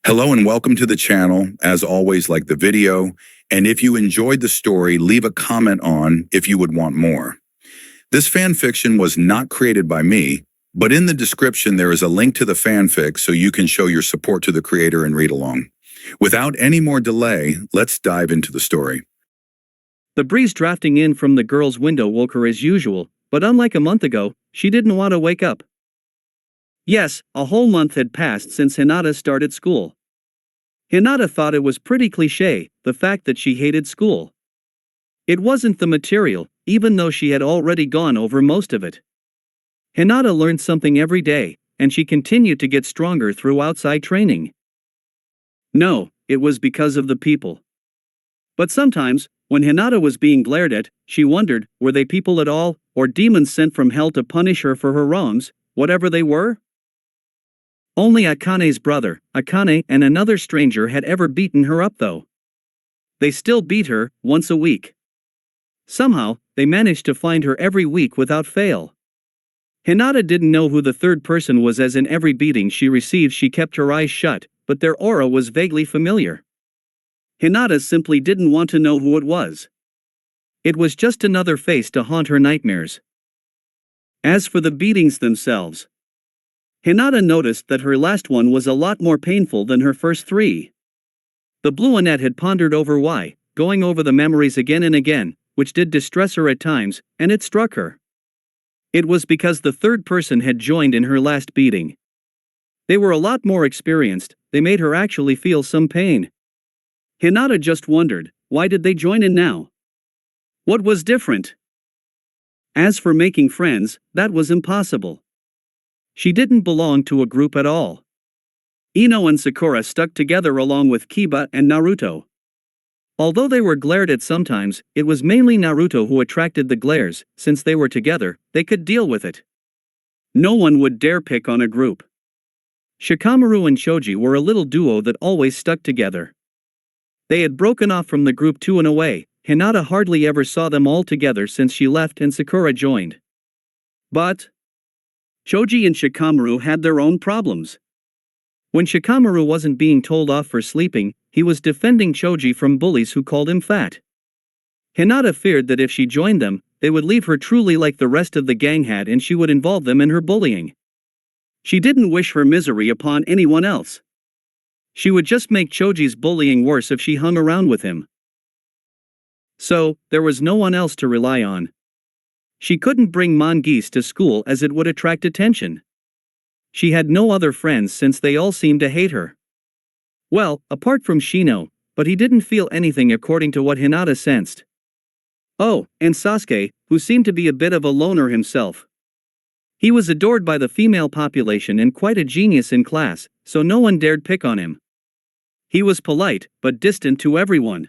Hello and welcome to the channel. As always, like the video, and if you enjoyed the story, leave a comment on if you would want more. This fan fiction was not created by me, but in the description there is a link to the fanfic so you can show your support to the creator and read along. Without any more delay, let's dive into the story. The breeze drafting in from the girl's window woke her as usual, but unlike a month ago, she didn't want to wake up. Yes, a whole month had passed since Hinata started school. Hinata thought it was pretty cliché, the fact that she hated school. It wasn't the material, even though she had already gone over most of it. Hinata learned something every day, and she continued to get stronger through outside training. No, it was because of the people. But sometimes, when Hinata was being glared at, she wondered, were they people at all, or demons sent from hell to punish her for her wrongs, whatever they were? Only Akane's brother, Akane, and another stranger had ever beaten her up though. They still beat her, once a week. Somehow, they managed to find her every week without fail. Hinata didn't know who the third person was, as in every beating she received she kept her eyes shut, but their aura was vaguely familiar. Hinata simply didn't want to know who it was. It was just another face to haunt her nightmares. As for the beatings themselves, Hinata noticed that her last one was a lot more painful than her first three. The Blueonette had pondered over why, going over the memories again and again, which did distress her at times, and it struck her. It was because the third person had joined in her last beating. They were a lot more experienced, they made her actually feel some pain. Hinata just wondered, why did they join in now? What was different? As for making friends, that was impossible. She didn't belong to a group at all. Ino and Sakura stuck together along with Kiba and Naruto. Although they were glared at sometimes, it was mainly Naruto who attracted the glares. Since they were together, they could deal with it. No one would dare pick on a group. Shikamaru and Shoji were a little duo that always stuck together. They had broken off from the group too in a way. Hinata hardly ever saw them all together since she left and Sakura joined. But Shoji and Shikamaru had their own problems. When Shikamaru wasn't being told off for sleeping, he was defending Shoji from bullies who called him fat. Hinata feared that if she joined them, they would leave her truly like the rest of the gang had, and she would involve them in her bullying. She didn't wish her misery upon anyone else. She would just make Shoji's bullying worse if she hung around with him. So, there was no one else to rely on. She couldn't bring Mongeese to school as it would attract attention. She had no other friends since they all seemed to hate her. Well, apart from Shino, but he didn't feel anything according to what Hinata sensed. Oh, and Sasuke, who seemed to be a bit of a loner himself. He was adored by the female population and quite a genius in class, so no one dared pick on him. He was polite, but distant to everyone.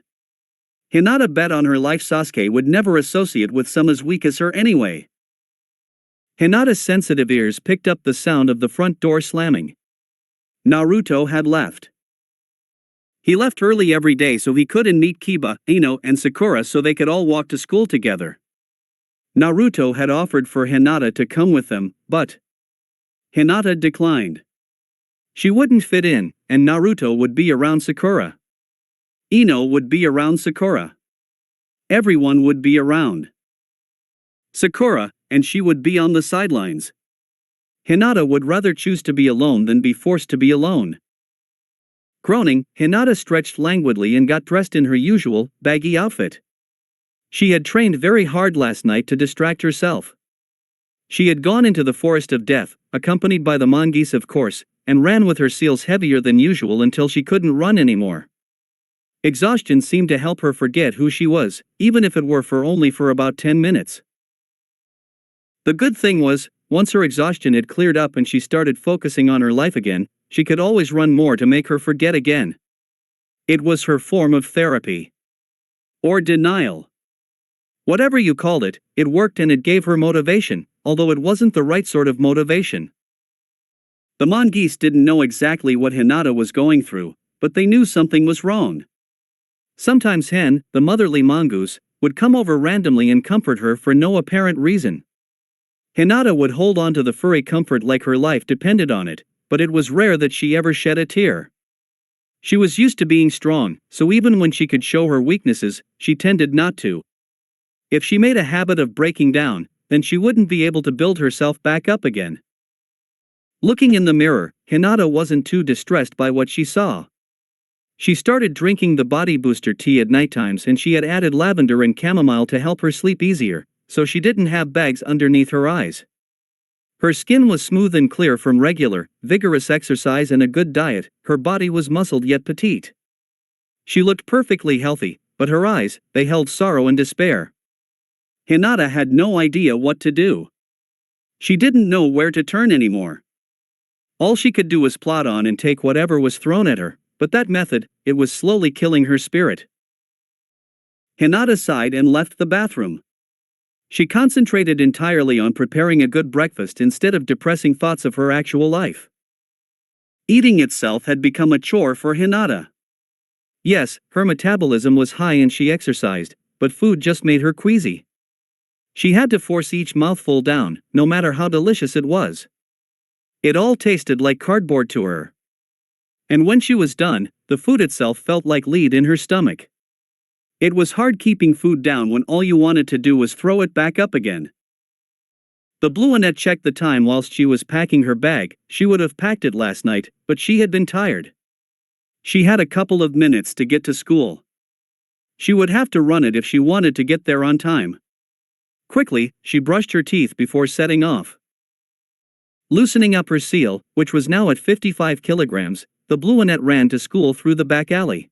Hinata bet on her life Sasuke would never associate with some as weak as her anyway. Hinata's sensitive ears picked up the sound of the front door slamming. Naruto had left. He left early every day so he couldn't meet Kiba, Ino, and Sakura so they could all walk to school together. Naruto had offered for Hinata to come with them, but Hinata declined. She wouldn't fit in, and Naruto would be around Sakura. Ino would be around Sakura. Everyone would be around Sakura, and she would be on the sidelines. Hinata would rather choose to be alone than be forced to be alone. Groaning, Hinata stretched languidly and got dressed in her usual, baggy outfit. She had trained very hard last night to distract herself. She had gone into the forest of death, accompanied by the Mongeese of course, and ran with her seals heavier than usual until she couldn't run anymore. Exhaustion seemed to help her forget who she was, even if it were for only about 10 minutes. The good thing was, once her exhaustion had cleared up and she started focusing on her life again, she could always run more to make her forget again. It was her form of therapy. Or denial. Whatever you called it, it worked and it gave her motivation, although it wasn't the right sort of motivation. The Mongeese didn't know exactly what Hinata was going through, but they knew something was wrong. Sometimes Hen, the motherly mongoose, would come over randomly and comfort her for no apparent reason. Hinata would hold on to the furry comfort like her life depended on it, but it was rare that she ever shed a tear. She was used to being strong, so even when she could show her weaknesses, she tended not to. If she made a habit of breaking down, then she wouldn't be able to build herself back up again. Looking in the mirror, Hinata wasn't too distressed by what she saw. She started drinking the body booster tea at nighttimes, and she had added lavender and chamomile to help her sleep easier, so she didn't have bags underneath her eyes. Her skin was smooth and clear from regular, vigorous exercise and a good diet. Her body was muscled yet petite. She looked perfectly healthy, but her eyes, they held sorrow and despair. Hinata had no idea what to do. She didn't know where to turn anymore. All she could do was plod on and take whatever was thrown at her, but that method, it was slowly killing her spirit. Hinata sighed and left the bathroom. She concentrated entirely on preparing a good breakfast instead of depressing thoughts of her actual life. Eating itself had become a chore for Hinata. Yes, her metabolism was high and she exercised, but food just made her queasy. She had to force each mouthful down, no matter how delicious it was. It all tasted like cardboard to her. And when she was done, the food itself felt like lead in her stomach. It was hard keeping food down when all you wanted to do was throw it back up again. The Blueannette checked the time whilst she was packing her bag. She would have packed it last night, but she had been tired. She had a couple of minutes to get to school. She would have to run it if she wanted to get there on time. Quickly, she brushed her teeth before setting off. Loosening up her seal, which was now at 55 kilograms, the Blueannette ran to school through the back alley.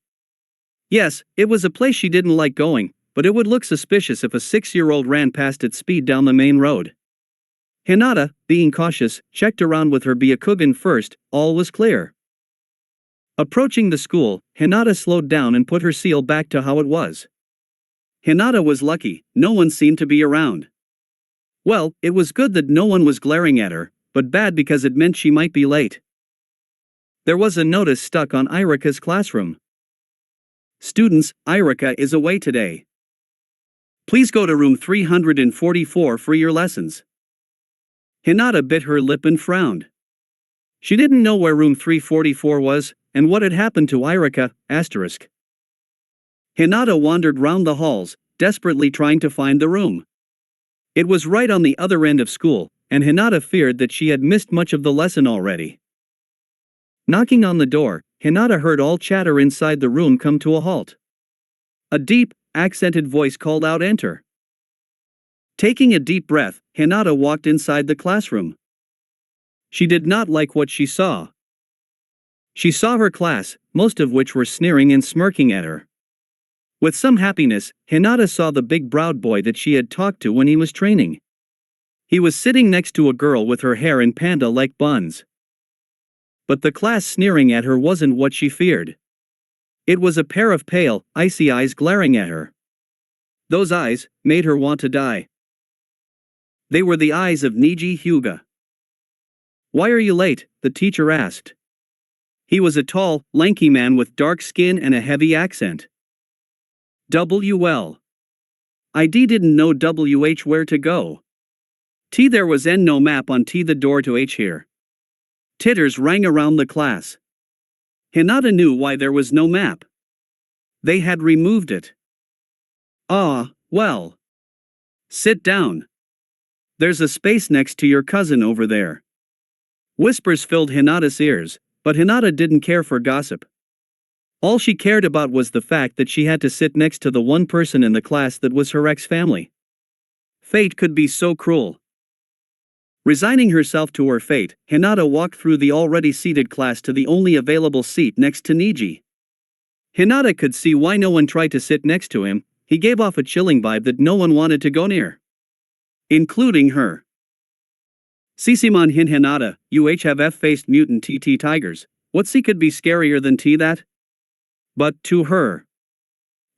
Yes, it was a place she didn't like going, but it would look suspicious if a 6-year-old ran past its speed down the main road. Hinata, being cautious, checked around with her Byakugan first. All was clear. Approaching the school, Hinata slowed down and put her seal back to how it was. Hinata was lucky, no one seemed to be around. Well, it was good that no one was glaring at her, but bad because it meant she might be late. There was a notice stuck on Irika's classroom. Students, Irika is away today. Please go to room 344 for your lessons. Hinata bit her lip and frowned. She didn't know where room 344 was, and what had happened to Irika, asterisk. Hinata wandered round the halls, desperately trying to find the room. It was right on the other end of school, and Hinata feared that she had missed much of the lesson already. Knocking on the door, Hinata heard all chatter inside the room come to a halt. A deep, accented voice called out, "Enter." Taking a deep breath, Hinata walked inside the classroom. She did not like what she saw. She saw her class, most of which were sneering and smirking at her. With some happiness, Hinata saw the big-browed boy that she had talked to when he was training. He was sitting next to a girl with her hair in panda-like buns. But the class sneering at her wasn't what she feared. It was a pair of pale, icy eyes glaring at her. Those eyes made her want to die. They were the eyes of Hinata Hyuga. "Why are you late?" the teacher asked. He was a tall, lanky man with dark skin and a heavy accent. "Well. ID didn't know WH where to go. T there was N no map on T the door to H here." Titters rang around the class. Hinata knew why there was no map. They had removed it. "Ah, well. Sit down. There's a space next to your cousin over there." Whispers filled Hinata's ears, but Hinata didn't care for gossip. All she cared about was the fact that she had to sit next to the one person in the class that was her ex-family. Fate could be so cruel. Resigning herself to her fate, Hinata walked through the already seated class to the only available seat next to Niji. Hinata could see why no one tried to sit next to him. He gave off a chilling vibe that no one wanted to go near. Including her. Sisiman hin Hinata, have F-faced mutant TT tigers. What C could be scarier than T that? But to her,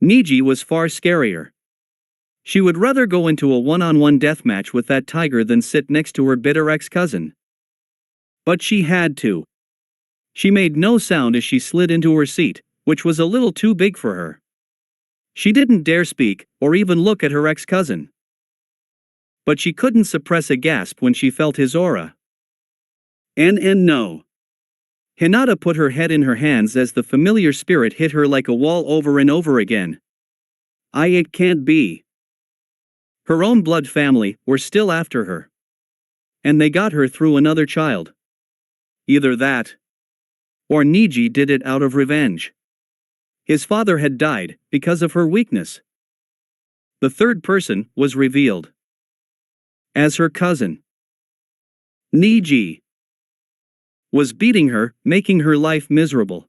Niji was far scarier. She would rather go into a one-on-one deathmatch with that tiger than sit next to her bitter ex-cousin. But she had to. She made no sound as she slid into her seat, which was a little too big for her. She didn't dare speak, or even look at her ex-cousin. But she couldn't suppress a gasp when she felt his aura. No. Hinata put her head in her hands as the familiar spirit hit her like a wall over and over again. It can't be. Her own blood family were still after her. And they got her through another child. Either that, or Niji did it out of revenge. His father had died because of her weakness. The third person was revealed as her cousin. Niji was beating her, making her life miserable.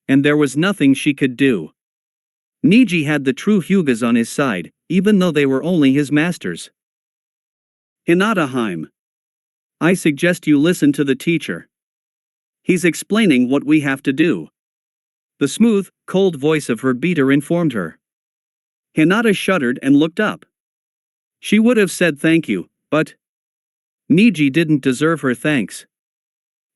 And there was nothing she could do. Niji had the true Hyugas on his side, even though they were only his masters. Hinata Hyuga, I suggest you listen to the teacher. He's explaining what we have to do. The smooth, cold voice of her beater informed her. Hinata shuddered and looked up. She would have said thank you, but Niji didn't deserve her thanks.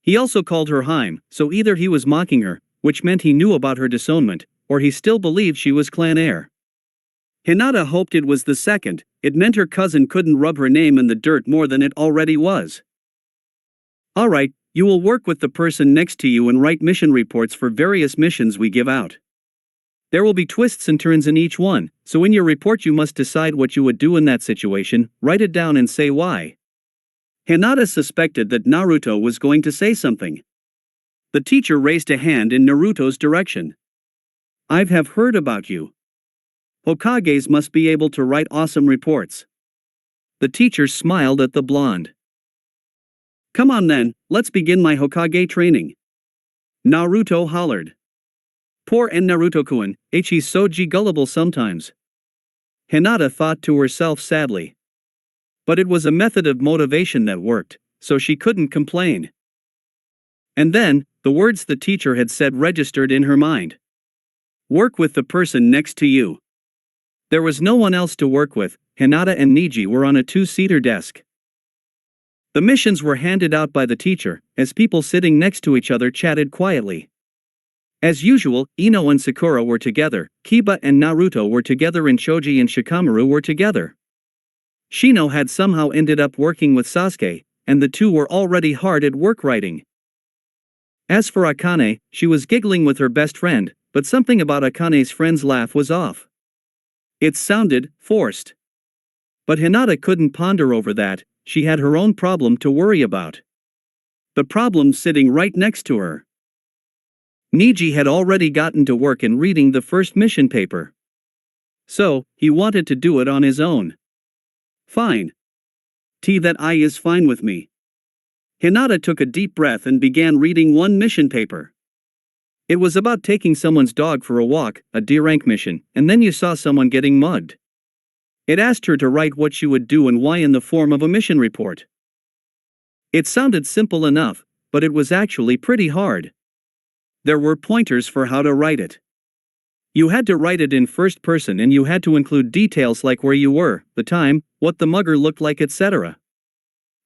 He also called her Hyuga, so either he was mocking her, which meant he knew about her disownment, or he still believed she was clan heir. Hinata hoped it was the second. It meant her cousin couldn't rub her name in the dirt more than it already was. Alright, you will work with the person next to you and write mission reports for various missions we give out. There will be twists and turns in each one, so in your report you must decide what you would do in that situation, write it down and say why. Hinata suspected that Naruto was going to say something. The teacher raised a hand in Naruto's direction. I have heard about you. Hokages must be able to write awesome reports. The teacher smiled at the blonde. Come on then, let's begin my Hokage training. Naruto hollered. Poor Naruto-kun, he's so gullible sometimes. Hinata thought to herself sadly. But it was a method of motivation that worked, so she couldn't complain. And then, the words the teacher had said registered in her mind. Work with the person next to you. There was no one else to work with. Hinata and Niji were on a two-seater desk. The missions were handed out by the teacher, as people sitting next to each other chatted quietly. As usual, Ino and Sakura were together, Kiba and Naruto were together and Choji and Shikamaru were together. Shino had somehow ended up working with Sasuke, and the two were already hard at work writing. As for Akane, she was giggling with her best friend, but something about Akane's friend's laugh was off. It sounded forced. But Hinata couldn't ponder over that. She had her own problem to worry about. The problem sitting right next to her. Niji had already gotten to work in reading the first mission paper. So, he wanted to do it on his own. Fine. That is fine with me. Hinata took a deep breath and began reading one mission paper. It was about taking someone's dog for a walk, a D-rank mission, and then you saw someone getting mugged. It asked her to write what she would do and why in the form of a mission report. It sounded simple enough, but it was actually pretty hard. There were pointers for how to write it. You had to write it in first person and you had to include details like where you were, the time, what the mugger looked like, etc.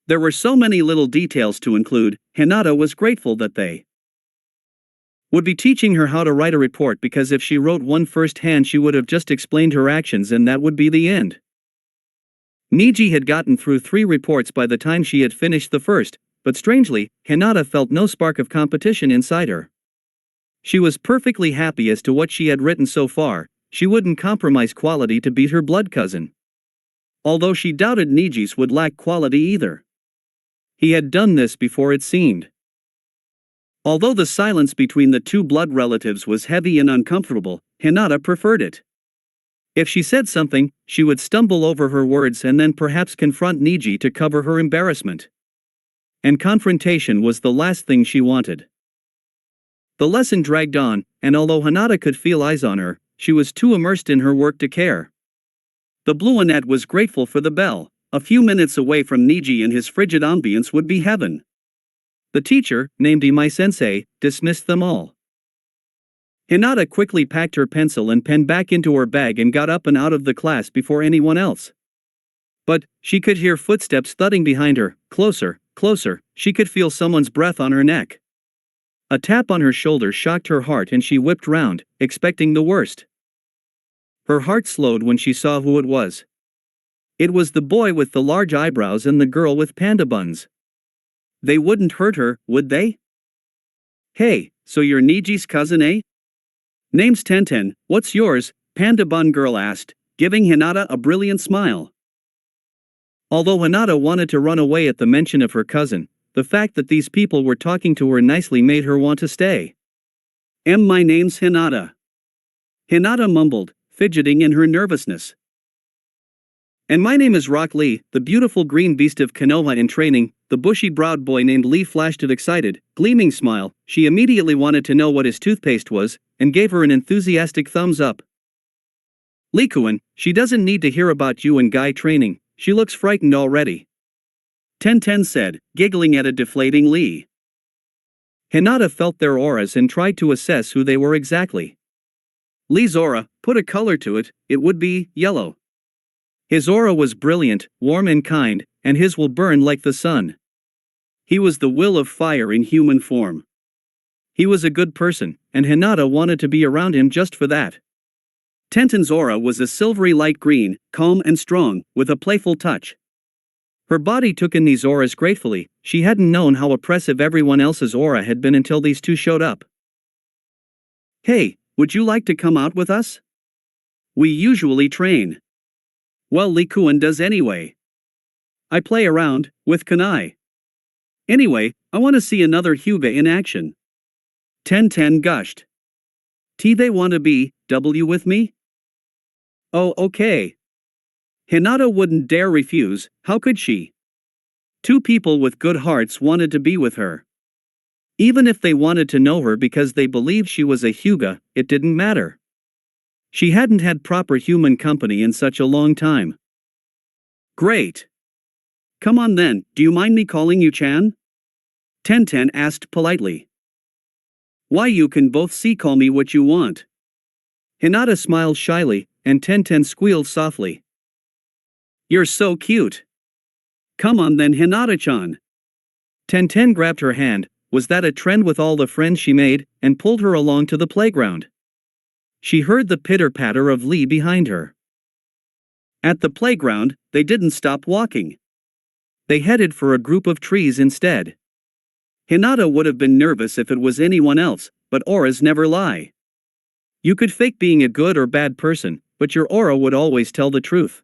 There were so many little details to include. Hinata was grateful that they would be teaching her how to write a report, because if she wrote one firsthand she would have just explained her actions and that would be the end. Niji had gotten through 3 reports by the time she had finished the first, but strangely, Hinata felt no spark of competition inside her. She was perfectly happy as to what she had written so far. She wouldn't compromise quality to beat her blood cousin. Although she doubted Niji's would lack quality either. He had done this before, it seemed. Although the silence between the two blood relatives was heavy and uncomfortable, Hinata preferred it. If she said something, she would stumble over her words and then perhaps confront Niji to cover her embarrassment. And confrontation was the last thing she wanted. The lesson dragged on, and although Hinata could feel eyes on her, she was too immersed in her work to care. The Blueonette was grateful for the bell. A few minutes away from Niji and his frigid ambience would be heaven. The teacher, named Imai-sensei, dismissed them all. Hinata quickly packed her pencil and pen back into her bag and got up and out of the class before anyone else. But, she could hear footsteps thudding behind her, closer, closer. She could feel someone's breath on her neck. A tap on her shoulder shocked her heart and she whipped round, expecting the worst. Her heart slowed when she saw who it was. It was the boy with the large eyebrows and the girl with panda buns. They wouldn't hurt her, would they? Hey, so you're Niji's cousin, eh? Name's Tenten, what's yours? Panda Bun Girl asked, giving Hinata a brilliant smile. Although Hinata wanted to run away at the mention of her cousin, the fact that these people were talking to her nicely made her want to stay. My name's Hinata. Hinata mumbled, fidgeting in her nervousness. And my name is Rock Lee, the beautiful green beast of Konoha in training. The bushy-browed boy named Lee flashed an excited, gleaming smile. She immediately wanted to know what his toothpaste was, and gave her an enthusiastic thumbs up. Lee-kun, she doesn't need to hear about you and Guy training, she looks frightened already. Tenten said, giggling at a deflating Lee. Hinata felt their auras and tried to assess who they were exactly. Lee's aura, put a color to it, it would be yellow. His aura was brilliant, warm and kind, and his will burn like the sun. He was the will of fire in human form. He was a good person, and Hinata wanted to be around him just for that. Tenten's aura was a silvery light green, calm and strong, with a playful touch. Her body took in these auras gratefully. She hadn't known how oppressive everyone else's aura had been until these two showed up. Hey, would you like to come out with us? We usually train. Well, Lee-kun does anyway. I play around, with Kunai. Anyway, I want to see another Hyuga in action. Tenten gushed. They want to be, with me? Oh, okay. Hinata wouldn't dare refuse, how could she? Two people with good hearts wanted to be with her. Even if they wanted to know her because they believed she was a Hyuga, it didn't matter. She hadn't had proper human company in such a long time. Great. Come on then, do you mind me calling you Chan? Tenten asked politely. Why, you can both call me what you want. Hinata smiled shyly, and Tenten squealed softly. You're so cute. Come on then, Hinata-chan. Tenten grabbed her hand, was that a trend with all the friends she made, and pulled her along to the playground. She heard the pitter-patter of Lee behind her. At the playground, they didn't stop walking. They headed for a group of trees instead. Hinata would have been nervous if it was anyone else, but auras never lie. You could fake being a good or bad person, but your aura would always tell the truth.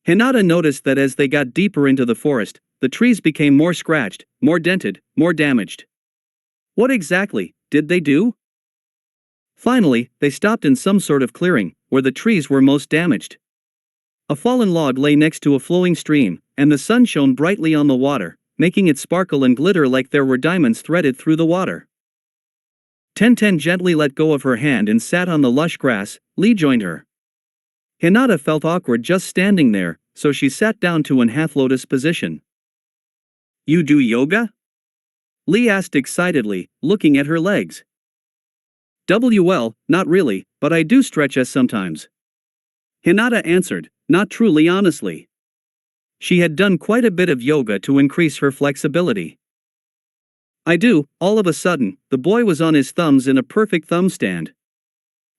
Hinata noticed that as they got deeper into the forest, the trees became more scratched, more dented, more damaged. What exactly did they do? Finally, they stopped in some sort of clearing, where the trees were most damaged. A fallen log lay next to a flowing stream, and the sun shone brightly on the water, making it sparkle and glitter like there were diamonds threaded through the water. Tenten gently let go of her hand and sat on the lush grass. Lee joined her. Hinata felt awkward just standing there, so she sat down to an half-lotus position. You do yoga? Lee asked excitedly, looking at her legs. Well, not really, but I do stretch sometimes. Hinata answered, not truly honestly. She had done quite a bit of yoga to increase her flexibility. I do. All of a sudden, the boy was on his thumbs in a perfect thumb stand.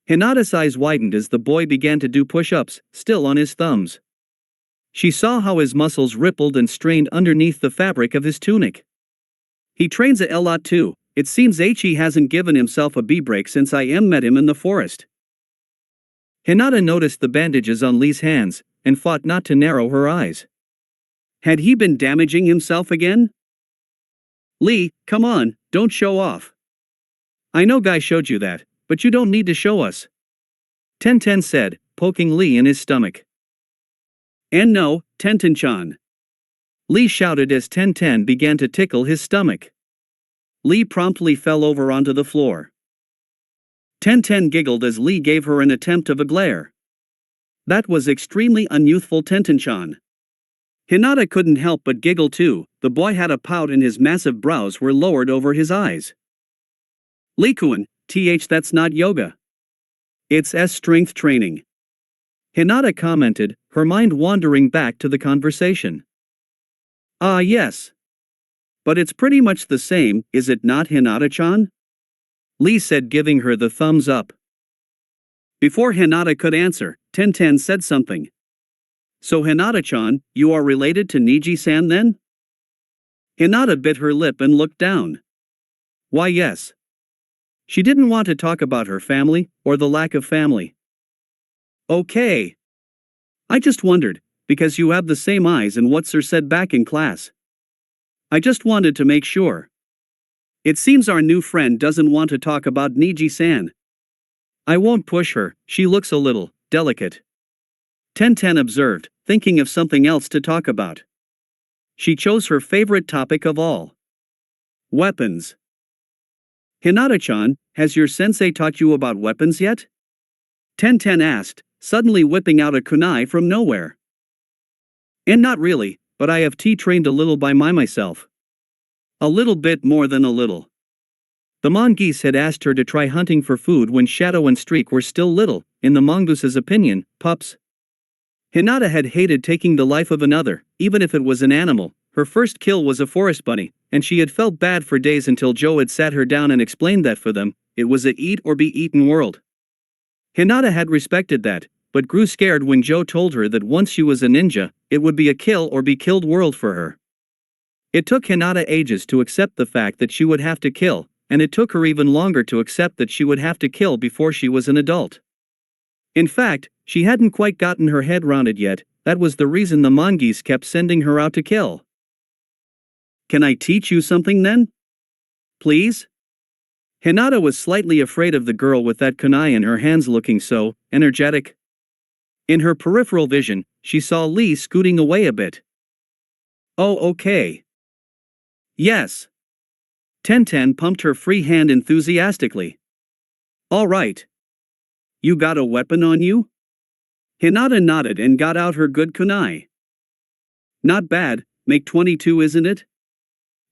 Hinata's eyes widened as the boy began to do push-ups, still on his thumbs. She saw how his muscles rippled and strained underneath the fabric of his tunic. He trains a lot too. It seems he hasn't given himself a break since I met him in the forest. Hinata noticed the bandages on Lee's hands, and fought not to narrow her eyes. Had he been damaging himself again? Lee, come on, don't show off. I know Guy showed you that, but you don't need to show us. Tenten said, poking Lee in his stomach. And no, Tenten-chan. Lee shouted as Tenten began to tickle his stomach. Lee promptly fell over onto the floor. Tenten giggled as Lee gave her an attempt of a glare. That was extremely unyouthful, Tenten-chan. Hinata couldn't help but giggle too. The boy had a pout and his massive brows were lowered over his eyes. Lee-kun, that's not yoga. It's strength training. Hinata commented, her mind wandering back to the conversation. Ah yes. But it's pretty much the same, is it not, Hinata-chan? Lee said, giving her the thumbs up. Before Hinata could answer, Tenten said something. So Hinata-chan, you are related to Niji-san then? Hinata bit her lip and looked down. Why yes. She didn't want to talk about her family, or the lack of family. Okay. I just wondered, because you have the same eyes and what sir said back in class. I just wanted to make sure. It seems our new friend doesn't want to talk about Niji-san. I won't push her, she looks a little delicate. Tenten observed, thinking of something else to talk about. She chose her favorite topic of all. Weapons. Hinata-chan, has your sensei taught you about weapons yet? Tenten asked, suddenly whipping out a kunai from nowhere. And not really, but I have trained a little by myself. A little bit more than a little. The mongoose had asked her to try hunting for food when Shadow and Streak were still little, in the mongoose's opinion, pups. Hinata had hated taking the life of another, even if it was an animal. Her first kill was a forest bunny, and she had felt bad for days until Joe had sat her down and explained that for them, it was a eat or be eaten world. Hinata had respected that, but grew scared when Joe told her that once she was a ninja, it would be a kill or be killed world for her. It took Hinata ages to accept the fact that she would have to kill, and it took her even longer to accept that she would have to kill before she was an adult. In fact, she hadn't quite gotten her head round it yet. That was the reason the mongoose kept sending her out to kill. Can I teach you something then? Please? Hinata was slightly afraid of the girl with that kunai in her hands looking so energetic. In her peripheral vision, she saw Lee scooting away a bit. Oh, okay. Yes. Tenten pumped her free hand enthusiastically. All right. You got a weapon on you? Hinata nodded and got out her good kunai. Not bad, make 22 isn't it?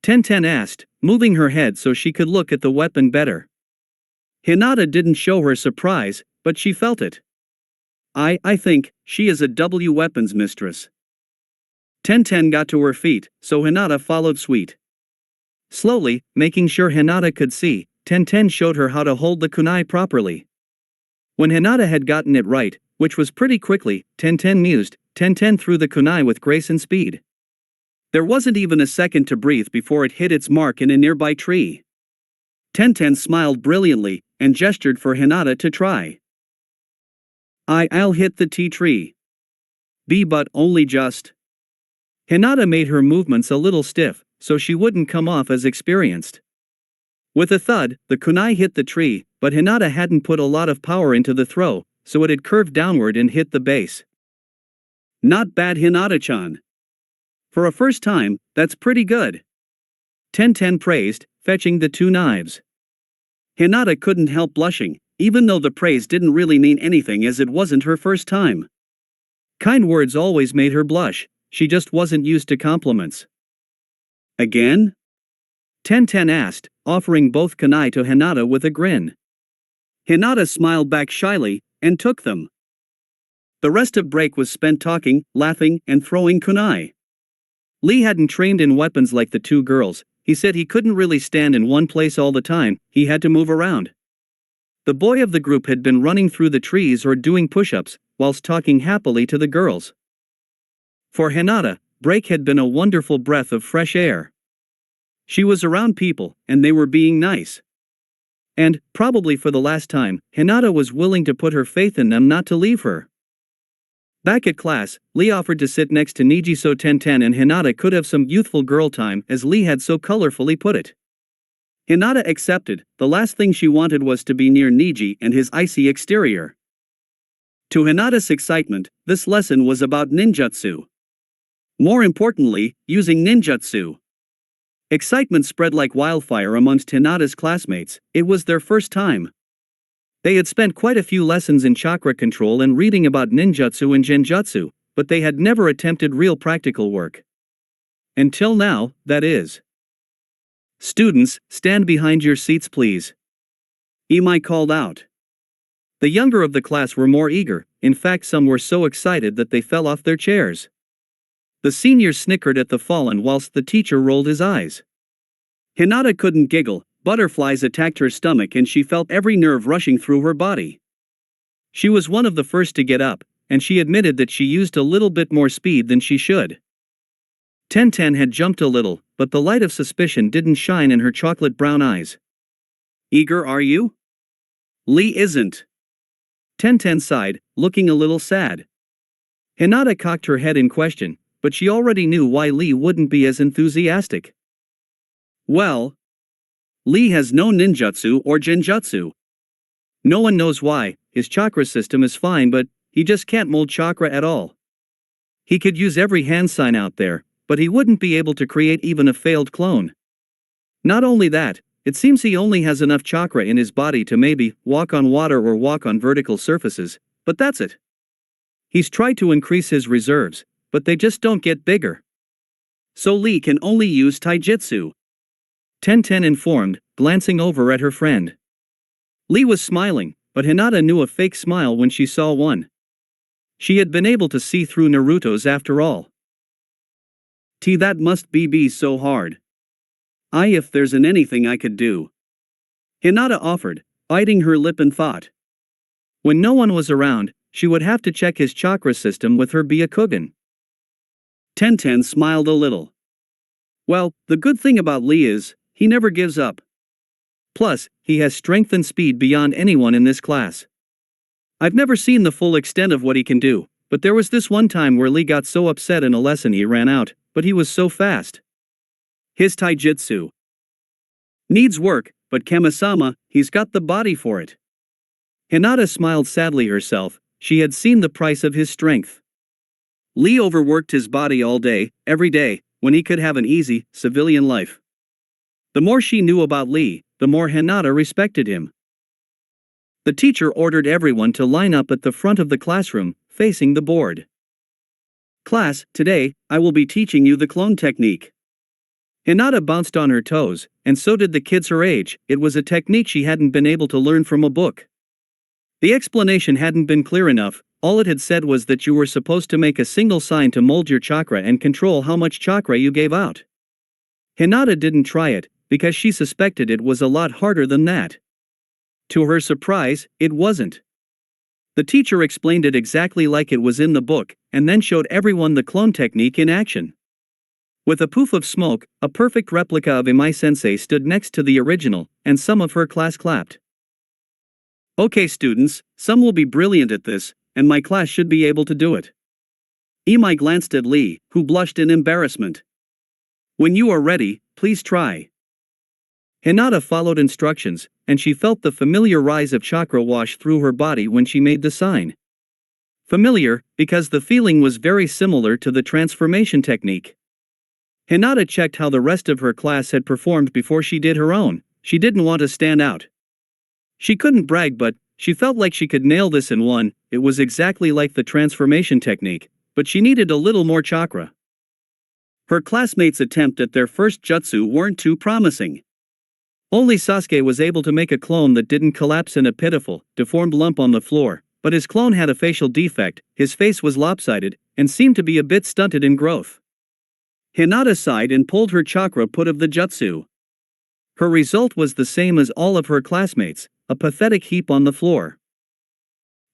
Tenten asked, moving her head so she could look at the weapon better. Hinata didn't show her surprise, but she felt it. I think, she is a W weapons mistress. Tenten got to her feet, so Hinata followed suit. Slowly, making sure Hinata could see, Tenten showed her how to hold the kunai properly. When Hinata had gotten it right, which was pretty quickly, Tenten mused, Tenten threw the kunai with grace and speed. There wasn't even a second to breathe before it hit its mark in a nearby tree. Tenten smiled brilliantly, and gestured for Hinata to try. I'll hit the tree. But only just. Hinata made her movements a little stiff, so she wouldn't come off as experienced. With a thud, the kunai hit the tree, but Hinata hadn't put a lot of power into the throw, so it had curved downward and hit the base. Not bad, Hinata-chan. For a first time, that's pretty good. Tenten praised, fetching the two knives. Hinata couldn't help blushing, even though the praise didn't really mean anything as it wasn't her first time. Kind words always made her blush, she just wasn't used to compliments. Again? Tenten asked, offering both kunai to Hinata with a grin. Hinata smiled back shyly, and took them. The rest of break was spent talking, laughing, and throwing kunai. Lee hadn't trained in weapons like the two girls. He said he couldn't really stand in one place all the time, he had to move around. The boy of the group had been running through the trees or doing push-ups, whilst talking happily to the girls. For Hinata, break had been a wonderful breath of fresh air. She was around people, and they were being nice. And, probably for the last time, Hinata was willing to put her faith in them not to leave her. Back at class, Lee offered to sit next to Niji so Tenten and Hinata could have some youthful girl time, as Lee had so colorfully put it. Hinata accepted. The last thing she wanted was to be near Niji and his icy exterior. To Hinata's excitement, this lesson was about ninjutsu. More importantly, using ninjutsu. Excitement spread like wildfire amongst Hinata's classmates. It was their first time. They had spent quite a few lessons in chakra control and reading about ninjutsu and genjutsu, but they had never attempted real practical work. Until now, that is. Students, stand behind your seats please. Imai called out. The younger of the class were more eager, in fact some were so excited that they fell off their chairs. The seniors snickered at the fallen whilst the teacher rolled his eyes. Hinata couldn't giggle, butterflies attacked her stomach and she felt every nerve rushing through her body. She was one of the first to get up, and she admitted that she used a little bit more speed than she should. Tenten had jumped a little, but the light of suspicion didn't shine in her chocolate brown eyes. Eager are you? Lee isn't. Tenten sighed, looking a little sad. Hinata cocked her head in question, but she already knew why Lee wouldn't be as enthusiastic. Well, Lee has no ninjutsu or genjutsu. No one knows why. His chakra system is fine, but he just can't mold chakra at all. He could use every hand sign out there, but he wouldn't be able to create even a failed clone. Not only that, it seems he only has enough chakra in his body to maybe walk on water or walk on vertical surfaces, but that's it. He's tried to increase his reserves, but they just don't get bigger. So Lee can only use taijutsu. Tenten informed, glancing over at her friend. Lee was smiling, but Hinata knew a fake smile when she saw one. She had been able to see through Naruto's after all. That must be so hard. If there's anything I could do. Hinata offered, biting her lip in thought. When no one was around, she would have to check his chakra system with her Byakugan. Tenten smiled a little. Well, the good thing about Lee is, he never gives up. Plus, he has strength and speed beyond anyone in this class. I've never seen the full extent of what he can do, but there was this one time where Lee got so upset in a lesson he ran out, but he was so fast. His taijutsu needs work, but Kami-sama, he's got the body for it. Hinata smiled sadly herself, she had seen the price of his strength. Lee overworked his body all day, every day, when he could have an easy, civilian life. The more she knew about Lee, the more Hinata respected him. The teacher ordered everyone to line up at the front of the classroom, facing the board. Class, today, I will be teaching you the clone technique. Hinata bounced on her toes, and so did the kids her age. It was a technique she hadn't been able to learn from a book. The explanation hadn't been clear enough, all it had said was that you were supposed to make a single sign to mold your chakra and control how much chakra you gave out. Hinata didn't try it, because she suspected it was a lot harder than that. To her surprise, it wasn't. The teacher explained it exactly like it was in the book, and then showed everyone the clone technique in action. With a poof of smoke, a perfect replica of Imai-sensei stood next to the original, and some of her class clapped. Okay students, some will be brilliant at this, and my class should be able to do it. Imai glanced at Lee, who blushed in embarrassment. When you are ready, please try. Hinata followed instructions, and she felt the familiar rise of chakra wash through her body when she made the sign. Familiar, because the feeling was very similar to the transformation technique. Hinata checked how the rest of her class had performed before she did her own. She didn't want to stand out. She couldn't brag, but she felt like she could nail this in one. It was exactly like the transformation technique, but she needed a little more chakra. Her classmates' attempt at their first jutsu weren't too promising. Only Sasuke was able to make a clone that didn't collapse in a pitiful, deformed lump on the floor, but his clone had a facial defect, his face was lopsided, and seemed to be a bit stunted in growth. Hinata sighed and pulled her chakra put of the jutsu. Her result was the same as all of her classmates, a pathetic heap on the floor.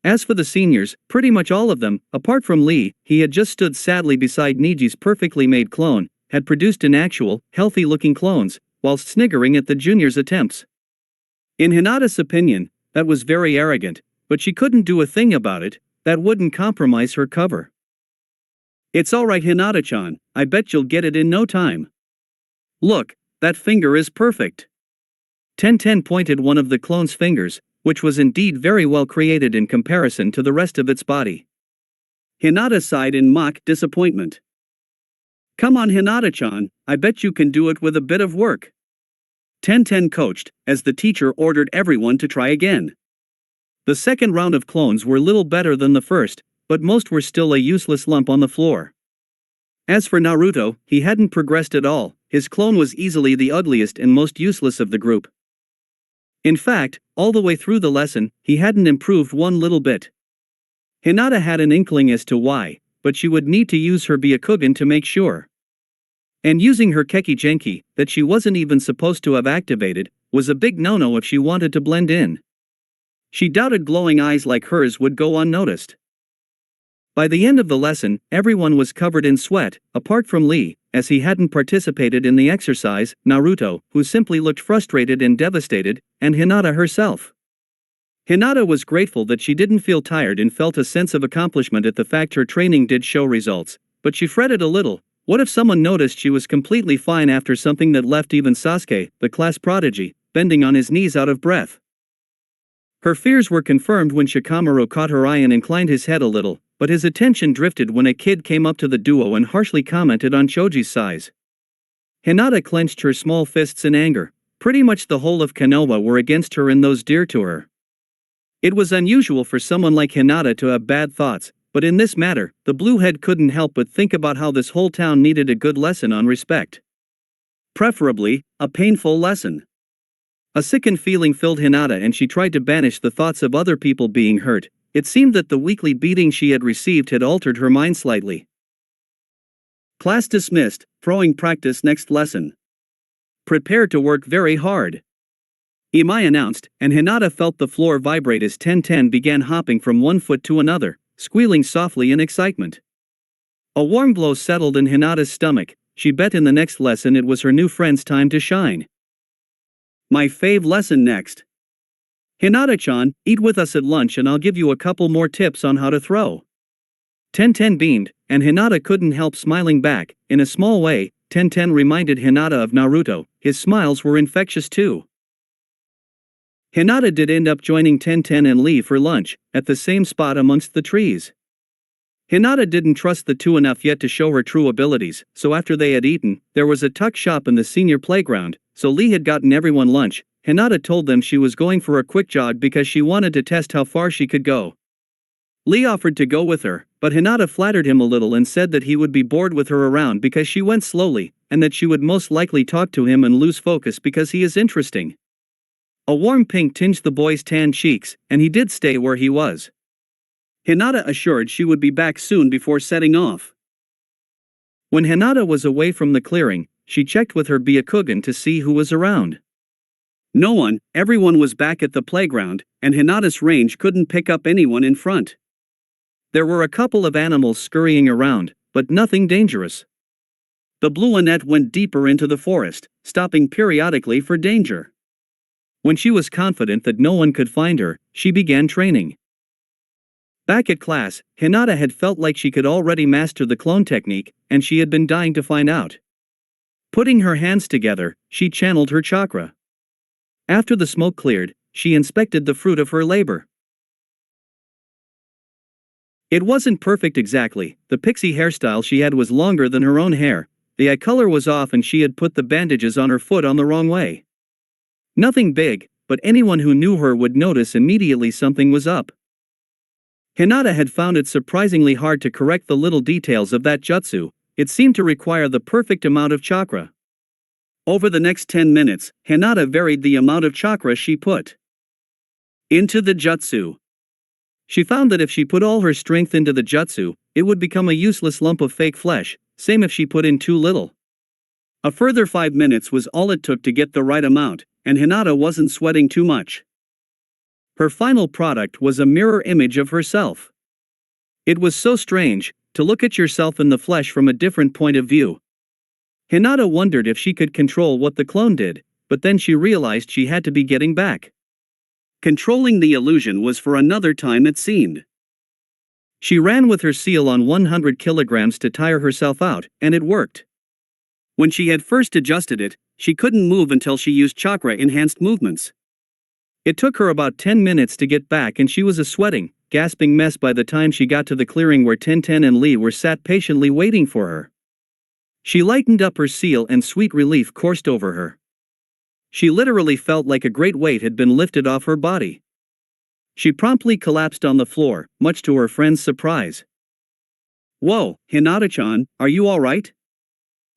As for the seniors, pretty much all of them, apart from Lee, he had just stood sadly beside Niji's perfectly made clone, had produced an actual, healthy-looking clones, whilst sniggering at the juniors' attempts. In Hinata's opinion, that was very arrogant, but she couldn't do a thing about it, that wouldn't compromise her cover. It's alright Hinata-chan, I bet you'll get it in no time. Look, that finger is perfect. Tenten pointed one of the clone's fingers, which was indeed very well created in comparison to the rest of its body. Hinata sighed in mock disappointment. Come on Hinata-chan, I bet you can do it with a bit of work. Tenten coached, as the teacher ordered everyone to try again. The second round of clones were little better than the first, but most were still a useless lump on the floor. As for Naruto, he hadn't progressed at all, his clone was easily the ugliest and most useless of the group. In fact, all the way through the lesson, he hadn't improved one little bit. Hinata had an inkling as to why, but she would need to use her Byakugan to make sure. And using her Keki Genki, that she wasn't even supposed to have activated, was a big no-no if she wanted to blend in. She doubted glowing eyes like hers would go unnoticed. By the end of the lesson, everyone was covered in sweat, apart from Lee, as he hadn't participated in the exercise, Naruto, who simply looked frustrated and devastated, and Hinata herself. Hinata was grateful that she didn't feel tired and felt a sense of accomplishment at the fact her training did show results, but she fretted a little. What if someone noticed she was completely fine after something that left even Sasuke, the class prodigy, bending on his knees out of breath? Her fears were confirmed when Shikamaru caught her eye and inclined his head a little, but his attention drifted when a kid came up to the duo and harshly commented on Choji's size. Hinata clenched her small fists in anger. Pretty much the whole of Konoha were against her and those dear to her. It was unusual for someone like Hinata to have bad thoughts, but in this matter, the bluehead couldn't help but think about how this whole town needed a good lesson on respect. Preferably, a painful lesson. A sickened feeling filled Hinata and she tried to banish the thoughts of other people being hurt. It seemed that the weekly beating she had received had altered her mind slightly. Class dismissed, throwing practice next lesson. Prepare to work very hard. Imai announced, and Hinata felt the floor vibrate as 10-10 began hopping from one foot to another, squealing softly in excitement. A warm glow settled in Hinata's stomach. She bet in the next lesson it was her new friend's time to shine. My fave lesson next. Hinata-chan, eat with us at lunch and I'll give you a couple more tips on how to throw. 10-10 beamed, and Hinata couldn't help smiling back. In a small way, 10-10 reminded Hinata of Naruto. His smiles were infectious too. Hinata did end up joining 10-10 and Lee for lunch, at the same spot amongst the trees. Hinata didn't trust the two enough yet to show her true abilities, so after they had eaten, there was a tuck shop in the senior playground, so Lee had gotten everyone lunch. Hinata told them she was going for a quick jog because she wanted to test how far she could go. Lee offered to go with her, but Hinata flattered him a little and said that he would be bored with her around because she went slowly, and that she would most likely talk to him and lose focus because he is interesting. A warm pink tinged the boy's tan cheeks, and he did stay where he was. Hinata assured she would be back soon before setting off. When Hinata was away from the clearing, she checked with her Byakugan to see who was around. No one, everyone was back at the playground, and Hinata's range couldn't pick up anyone in front. There were a couple of animals scurrying around, but nothing dangerous. The blue Annette went deeper into the forest, stopping periodically for danger. When she was confident that no one could find her, she began training. Back at class, Hinata had felt like she could already master the clone technique, and she had been dying to find out. Putting her hands together, she channeled her chakra. After the smoke cleared, she inspected the fruit of her labor. It wasn't perfect exactly. The pixie hairstyle she had was longer than her own hair, the eye color was off and she had put the bandages on her foot on the wrong way. Nothing big, but anyone who knew her would notice immediately something was up. Hinata had found it surprisingly hard to correct the little details of that jutsu. It seemed to require the perfect amount of chakra. Over the next 10 minutes, Hinata varied the amount of chakra she put into the jutsu. She found that if she put all her strength into the jutsu, it would become a useless lump of fake flesh, same if she put in too little. A further 5 minutes was all it took to get the right amount, and Hinata wasn't sweating too much. Her final product was a mirror image of herself. It was so strange, to look at yourself in the flesh from a different point of view. Hinata wondered if she could control what the clone did, but then she realized she had to be getting back. Controlling the illusion was for another time, it seemed. She ran with her seal on 100 kilograms to tire herself out, and it worked. When she had first adjusted it, she couldn't move until she used chakra-enhanced movements. It took her about 10 minutes to get back and she was a sweating, gasping mess by the time she got to the clearing where 10-10 and Lee were sat patiently waiting for her. She lightened up her seal and sweet relief coursed over her. She literally felt like a great weight had been lifted off her body. She promptly collapsed on the floor, much to her friend's surprise. "Whoa, Hinata-chan, are you alright?"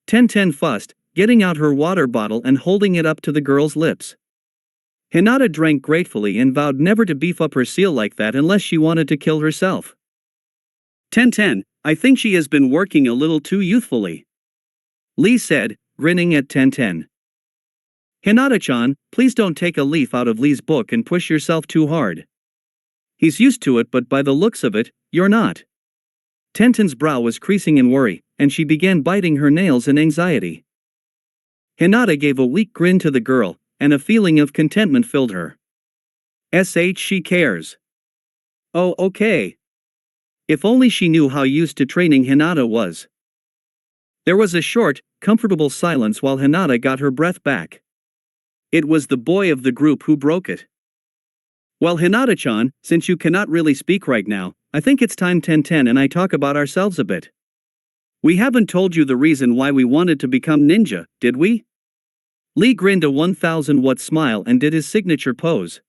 10-10 fussed, getting out her water bottle and holding it up to the girl's lips. Hinata drank gratefully and vowed never to beef up her seal like that unless she wanted to kill herself. 10-10, I think she has been working a little too youthfully, Lee said, grinning at 10-10. Hinata-chan, please don't take a leaf out of Lee's book and push yourself too hard. He's used to it, but by the looks of it, you're not. Tenten's brow was creasing in worry, and she began biting her nails in anxiety. Hinata gave a weak grin to the girl, and a feeling of contentment filled her. She cares. Oh, okay. If only she knew how used to training Hinata was. There was a short, comfortable silence while Hinata got her breath back. It was the boy of the group who broke it. Well, Hinata-chan, since you cannot really speak right now, I think it's time Tenten and I talk about ourselves a bit. We haven't told you the reason why we wanted to become ninja, did we? Lee grinned a 1,000-watt smile and did his signature pose.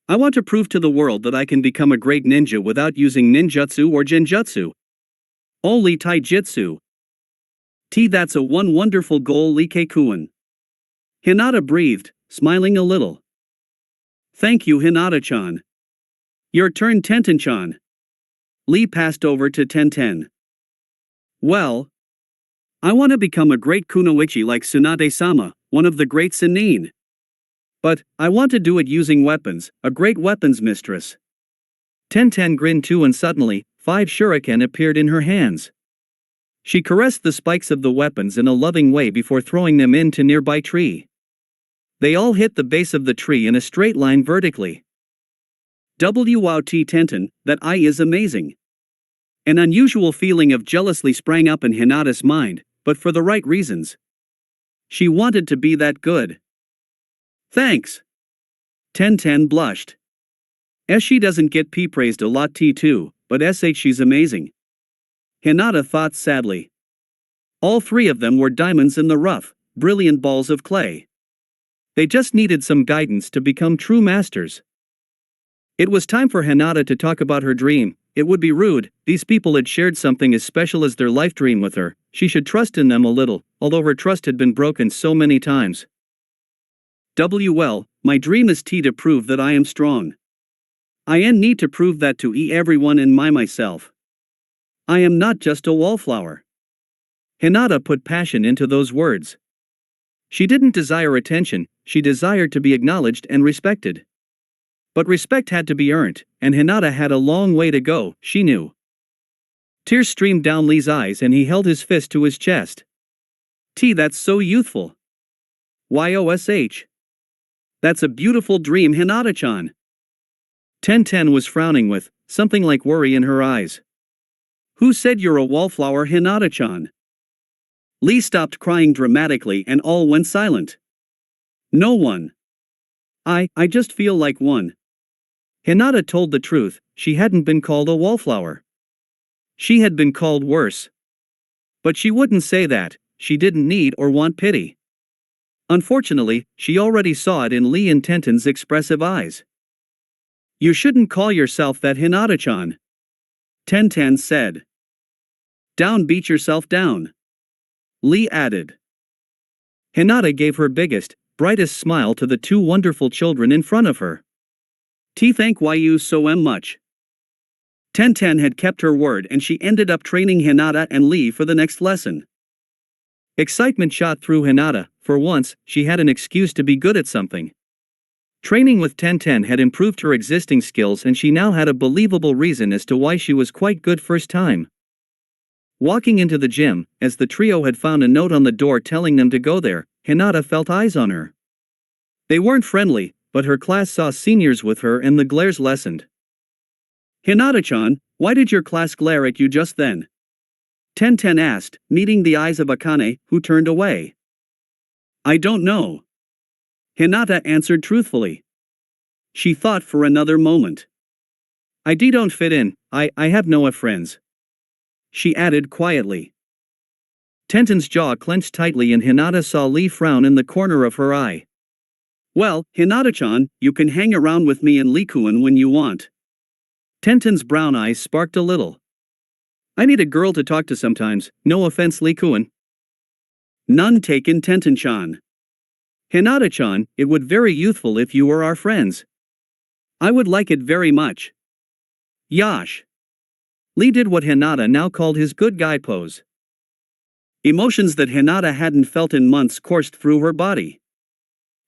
I want to prove to the world that I can become a great ninja without using ninjutsu or genjutsu. Only taijutsu. That's a one wonderful goal, Lee Keikuan. Hinata breathed, smiling a little. Thank you, Hinata-chan. Your turn, Tenten-chan. Lee passed over to Tenten. Well, I want to become a great kunoichi like Tsunade-sama, one of the great Sannin. But, I want to do it using weapons, a great weapons mistress. Tenten grinned too and suddenly, 5 shuriken appeared in her hands. She caressed the spikes of the weapons in a loving way before throwing them into nearby tree. They all hit the base of the tree in a straight line vertically. Wow, Tenten, that eye is amazing. An unusual feeling of jealousy sprang up in Hinata's mind, but for the right reasons. She wanted to be that good. Thanks. Tenten blushed. She doesn't get praised a lot too, but she's amazing. Hinata thought sadly. All 3 of them were diamonds in the rough, brilliant balls of clay. They just needed some guidance to become true masters. It was time for Hinata to talk about her dream. It would be rude, these people had shared something as special as their life dream with her, she should trust in them a little, although her trust had been broken so many times. My dream is to prove that I am strong. I need to prove that to everyone and myself. I am not just a wallflower. Hinata put passion into those words. She didn't desire attention, she desired to be acknowledged and respected. But respect had to be earned, and Hinata had a long way to go, she knew. Tears streamed down Lee's eyes and he held his fist to his chest. That's so youthful. That's a beautiful dream, Hinata-chan. Tenten was frowning with something like worry in her eyes. Who said you're a wallflower, Hinata-chan? Lee stopped crying dramatically and all went silent. No one. I just feel like one. Hinata told the truth, she hadn't been called a wallflower. She had been called worse. But she wouldn't say that, she didn't need or want pity. Unfortunately, she already saw it in Lee and Tenten's expressive eyes. You shouldn't call yourself that, Hinata-chan. Tenten said. Beat yourself down. Lee added. Hinata gave her biggest, brightest smile to the 2 wonderful children in front of her. Thank you so much. Tenten had kept her word and she ended up training Hinata and Lee for the next lesson. Excitement shot through Hinata, for once, she had an excuse to be good at something. Training with Tenten had improved her existing skills and she now had a believable reason as to why she was quite good first time. Walking into the gym, as the trio had found a note on the door telling them to go there, Hinata felt eyes on her. They weren't friendly, but her class saw seniors with her and the glares lessened. Hinata-chan, why did your class glare at you just then? Tenten asked, meeting the eyes of Akane, who turned away. I don't know. Hinata answered truthfully. She thought for another moment. I don't fit in, I have no friends. She added quietly. Tenten's jaw clenched tightly and Hinata saw Lee frown in the corner of her eye. Well, Hinata-chan, you can hang around with me and Lee-kun when you want. Tenten's brown eyes sparked a little. I need a girl to talk to sometimes, no offense, Lee-kun. None taken, Tenten-chan. Hinata-chan, it would very youthful if you were our friends. I would like it very much. Yash. Lee did what Hinata now called his good guy pose. Emotions that Hinata hadn't felt in months coursed through her body.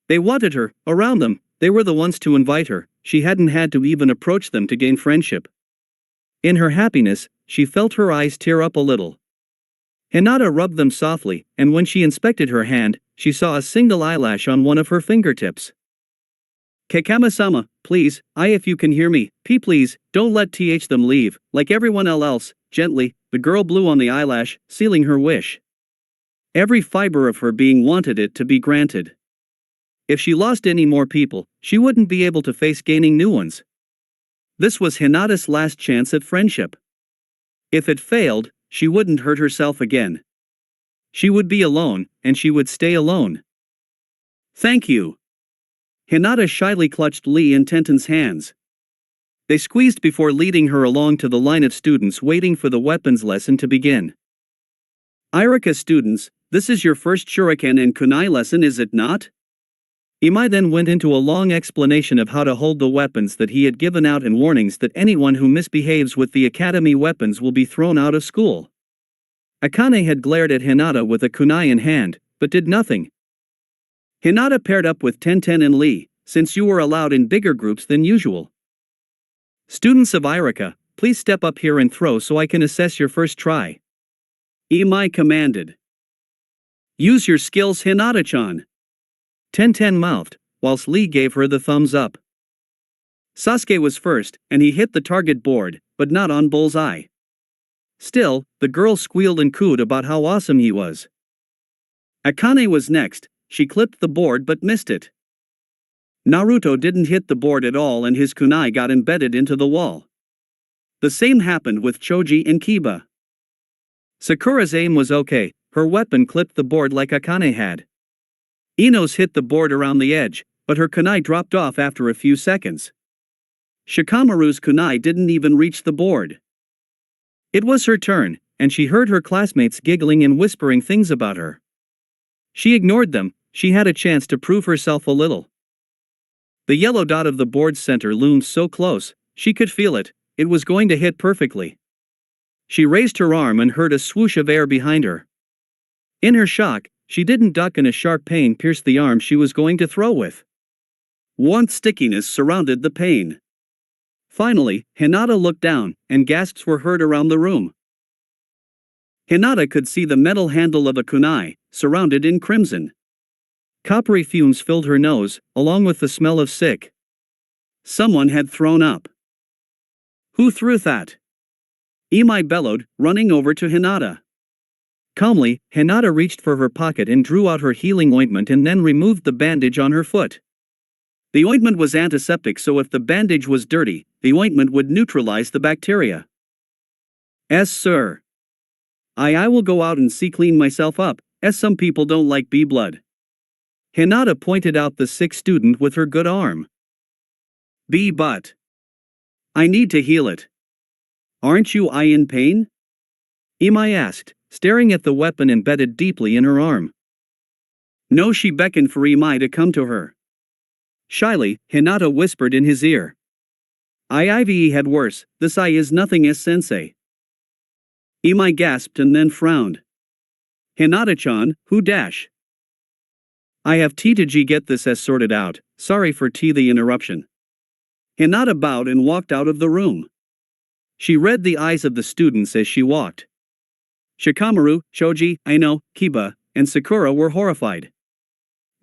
They wanted her, around them, they were the ones to invite her, she hadn't had to even approach them to gain friendship. In her happiness, she felt her eyes tear up a little. Hinata rubbed them softly, and when she inspected her hand, she saw a single eyelash on one of her fingertips. Kakama-sama, please, if you can hear me, please, don't let them leave, like everyone else. Gently, the girl blew on the eyelash, sealing her wish. Every fiber of her being wanted it to be granted. If she lost any more people, she wouldn't be able to face gaining new ones. This was Hinata's last chance at friendship. If it failed, she wouldn't hurt herself again. She would be alone, and she would stay alone. Thank you. Hinata shyly clutched Lee and Tenten's hands. They squeezed before leading her along to the line of students waiting for the weapons lesson to begin. Irika students, this is your first shuriken and kunai lesson, is it not? Imai then went into a long explanation of how to hold the weapons that he had given out and warnings that anyone who misbehaves with the academy weapons will be thrown out of school. Akane had glared at Hinata with a kunai in hand, but did nothing. Hinata paired up with Tenten and Lee, since you were allowed in bigger groups than usual. Students of Irika, please step up here and throw so I can assess your first try. Imai commanded. Use your skills, Hinata-chan. Tenten mouthed, whilst Lee gave her the thumbs up. Sasuke was first, and he hit the target board, but not on bullseye. Still, the girl squealed and cooed about how awesome he was. Akane was next. She clipped the board but missed it. Naruto didn't hit the board at all and his kunai got embedded into the wall. The same happened with Choji and Kiba. Sakura's aim was okay, her weapon clipped the board like Akane had. Ino's hit the board around the edge, but her kunai dropped off after a few seconds. Shikamaru's kunai didn't even reach the board. It was her turn, and she heard her classmates giggling and whispering things about her. She ignored them. She had a chance to prove herself a little. The yellow dot of the board's center loomed so close, she could feel it. It was going to hit perfectly. She raised her arm and heard a swoosh of air behind her. In her shock, she didn't duck and a sharp pain pierced the arm she was going to throw with. Warm stickiness surrounded the pain. Finally, Hinata looked down, and gasps were heard around the room. Hinata could see the metal handle of a kunai, surrounded in crimson. Coppery fumes filled her nose, along with the smell of sick. Someone had thrown up. Who threw that? Imai bellowed, running over to Hinata. Calmly, Hinata reached for her pocket and drew out her healing ointment and then removed the bandage on her foot. The ointment was antiseptic, so if the bandage was dirty, the ointment would neutralize the bacteria. Yes, sir. I will go out and see clean myself up, as some people don't like bee blood. Hinata pointed out the sick student with her good arm. Bee butt. I need to heal it. Aren't you in pain? Imai asked, staring at the weapon embedded deeply in her arm. No, she beckoned for Imai to come to her. Shyly, Hinata whispered in his ear. Ive had worse, this is nothing as sensei. Imai gasped and then frowned. Hinata-chan, who dash? I have to get this as sorted out, sorry for the interruption. Hinata bowed and walked out of the room. She read the eyes of the students as she walked. Shikamaru, Choji, Ino, Kiba, and Sakura were horrified.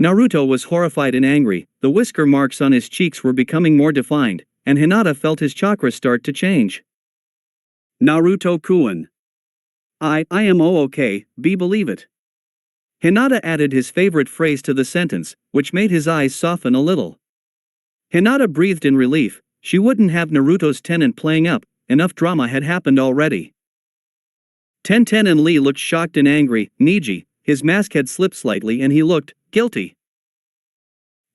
Naruto was horrified and angry, the whisker marks on his cheeks were becoming more defined, and Hinata felt his chakra start to change. Naruto-kun. I am okay, believe it. Hinata added his favorite phrase to the sentence, which made his eyes soften a little. Hinata breathed in relief. She wouldn't have Naruto's tenant playing up, enough drama had happened already. Tenten and Lee looked shocked and angry. Niji, his mask had slipped slightly and he looked guilty.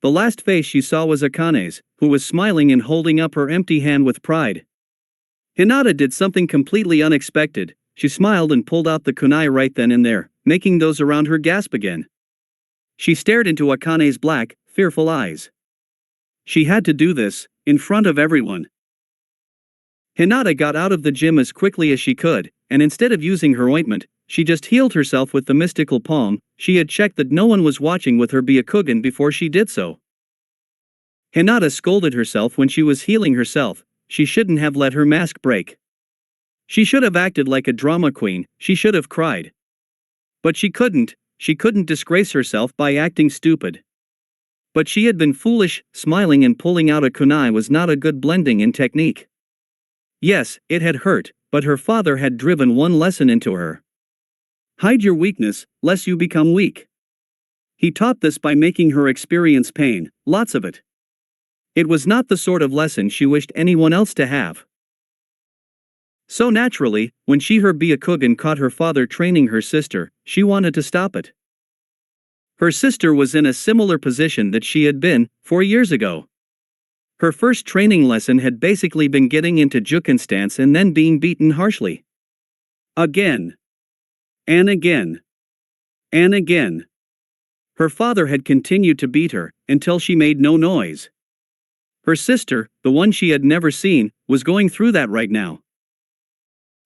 The last face she saw was Akane's, who was smiling and holding up her empty hand with pride. Hinata did something completely unexpected. She smiled and pulled out the kunai right then and there, making those around her gasp again. She stared into Akane's black, fearful eyes. She had to do this, in front of everyone. Hinata got out of the gym as quickly as she could, and instead of using her ointment, she just healed herself with the mystical palm. She had checked that no one was watching with her Byakugan before she did so. Hinata scolded herself when she was healing herself. She shouldn't have let her mask break. She should have acted like a drama queen, she should have cried. But she couldn't disgrace herself by acting stupid. But she had been foolish, smiling and pulling out a kunai was not a good blending in technique. Yes, it had hurt, but her father had driven one lesson into her. Hide your weakness, lest you become weak. He taught this by making her experience pain, lots of it. It was not the sort of lesson she wished anyone else to have. So naturally, when she her Byakugan caught her father training her sister, she wanted to stop it. Her sister was in a similar position that she had been 4 years ago. Her first training lesson had basically been getting into Juken stance and then being beaten harshly. Again. And again. And again. Her father had continued to beat her, until she made no noise. Her sister, the one she had never seen, was going through that right now.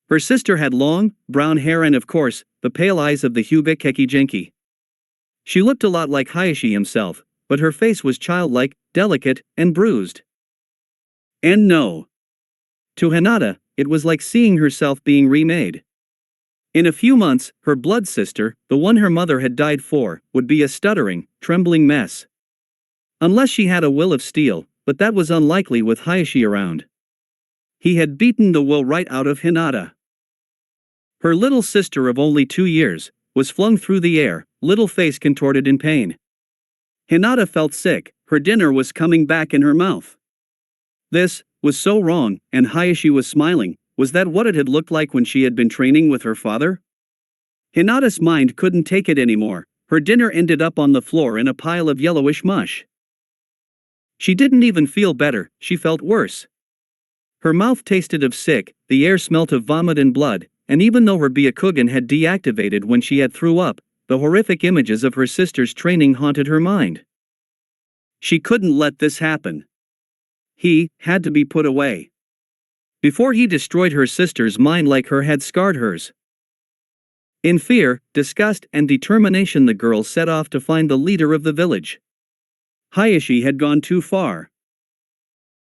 Her sister had long, brown hair and of course, the pale eyes of the Hyuga Kekigenki. She looked a lot like Hayashi himself, but her face was childlike, delicate, and bruised. And no. To Hinata, it was like seeing herself being remade. In a few months, her blood sister, the one her mother had died for, would be a stuttering, trembling mess. Unless she had a will of steel, but that was unlikely with Hayashi around. He had beaten the will right out of Hinata. Her little sister of only 2 years, was flung through the air, little face contorted in pain. Hinata felt sick, her dinner was coming back in her mouth. This was so wrong, and Hayashi was smiling. Was that what it had looked like when she had been training with her father? Hinata's mind couldn't take it anymore. Her dinner ended up on the floor in a pile of yellowish mush. She didn't even feel better, she felt worse. Her mouth tasted of sick, the air smelt of vomit and blood, and even though her Byakugan had deactivated when she had threw up, the horrific images of her sister's training haunted her mind. She couldn't let this happen. He had to be put away. Before he destroyed her sister's mind like her had scarred hers. In fear, disgust, and determination the girl set off to find the leader of the village. Hayashi had gone too far.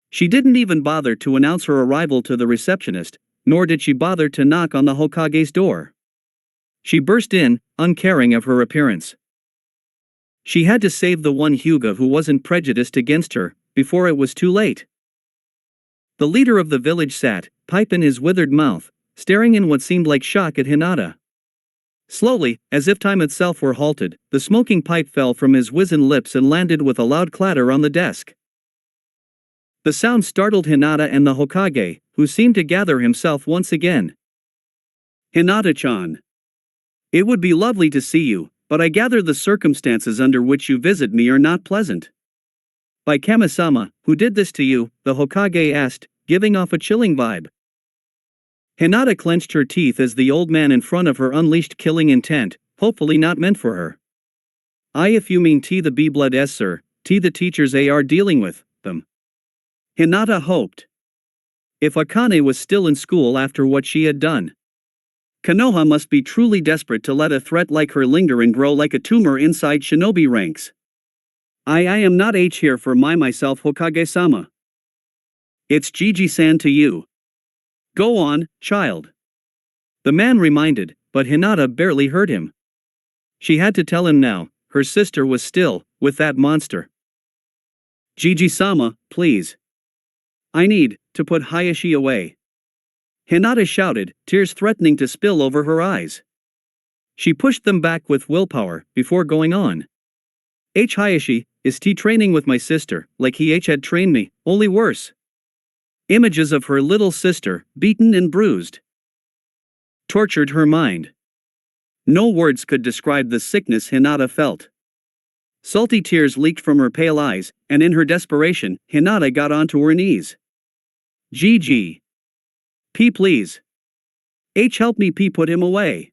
She didn't even bother to announce her arrival to the receptionist, nor did she bother to knock on the Hokage's door. She burst in, uncaring of her appearance. She had to save the one Hyuga who wasn't prejudiced against her, before it was too late. The leader of the village sat, pipe in his withered mouth, staring in what seemed like shock at Hinata. Slowly, as if time itself were halted, the smoking pipe fell from his wizened lips and landed with a loud clatter on the desk. The sound startled Hinata and the Hokage, who seemed to gather himself once again. Hinata-chan. It would be lovely to see you, but I gather the circumstances under which you visit me are not pleasant. By Kami-sama, who did this to you? The Hokage asked, giving off a chilling vibe. Hinata clenched her teeth as the old man in front of her unleashed killing intent, hopefully not meant for her. If you mean T the B-blood S sir, T the teachers are dealing with them. Hinata hoped. If Akane was still in school after what she had done. Konoha must be truly desperate to let a threat like her linger and grow like a tumor inside shinobi ranks. I am not here for myself Hokage-sama. It's Gigi-san to you. Go on, child. The man reminded, but Hinata barely heard him. She had to tell him now, her sister was still, with that monster. Gigi-sama, please. I need to put Hayashi away. Hinata shouted, tears threatening to spill over her eyes. She pushed them back with willpower, before going on. Hayashi, is T training with my sister, like he had trained me, only worse. Images of her little sister, beaten and bruised, tortured her mind. No words could describe the sickness Hinata felt. Salty tears leaked from her pale eyes, and in her desperation, Hinata got onto her knees. Gigi. P please. Help me P put him away.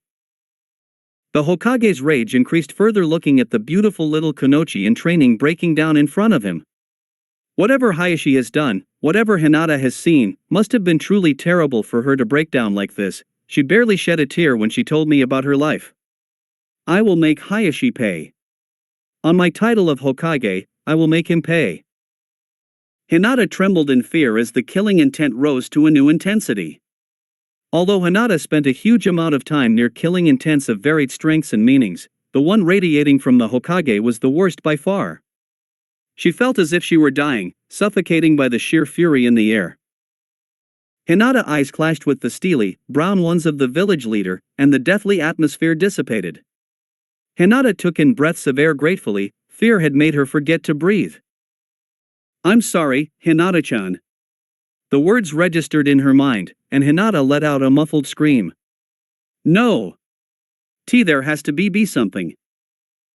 The Hokage's rage increased further looking at the beautiful little Kunoichi in training breaking down in front of him. Whatever Hayashi has done, whatever Hinata has seen, must have been truly terrible for her to break down like this. She barely shed a tear when she told me about her life. I will make Hayashi pay. On my title of Hokage, I will make him pay. Hinata trembled in fear as the killing intent rose to a new intensity. Although Hinata spent a huge amount of time near killing intents of varied strengths and meanings, the one radiating from the Hokage was the worst by far. She felt as if she were dying, suffocating by the sheer fury in the air. Hinata's eyes clashed with the steely, brown ones of the village leader, and the deathly atmosphere dissipated. Hinata took in breaths of air gratefully. Fear had made her forget to breathe. "I'm sorry, Hinata-chan." The words registered in her mind, and Hinata let out a muffled scream. "No! There has to be something.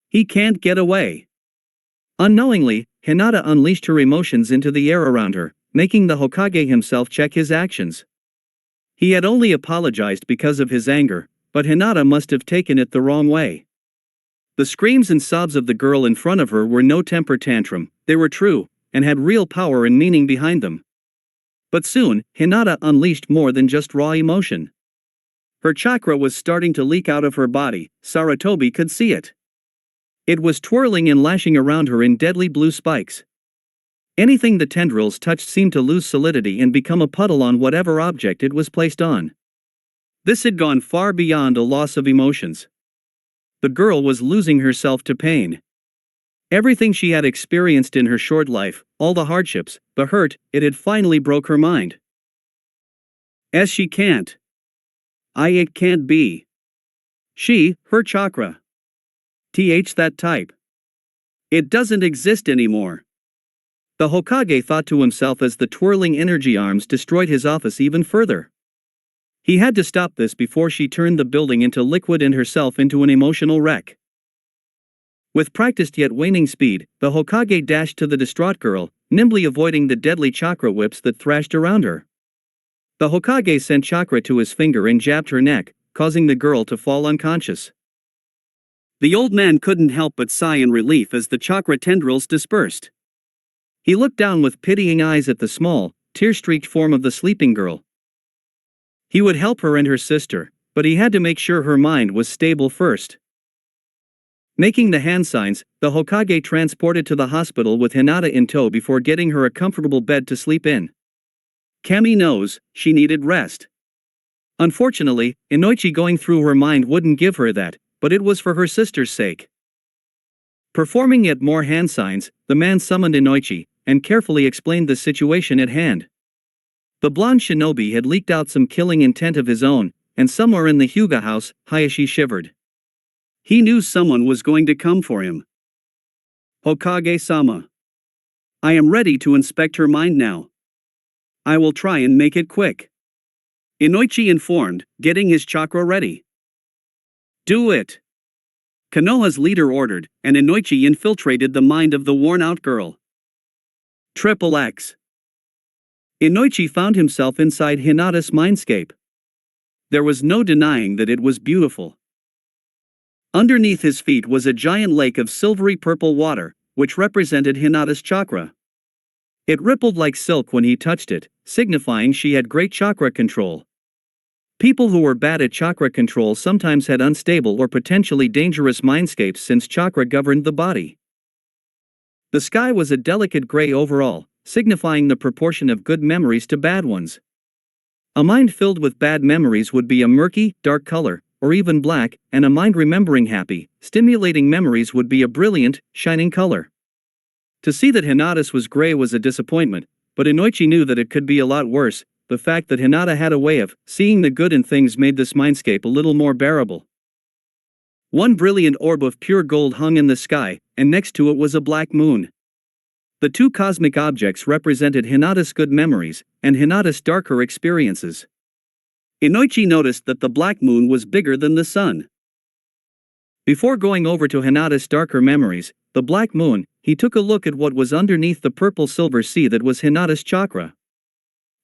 He can't get away." Unknowingly, Hinata unleashed her emotions into the air around her, making the Hokage himself check his actions. He had only apologized because of his anger, but Hinata must have taken it the wrong way. The screams and sobs of the girl in front of her were no temper tantrum, they were true, and had real power and meaning behind them. But soon, Hinata unleashed more than just raw emotion. Her chakra was starting to leak out of her body. Sarutobi could see it. It was twirling and lashing around her in deadly blue spikes. Anything the tendrils touched seemed to lose solidity and become a puddle on whatever object it was placed on. This had gone far beyond a loss of emotions. The girl was losing herself to pain. Everything she had experienced in her short life, all the hardships, the hurt, it had finally broke her mind. She can't. It can't be. Her chakra. That type. It doesn't exist anymore. The Hokage thought to himself as the twirling energy arms destroyed his office even further. He had to stop this before she turned the building into liquid and herself into an emotional wreck. With practiced yet waning speed, the Hokage dashed to the distraught girl, nimbly avoiding the deadly chakra whips that thrashed around her. The Hokage sent chakra to his finger and jabbed her neck, causing the girl to fall unconscious. The old man couldn't help but sigh in relief as the chakra tendrils dispersed. He looked down with pitying eyes at the small, tear-streaked form of the sleeping girl. He would help her and her sister, but he had to make sure her mind was stable first. Making the hand signs, the Hokage transported to the hospital with Hinata in tow before getting her a comfortable bed to sleep in. Kami knows, she needed rest. Unfortunately, Inoichi going through her mind wouldn't give her that, but it was for her sister's sake. Performing yet more hand signs, the man summoned Inoichi, and carefully explained the situation at hand. The blonde shinobi had leaked out some killing intent of his own, and somewhere in the Hyuga house, Hayashi shivered. He knew someone was going to come for him. Hokage-sama. I am ready to inspect her mind now. I will try and make it quick. Inoichi informed, getting his chakra ready. Do it. Konoha's leader ordered, and Inoichi infiltrated the mind of the worn-out girl. XXX. Inoichi found himself inside Hinata's mindscape. There was no denying that it was beautiful. Underneath his feet was a giant lake of silvery purple water, which represented Hinata's chakra. It rippled like silk when he touched it, signifying she had great chakra control. People who were bad at chakra control sometimes had unstable or potentially dangerous mindscapes since chakra governed the body. The sky was a delicate gray overall, signifying the proportion of good memories to bad ones. A mind filled with bad memories would be a murky, dark color, or even black, and a mind remembering happy, stimulating memories would be a brilliant, shining color. To see that Hinata's was gray was a disappointment, but Inoichi knew that it could be a lot worse. The fact that Hinata had a way of seeing the good in things made this mindscape a little more bearable. One brilliant orb of pure gold hung in the sky, and next to it was a black moon. The two cosmic objects represented Hinata's good memories, and Hinata's darker experiences. Inoichi noticed that the black moon was bigger than the sun. Before going over to Hinata's darker memories, the black moon, he took a look at what was underneath the purple-silver sea that was Hinata's chakra.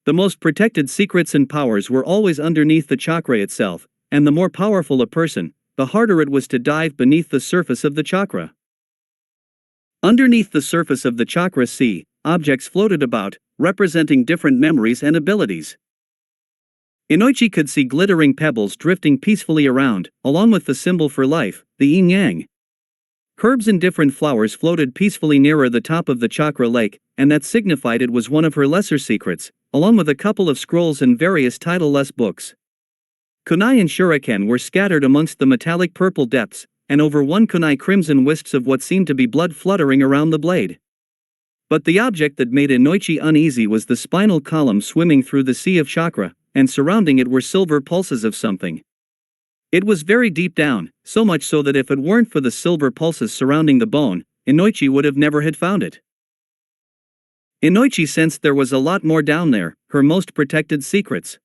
The most protected secrets and powers were always underneath the chakra itself, and the more powerful a person, the harder it was to dive beneath the surface of the chakra. Underneath the surface of the chakra sea, objects floated about, representing different memories and abilities. Inoichi could see glittering pebbles drifting peacefully around, along with the symbol for life, the yin-yang. Herbs and different flowers floated peacefully nearer the top of the chakra lake, and that signified it was one of her lesser secrets, along with a couple of scrolls and various title-less books. Kunai and shuriken were scattered amongst the metallic purple depths, and over one kunai crimson wisps of what seemed to be blood fluttering around the blade. But the object that made Inoichi uneasy was the spinal column swimming through the sea of chakra, and surrounding it were silver pulses of something. It was very deep down, so much so that if it weren't for the silver pulses surrounding the bone, Inoichi would have never had found it. Inoichi sensed there was a lot more down there, her most protected secrets.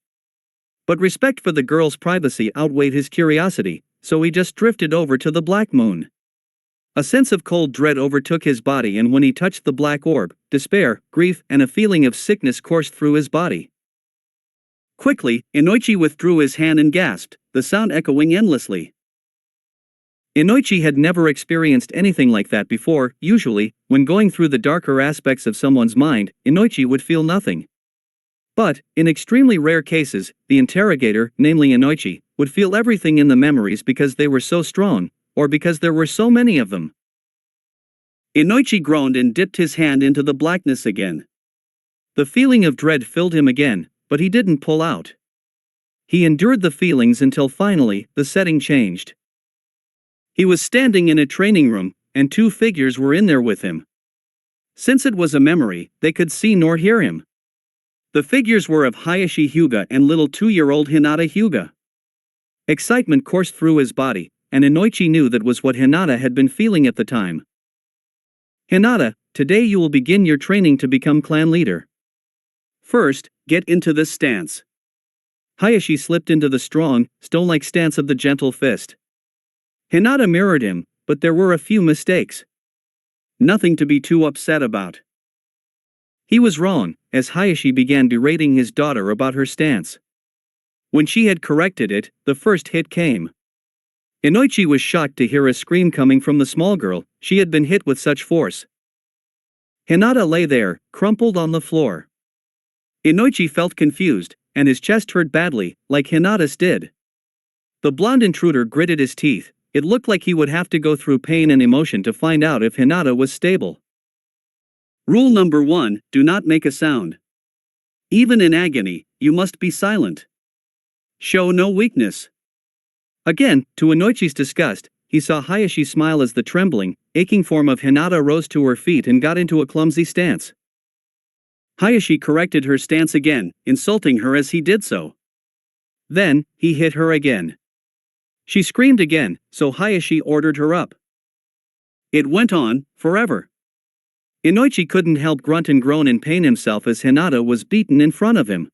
But respect for the girl's privacy outweighed his curiosity, so he just drifted over to the black moon. A sense of cold dread overtook his body, and when he touched the black orb, despair, grief, and a feeling of sickness coursed through his body. Quickly, Inoichi withdrew his hand and gasped, the sound echoing endlessly. Inoichi had never experienced anything like that before. Usually, when going through the darker aspects of someone's mind, Inoichi would feel nothing. But, in extremely rare cases, the interrogator, namely Inoichi, would feel everything in the memories because they were so strong, or because there were so many of them. Inoichi groaned and dipped his hand into the blackness again. The feeling of dread filled him again, but he didn't pull out. He endured the feelings until finally, the setting changed. He was standing in a training room, and two figures were in there with him. Since it was a memory, they could see nor hear him. The figures were of Hinata Hyuga and little 2-year-old Hinata Hyuga. Excitement coursed through his body, and Inoichi knew that was what Hinata had been feeling at the time. Hinata, today you will begin your training to become clan leader. First, get into this stance. Hayashi slipped into the strong, stone-like stance of the gentle fist. Hinata mirrored him, but there were a few mistakes. Nothing to be too upset about. He was wrong, as Hayashi began berating his daughter about her stance. When she had corrected it, the first hit came. Inoichi was shocked to hear a scream coming from the small girl. She had been hit with such force. Hinata lay there, crumpled on the floor. Inoichi felt confused, and his chest hurt badly, like Hinata's did. The blonde intruder gritted his teeth. It looked like he would have to go through pain and emotion to find out if Hinata was stable. Rule number 1, do not make a sound. Even in agony, you must be silent. Show no weakness. Again, to Inoichi's disgust, he saw Hayashi smile as the trembling, aching form of Hinata rose to her feet and got into a clumsy stance. Hayashi corrected her stance again, insulting her as he did so. Then, he hit her again. She screamed again, so Hayashi ordered her up. It went on, forever. Inoichi couldn't help grunt and groan in pain himself as Hinata was beaten in front of him.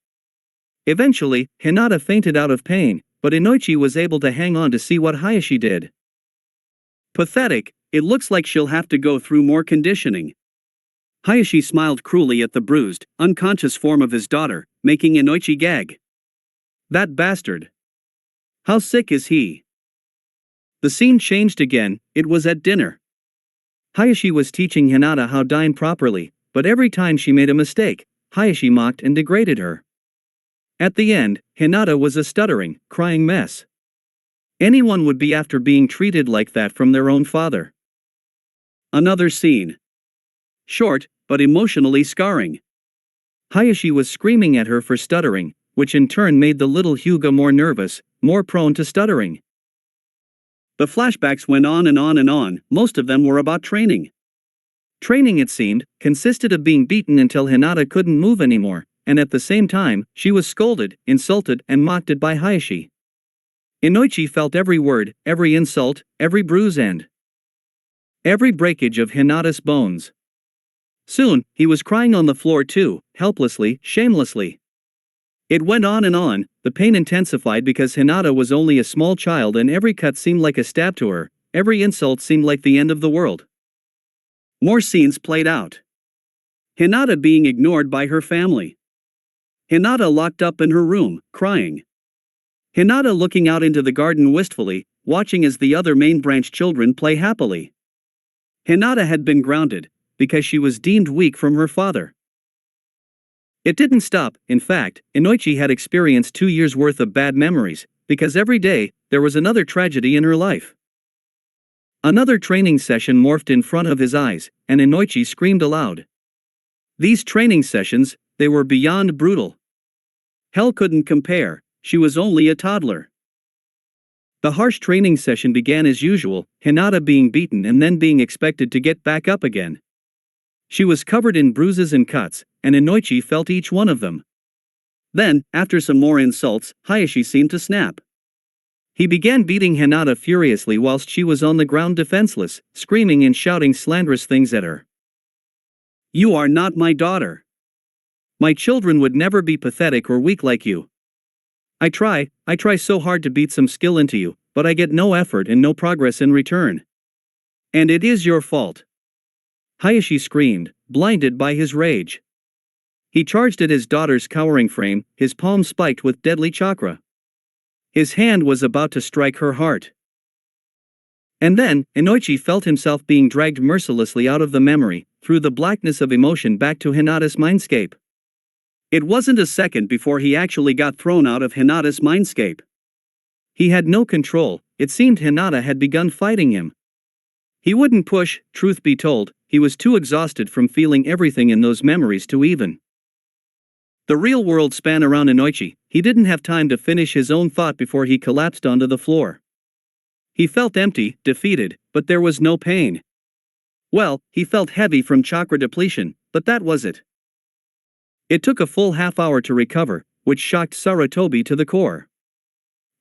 Eventually, Hinata fainted out of pain, but Inoichi was able to hang on to see what Hayashi did. Pathetic, it looks like she'll have to go through more conditioning. Hayashi smiled cruelly at the bruised, unconscious form of his daughter, making Inoichi gag. That bastard. How sick is he? The scene changed again. It was at dinner. Hayashi was teaching Hinata how to dine properly, but every time she made a mistake, Hayashi mocked and degraded her. At the end, Hinata was a stuttering, crying mess. Anyone would be after being treated like that from their own father. Another scene. Short, but emotionally scarring. Hayashi was screaming at her for stuttering, which in turn made the little Hyuga more nervous, more prone to stuttering. The flashbacks went on and on and on, most of them were about training. Training, it seemed, consisted of being beaten until Hinata couldn't move anymore, and at the same time, she was scolded, insulted, and mocked by Hayashi. Inoichi felt every word, every insult, every bruise and every breakage of Hinata's bones. Soon, he was crying on the floor too, helplessly, shamelessly. It went on and on, the pain intensified because Hinata was only a small child and every cut seemed like a stab to her, every insult seemed like the end of the world. More scenes played out. Hinata being ignored by her family. Hinata locked up in her room, crying. Hinata looking out into the garden wistfully, watching as the other main branch children play happily. Hinata had been grounded, because she was deemed weak from her father. It didn't stop. In fact, Inoichi had experienced 2 years' worth of bad memories, because every day, there was another tragedy in her life. Another training session morphed in front of his eyes, and Inoichi screamed aloud. These training sessions, they were beyond brutal. Hell couldn't compare, she was only a toddler. The harsh training session began as usual, Hinata being beaten and then being expected to get back up again. She was covered in bruises and cuts, and Inoichi felt each one of them. Then, after some more insults, Hayashi seemed to snap. He began beating Hinata furiously whilst she was on the ground defenseless, screaming and shouting slanderous things at her. "You are not my daughter. My children would never be pathetic or weak like you. I try so hard to beat some skill into you, but I get no effort and no progress in return. And it is your fault." Hayashi screamed, blinded by his rage. He charged at his daughter's cowering frame, his palm spiked with deadly chakra. His hand was about to strike her heart. And then, Inoichi felt himself being dragged mercilessly out of the memory, through the blackness of emotion back to Hinata's mindscape. It wasn't a second before he actually got thrown out of Hinata's mindscape. He had no control, it seemed Hinata had begun fighting him. He wouldn't push, truth be told, he was too exhausted from feeling everything in those memories to even. The real world span around Inoichi, he didn't have time to finish his own thought before he collapsed onto the floor. He felt empty, defeated, but there was no pain. Well, he felt heavy from chakra depletion, but that was it. It took a full half-hour to recover, which shocked Sarutobi to the core.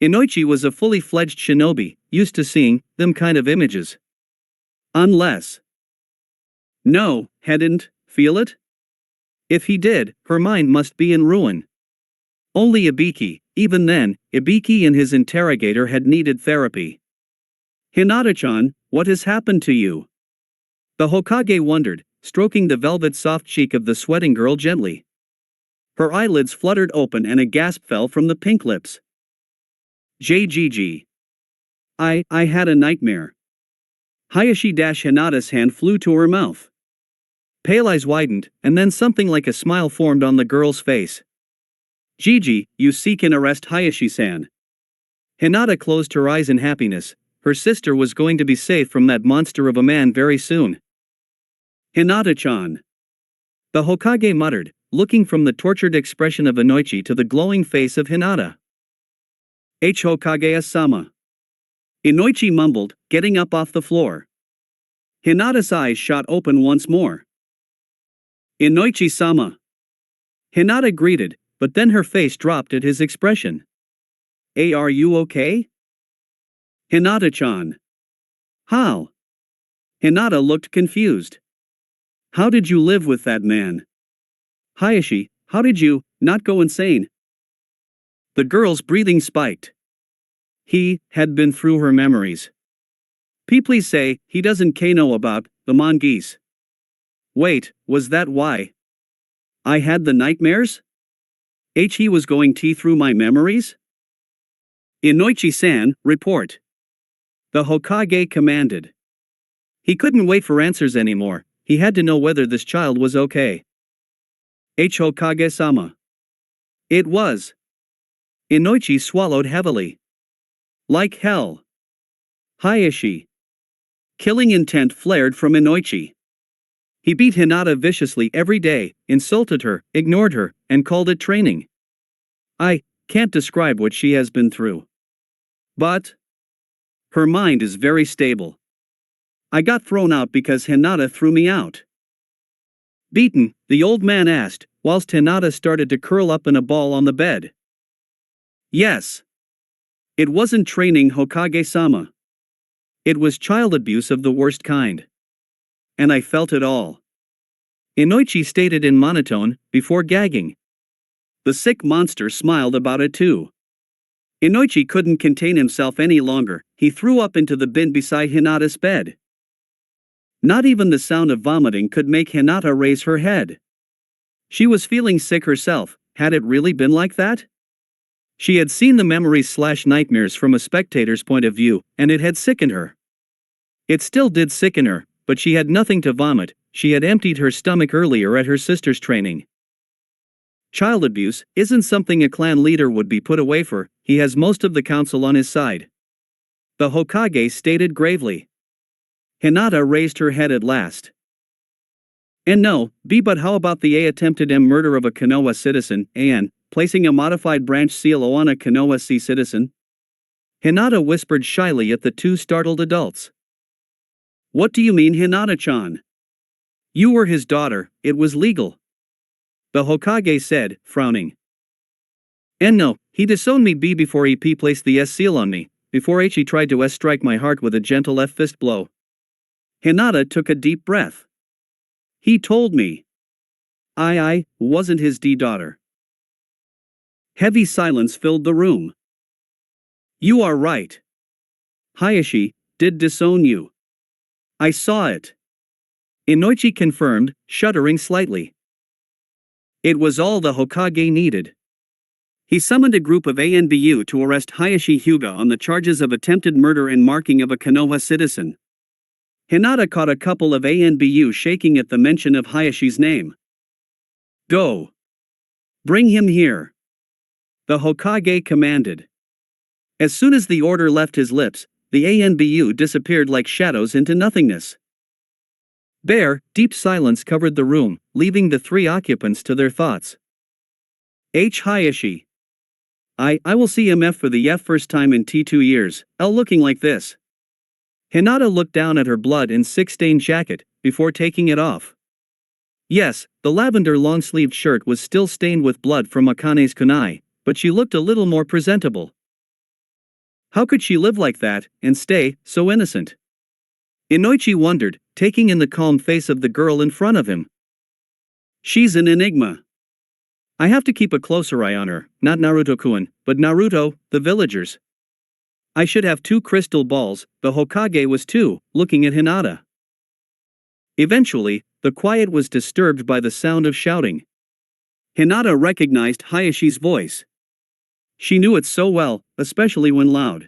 Inoichi was a fully fledged shinobi, used to seeing them kind of images. Unless. No, hadn't, feel it? If he did, her mind must be in ruin. Only Ibiki, even then, Ibiki and his interrogator had needed therapy. "Hinata-chan, what has happened to you?" The Hokage wondered, stroking the velvet soft cheek of the sweating girl gently. Her eyelids fluttered open and a gasp fell from the pink lips. "JGG. I had a nightmare." Hinata's hand flew to her mouth. Pale eyes widened, and then something like a smile formed on the girl's face. "Gigi, you seek and arrest Hayashi-san." Hinata closed her eyes in happiness. Her sister was going to be safe from that monster of a man very soon. "Hinata-chan." The Hokage muttered, looking from the tortured expression of Inoichi to the glowing face of Hinata. "Hokage-sama." Inoichi mumbled, getting up off the floor. Hinata's eyes shot open once more. "Inoichi-sama." Hinata greeted, but then her face dropped at his expression. Are you okay?" "Hinata-chan." "How?" Hinata looked confused. "How did you live with that man?" "Hayashi, how did you not go insane?" The girl's breathing spiked. He had been through her memories. Please say he doesn't know about the mongoose. Wait, was that why I had the nightmares? He was going through my memories? "Inoichi-san, report." The Hokage commanded. He couldn't wait for answers anymore, he had to know whether this child was okay. Hokage-sama. It was. Inoichi swallowed heavily. Like hell. Hayashi. Killing intent flared from Inoichi. He beat Hinata viciously every day, insulted her, ignored her, and called it training. I can't describe what she has been through. But her mind is very stable. I got thrown out because Hinata threw me out. Beaten, the old man asked, whilst Hinata started to curl up in a ball on the bed. Yes. It wasn't training, Hokage-sama. It was child abuse of the worst kind. And I felt it all. Inoichi stated in monotone, before gagging. The sick monster smiled about it too. Inoichi couldn't contain himself any longer, he threw up into the bin beside Hinata's bed. Not even the sound of vomiting could make Hinata raise her head. She was feeling sick herself, had it really been like that? She had seen the memories/nightmares from a spectator's point of view, and it had sickened her. It still did sicken her, but she had nothing to vomit, she had emptied her stomach earlier at her sister's training. Child abuse isn't something a clan leader would be put away for, he has most of the council on his side. The Hokage stated gravely. Hinata raised her head at last. And no, but how about the attempted murder of a Konoha citizen, and placing a modified branch seal on a Konoha C citizen? Hinata whispered shyly at the two startled adults. What do you mean, Hinata-chan? You were his daughter, it was legal. The Hokage said, frowning. And no, he disowned me before he placed the S seal on me, before he tried to strike my heart with a gentle F fist blow. Hinata took a deep breath. He told me. I wasn't his daughter. Heavy silence filled the room. You are right. Hayashi did disown you. I saw it. Inoichi confirmed, shuddering slightly. It was all the Hokage needed. He summoned a group of ANBU to arrest Hinata Hyuga on the charges of attempted murder and marking of a Konoha citizen. Hinata caught a couple of ANBU shaking at the mention of Hayashi's name. Go. Bring him here. The Hokage commanded. As soon as the order left his lips, the ANBU disappeared like shadows into nothingness. Deep silence covered the room, leaving the three occupants to their thoughts. Hayashi. I will see him for the first time in 2 years, looking like this. Hinata looked down at her blood and sick-stained jacket, before taking it off. Yes, the lavender long-sleeved shirt was still stained with blood from Akane's kunai, but she looked a little more presentable. How could she live like that, and stay so innocent? Inoichi wondered, taking in the calm face of the girl in front of him. She's an enigma. I have to keep a closer eye on her, not Naruto-kun, but Naruto, the villagers. I should have 2 crystal balls, the Hokage was too, looking at Hinata. Eventually, the quiet was disturbed by the sound of shouting. Hinata recognized Hayashi's voice. She knew it so well, especially when loud.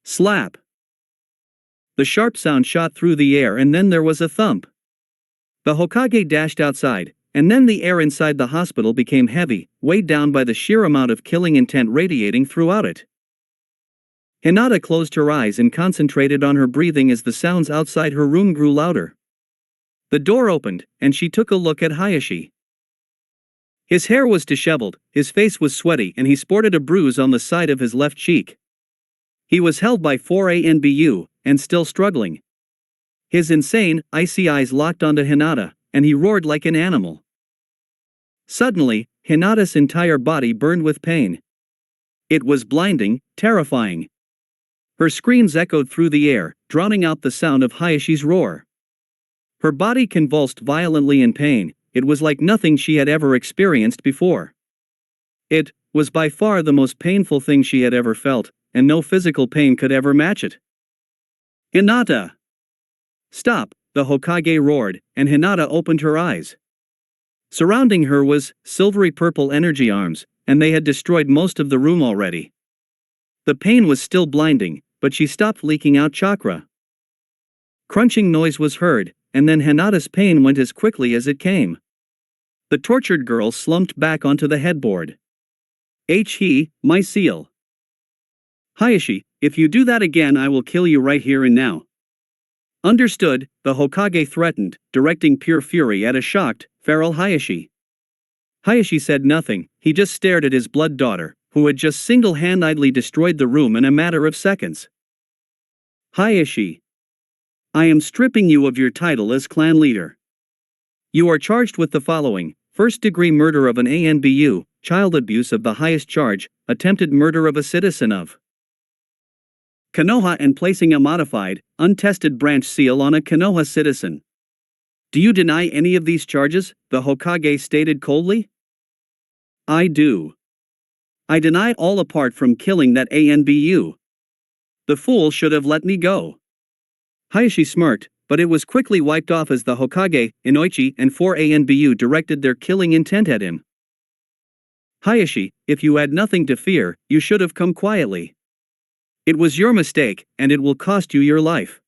Slap. The sharp sound shot through the air and then there was a thump. The Hokage dashed outside, and then the air inside the hospital became heavy, weighed down by the sheer amount of killing intent radiating throughout it. Hinata closed her eyes and concentrated on her breathing as the sounds outside her room grew louder. The door opened, and she took a look at Hayashi. His hair was disheveled, his face was sweaty and he sported a bruise on the side of his left cheek. He was held by 4 ANBU, and still struggling. His insane, icy eyes locked onto Hinata, and he roared like an animal. Suddenly, Hinata's entire body burned with pain. It was blinding, terrifying. Her screams echoed through the air, drowning out the sound of Hayashi's roar. Her body convulsed violently in pain. It was like nothing she had ever experienced before. It was by far the most painful thing she had ever felt, and no physical pain could ever match it. Hinata! Stop, the Hokage roared, and Hinata opened her eyes. Surrounding her was silvery purple energy arms, and they had destroyed most of the room already. The pain was still blinding, but she stopped leaking out chakra. Crunching noise was heard, and then Hinata's pain went as quickly as it came. The tortured girl slumped back onto the headboard. My seal. Hayashi, if you do that again I will kill you right here and now. Understood, the Hokage threatened, directing pure fury at a shocked, feral Hayashi. Hayashi said nothing, he just stared at his blood daughter, who had just single-handedly destroyed the room in a matter of seconds. Hayashi. I am stripping you of your title as clan leader. You are charged with the following: first-degree murder of an ANBU, child abuse of the highest charge, attempted murder of a citizen of Konoha and placing a modified, untested branch seal on a Konoha citizen. Do you deny any of these charges? The Hokage stated coldly. I do. I deny all apart from killing that ANBU. The fool should have let me go. Hayashi smirked, but it was quickly wiped off as the Hokage, Inoichi, and 4 ANBU directed their killing intent at him. Hayashi, if you had nothing to fear, you should have come quietly. It was your mistake, and it will cost you your life.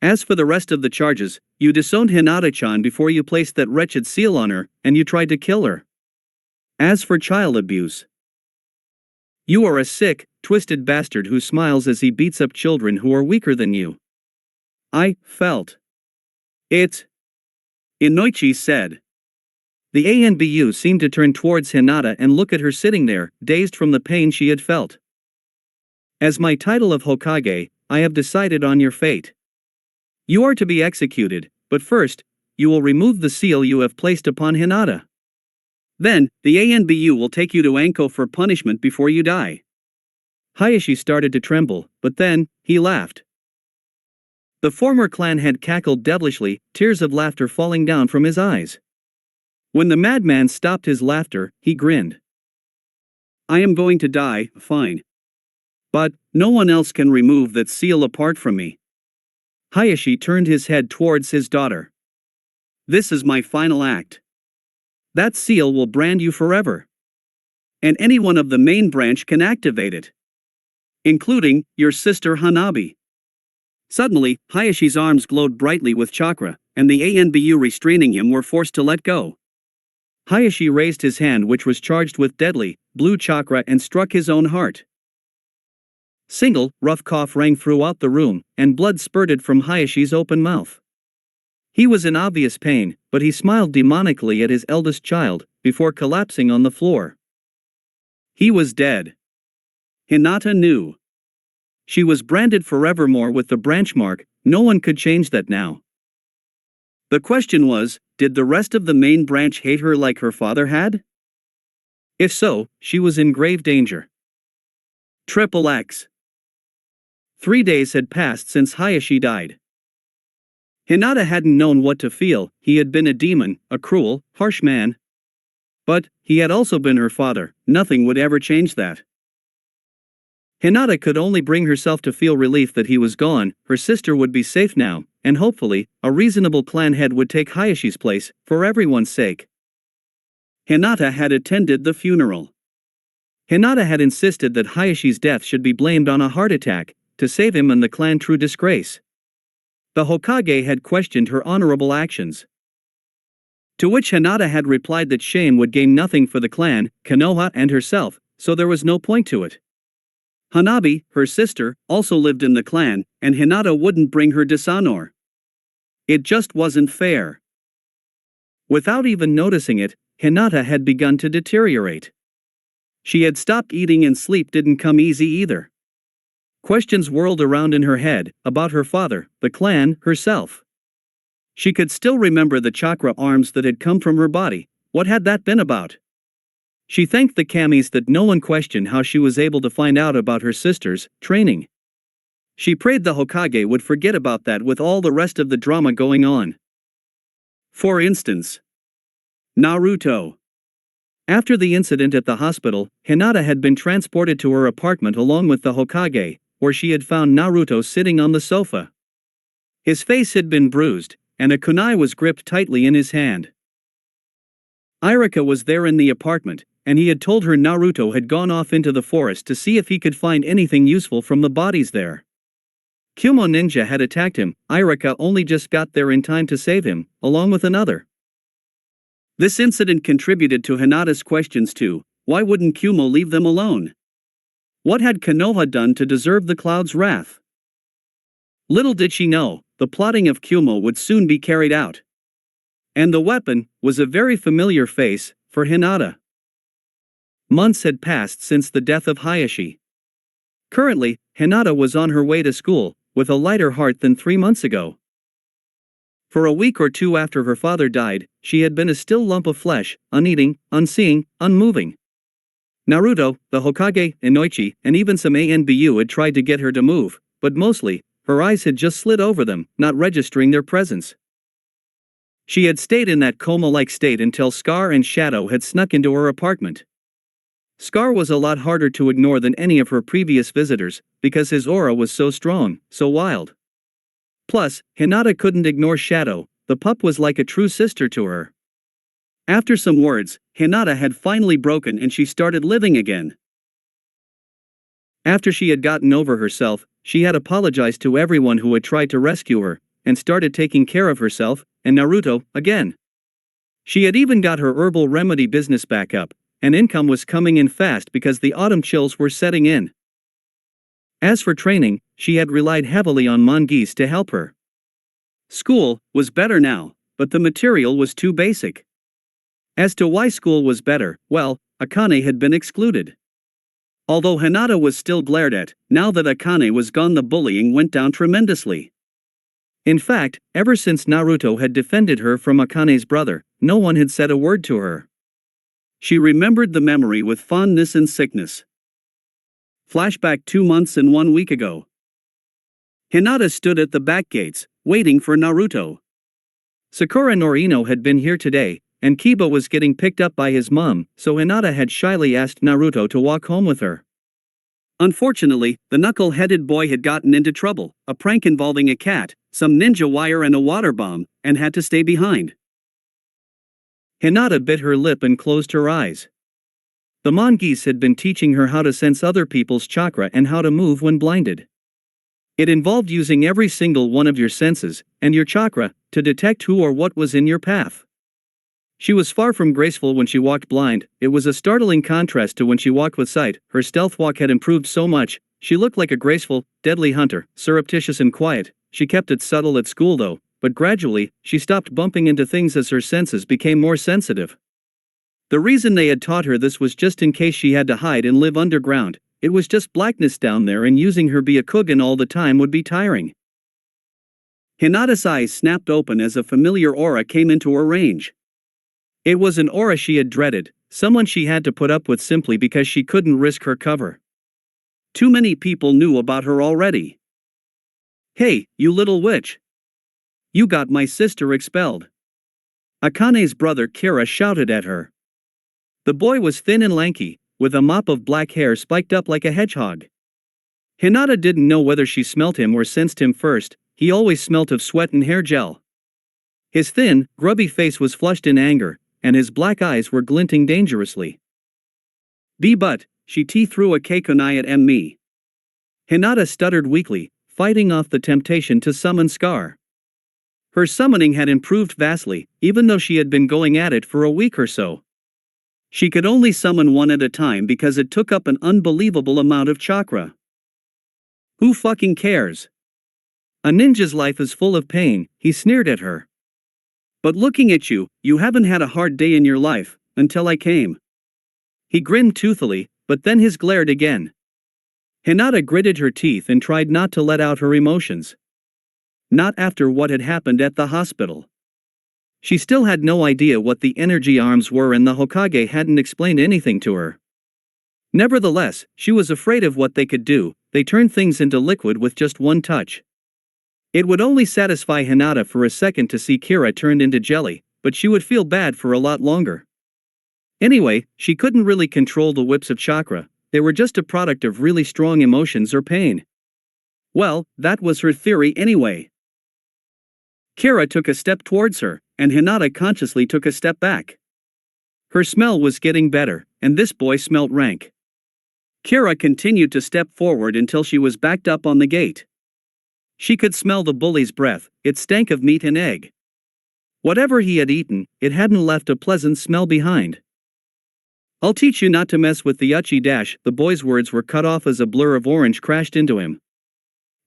As for the rest of the charges, you disowned Hinata-chan before you placed that wretched seal on her, and you tried to kill her. As for child abuse, you are a sick, twisted bastard who smiles as he beats up children who are weaker than you. I felt it, Inoichi said. The ANBU seemed to turn towards Hinata and look at her sitting there, dazed from the pain she had felt. As my title of Hokage, I have decided on your fate. You are to be executed, but first, you will remove the seal you have placed upon Hinata. Then, the ANBU will take you to Anko for punishment before you die. Hayashi started to tremble, but then, he laughed. The former clan head cackled devilishly, tears of laughter falling down from his eyes. When the madman stopped his laughter, he grinned. I am going to die, fine. But, no one else can remove that seal apart from me. Hayashi turned his head towards his daughter. This is my final act. That seal will brand you forever. And anyone of the main branch can activate it. Including your sister Hanabi. Suddenly, Hayashi's arms glowed brightly with chakra, and the ANBU restraining him were forced to let go. Hayashi raised his hand, which was charged with deadly, blue chakra, and struck his own heart. Single, rough cough rang throughout the room, and blood spurted from Hayashi's open mouth. He was in obvious pain, but he smiled demonically at his eldest child, before collapsing on the floor. He was dead. Hinata knew. She was branded forevermore with the branch mark, no one could change that now. The question was, did the rest of the main branch hate her like her father had? If so, she was in grave danger. XXX. 3 days had passed since Hayashi died. Hinata hadn't known what to feel. He had been a demon, a cruel, harsh man. But, he had also been her father, nothing would ever change that. Hinata could only bring herself to feel relief that he was gone, her sister would be safe now, and hopefully, a reasonable clan head would take Hayashi's place, for everyone's sake. Hinata had attended the funeral. Hinata had insisted that Hayashi's death should be blamed on a heart attack, to save him and the clan through disgrace. The Hokage had questioned her honorable actions. To which Hinata had replied that shame would gain nothing for the clan, Konoha and herself, so there was no point to it. Hanabi, her sister, also lived in the clan, and Hinata wouldn't bring her dishonor. It just wasn't fair. Without even noticing it, Hinata had begun to deteriorate. She had stopped eating and sleep didn't come easy either. Questions whirled around in her head, about her father, the clan, herself. She could still remember the chakra arms that had come from her body. What had that been about? She thanked the kamis that no one questioned how she was able to find out about her sister's training. She prayed the Hokage would forget about that with all the rest of the drama going on. For instance, Naruto. After the incident at the hospital, Hinata had been transported to her apartment along with the Hokage, where she had found Naruto sitting on the sofa. His face had been bruised, and a kunai was gripped tightly in his hand. Irika was there in the apartment, and he had told her Naruto had gone off into the forest to see if he could find anything useful from the bodies there. Kumo Ninja had attacked him. Irika only just got there in time to save him, along with another. This incident contributed to Hinata's questions too. Why wouldn't Kumo leave them alone? What had Konoha done to deserve the cloud's wrath? Little did she know, the plotting of Kumo would soon be carried out. And the weapon was a very familiar face for Hinata. Months had passed since the death of Hayashi. Currently, Hinata was on her way to school, with a lighter heart than 3 months ago. For a week or two after her father died, she had been a still lump of flesh, uneating, unseeing, unmoving. Naruto, the Hokage, Inoichi, and even some ANBU had tried to get her to move, but mostly, her eyes had just slid over them, not registering their presence. She had stayed in that coma-like state until Scar and Shadow had snuck into her apartment. Scar was a lot harder to ignore than any of her previous visitors, because his aura was so strong, so wild. Plus, Hinata couldn't ignore Shadow, the pup was like a true sister to her. After some words, Hinata had finally broken and she started living again. After she had gotten over herself, she had apologized to everyone who had tried to rescue her, and started taking care of herself, and Naruto, again. She had even got her herbal remedy business back up, and income was coming in fast because the autumn chills were setting in. As for training, she had relied heavily on Mongeese to help her. School was better now, but the material was too basic. As to why school was better, well, Akane had been excluded. Although Hinata was still glared at, now that Akane was gone the bullying went down tremendously. In fact, ever since Naruto had defended her from Akane's brother, no one had said a word to her. She remembered the memory with fondness and sickness. Flashback 2 months and 1 week ago. Hinata stood at the back gates, waiting for Naruto. Sakura Norino had been here today, and Kiba was getting picked up by his mom, so Hinata had shyly asked Naruto to walk home with her. Unfortunately, the knuckle-headed boy had gotten into trouble, a prank involving a cat, some ninja wire and a water bomb, and had to stay behind. Hinata bit her lip and closed her eyes. The mongoose had been teaching her how to sense other people's chakra and how to move when blinded. It involved using every single one of your senses, and your chakra, to detect who or what was in your path. She was far from graceful when she walked blind. It was a startling contrast to when she walked with sight. Her stealth walk had improved so much. She looked like a graceful, deadly hunter, surreptitious and quiet. She kept it subtle at school though, but gradually, she stopped bumping into things as her senses became more sensitive. The reason they had taught her this was just in case she had to hide and live underground. It was just blackness down there, and using her Byakugan all the time would be tiring. Hinata's eyes snapped open as a familiar aura came into her range. It was an aura she had dreaded, someone she had to put up with simply because she couldn't risk her cover. Too many people knew about her already. "Hey, you little witch! You got my sister expelled!" Akane's brother Kira shouted at her. The boy was thin and lanky, with a mop of black hair spiked up like a hedgehog. Hinata didn't know whether she smelt him or sensed him first. He always smelt of sweat and hair gel. His thin, grubby face was flushed in anger, and his black eyes were glinting dangerously. But she threw a keikunai at me. Hinata stuttered weakly, fighting off the temptation to summon Scar. Her summoning had improved vastly, even though she had been going at it for a week or so. She could only summon one at a time because it took up an unbelievable amount of chakra. Who fucking cares? A ninja's life is full of pain, he sneered at her. But looking at you, you haven't had a hard day in your life, until I came. He grinned toothily, but then his glared again. Hinata gritted her teeth and tried not to let out her emotions. Not after what had happened at the hospital. She still had no idea what the energy arms were, and the Hokage hadn't explained anything to her. Nevertheless, she was afraid of what they could do. They turned things into liquid with just one touch. It would only satisfy Hinata for a second to see Kira turned into jelly, but she would feel bad for a lot longer. Anyway, she couldn't really control the whips of chakra. They were just a product of really strong emotions or pain. Well, that was her theory anyway. Kira took a step towards her, and Hinata consciously took a step back. Her smell was getting better, and this boy smelt rank. Kira continued to step forward until she was backed up on the gate. She could smell the bully's breath. It stank of meat and egg. Whatever he had eaten, it hadn't left a pleasant smell behind. "I'll teach you not to mess with the Uchi dash." The boy's words were cut off as a blur of orange crashed into him.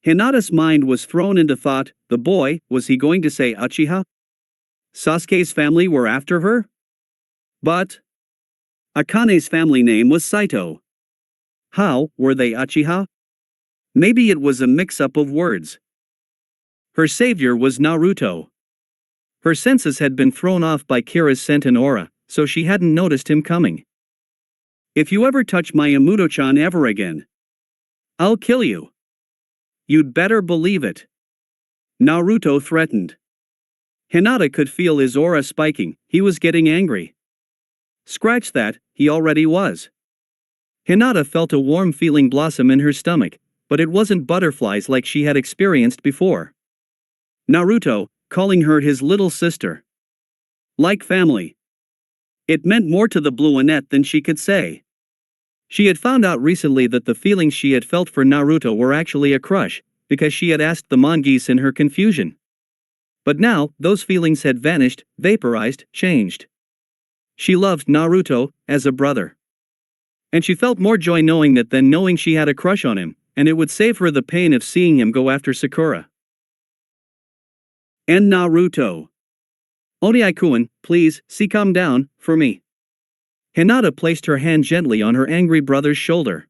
Hinata's mind was thrown into thought. The boy, was he going to say Uchiha? Sasuke's family were after her? But Akane's family name was Saito. How were they Uchiha? Maybe it was a mix-up of words. Her savior was Naruto. Her senses had been thrown off by Kira's scent and aura, so she hadn't noticed him coming. "If you ever touch my Amuto-chan ever again, I'll kill you. You'd better believe it," Naruto threatened. Hinata could feel his aura spiking. He was getting angry. Scratch that, he already was. Hinata felt a warm feeling blossom in her stomach, but it wasn't butterflies like she had experienced before. Naruto, calling her his little sister. Like family. It meant more to the Bluanette than she could say. She had found out recently that the feelings she had felt for Naruto were actually a crush, because she had asked the mongoose in her confusion. But now, those feelings had vanished, vaporized, changed. She loved Naruto, as a brother. And she felt more joy knowing that than knowing she had a crush on him, and it would save her the pain of seeing him go after Sakura. And Naruto. "Oniai-kun, please, calm down, for me." Hinata placed her hand gently on her angry brother's shoulder.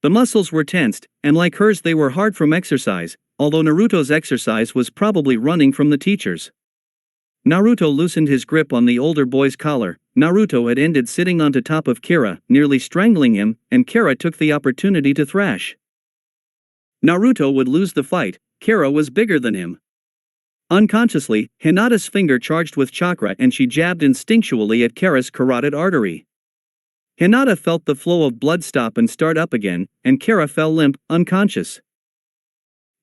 The muscles were tensed, and like hers they were hard from exercise, although Naruto's exercise was probably running from the teachers. Naruto loosened his grip on the older boy's collar. Naruto had ended sitting on top of Kira, nearly strangling him, and Kira took the opportunity to thrash. Naruto would lose the fight. Kira was bigger than him. Unconsciously, Hinata's finger charged with chakra and she jabbed instinctually at Kira's carotid artery. Hinata felt the flow of blood stop and start up again, and Kira fell limp, unconscious.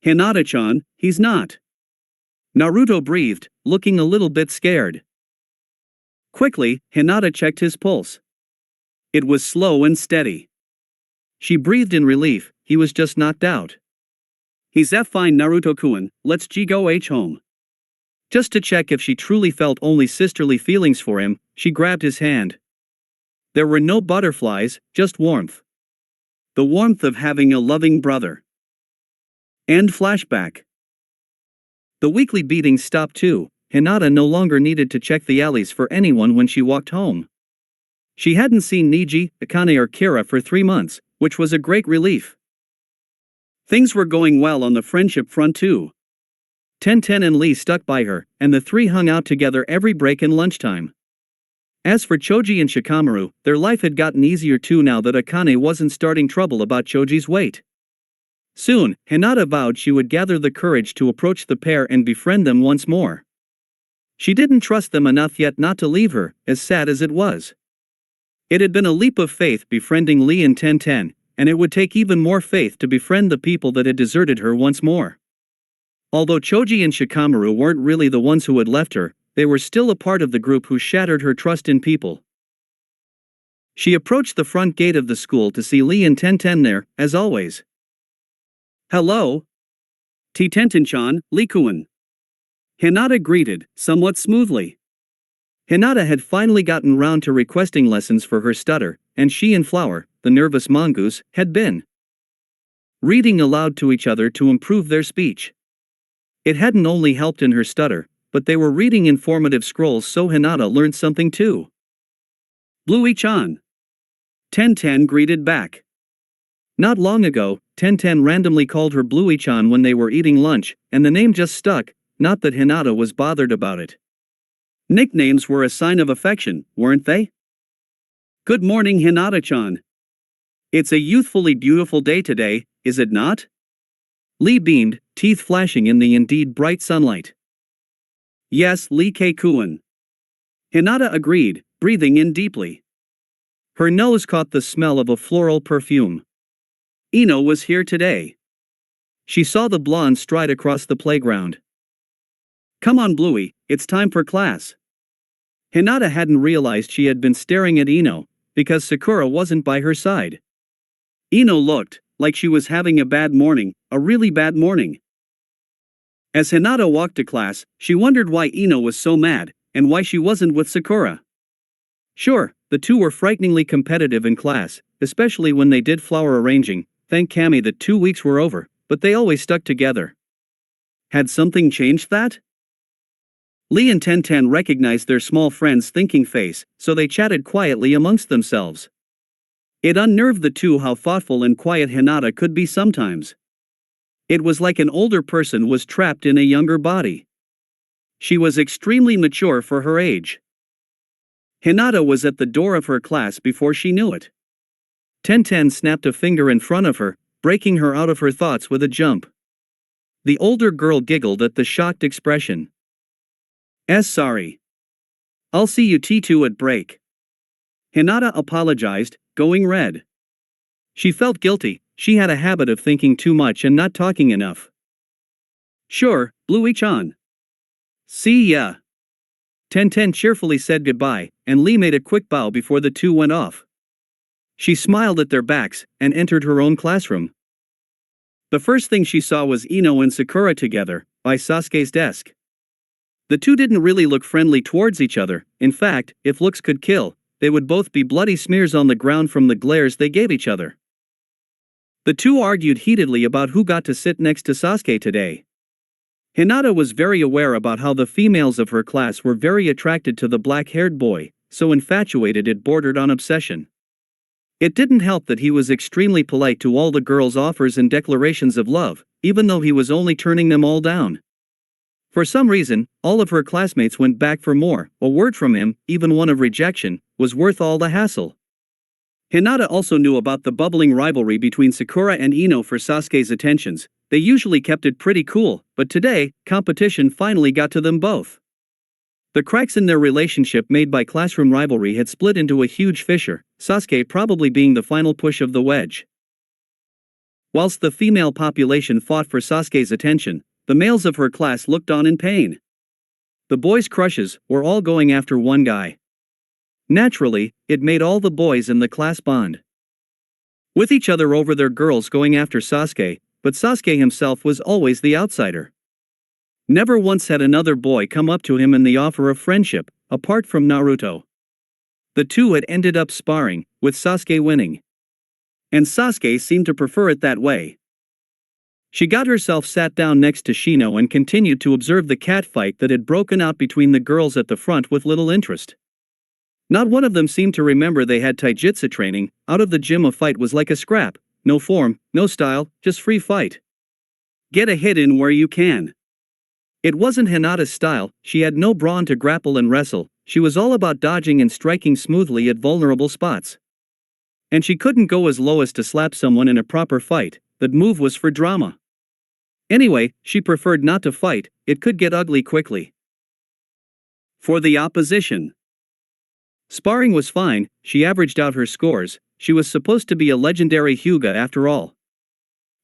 "Hinata-chan, he's not." Naruto breathed, looking a little bit scared. Quickly, Hinata checked his pulse. It was slow and steady. She breathed in relief. He was just knocked out. "He's fine, Naruto-kun, let's go home." Just to check if she truly felt only sisterly feelings for him, she grabbed his hand. There were no butterflies, just warmth. The warmth of having a loving brother. End flashback. The weekly beatings stopped too. Hinata no longer needed to check the alleys for anyone when she walked home. She hadn't seen Niji, Akane or Kira for 3 months, which was a great relief. Things were going well on the friendship front too. Tenten and Lee stuck by her, and the three hung out together every break and lunchtime. As for Choji and Shikamaru, their life had gotten easier too now that Akane wasn't starting trouble about Choji's weight. Soon, Hinata vowed she would gather the courage to approach the pair and befriend them once more. She didn't trust them enough yet not to leave her, as sad as it was. It had been a leap of faith befriending Lee and Tenten, and it would take even more faith to befriend the people that had deserted her once more. Although Choji and Shikamaru weren't really the ones who had left her, they were still a part of the group who shattered her trust in people. She approached the front gate of the school to see Lee and Tenten there, as always. "Hello? Tenten-chan, Lee-kun." Hinata greeted, somewhat smoothly. Hinata had finally gotten round to requesting lessons for her stutter, and she and Flower, the nervous mongoose, had been reading aloud to each other to improve their speech. It hadn't only helped in her stutter, but they were reading informative scrolls so Hinata learned something too. "Bluey-chan." Tenten greeted back. Not long ago, Tenten randomly called her Bluey-chan when they were eating lunch, and the name just stuck, not that Hinata was bothered about it. Nicknames were a sign of affection, weren't they? "Good morning, Hinata-chan. It's a youthfully beautiful day today, is it not?" Lee beamed, teeth flashing in the indeed bright sunlight. "Yes, Lee K-kun." Hinata agreed, breathing in deeply. Her nose caught the smell of a floral perfume. Ino was here today. She saw the blonde stride across the playground. "Come on, Bluey, it's time for class." Hinata hadn't realized she had been staring at Ino, because Sakura wasn't by her side. Ino looked like she was having a bad morning, a really bad morning. As Hinata walked to class, she wondered why Ino was so mad, and why she wasn't with Sakura. Sure, the two were frighteningly competitive in class, especially when they did flower arranging. Thank Kami that 2 weeks were over, but they always stuck together. Had something changed that? Lee and Tenten recognized their small friend's thinking face, so they chatted quietly amongst themselves. It unnerved the two how thoughtful and quiet Hinata could be sometimes. It was like an older person was trapped in a younger body. She was extremely mature for her age. Hinata was at the door of her class before she knew it. Tenten snapped a finger in front of her, breaking her out of her thoughts with a jump. The older girl giggled at the shocked expression. Sorry. I'll see you T2 at break." Hinata apologized, going red. She felt guilty. She had a habit of thinking too much and not talking enough. "Sure, Bluey-chan. See ya." Tenten cheerfully said goodbye, and Lee made a quick bow before the two went off. She smiled at their backs, and entered her own classroom. The first thing she saw was Ino and Sakura together, by Sasuke's desk. The two didn't really look friendly towards each other. In fact, if looks could kill, they would both be bloody smears on the ground from the glares they gave each other. The two argued heatedly about who got to sit next to Sasuke today. Hinata was very aware about how the females of her class were very attracted to the black-haired boy, so infatuated it bordered on obsession. It didn't help that he was extremely polite to all the girls' offers and declarations of love, even though he was only turning them all down. For some reason, all of her classmates went back for more. A word from him, even one of rejection, was worth all the hassle. Hinata also knew about the bubbling rivalry between Sakura and Ino for Sasuke's attentions. They usually kept it pretty cool, but today, competition finally got to them both. The cracks in their relationship made by classroom rivalry had split into a huge fissure, Sasuke probably being the final push of the wedge. Whilst the female population fought for Sasuke's attention, the males of her class looked on in pain. The boys' crushes were all going after one guy. Naturally, it made all the boys in the class bond with each other over their girls going after Sasuke, but Sasuke himself was always the outsider. Never once had another boy come up to him in the offer of friendship, apart from Naruto. The two had ended up sparring, with Sasuke winning. And Sasuke seemed to prefer it that way. She got herself sat down next to Shino and continued to observe the catfight that had broken out between the girls at the front with little interest. Not one of them seemed to remember they had taijutsu training. Out of the gym a fight was like a scrap. No form, no style, just free fight. Get a hit in where you can. It wasn't Hinata's style. She had no brawn to grapple and wrestle. She was all about dodging and striking smoothly at vulnerable spots. And she couldn't go as low as to slap someone in a proper fight. That move was for drama. Anyway, she preferred not to fight. It could get ugly quickly. For the opposition, sparring was fine. She averaged out her scores. She was supposed to be a legendary Hyuga after all.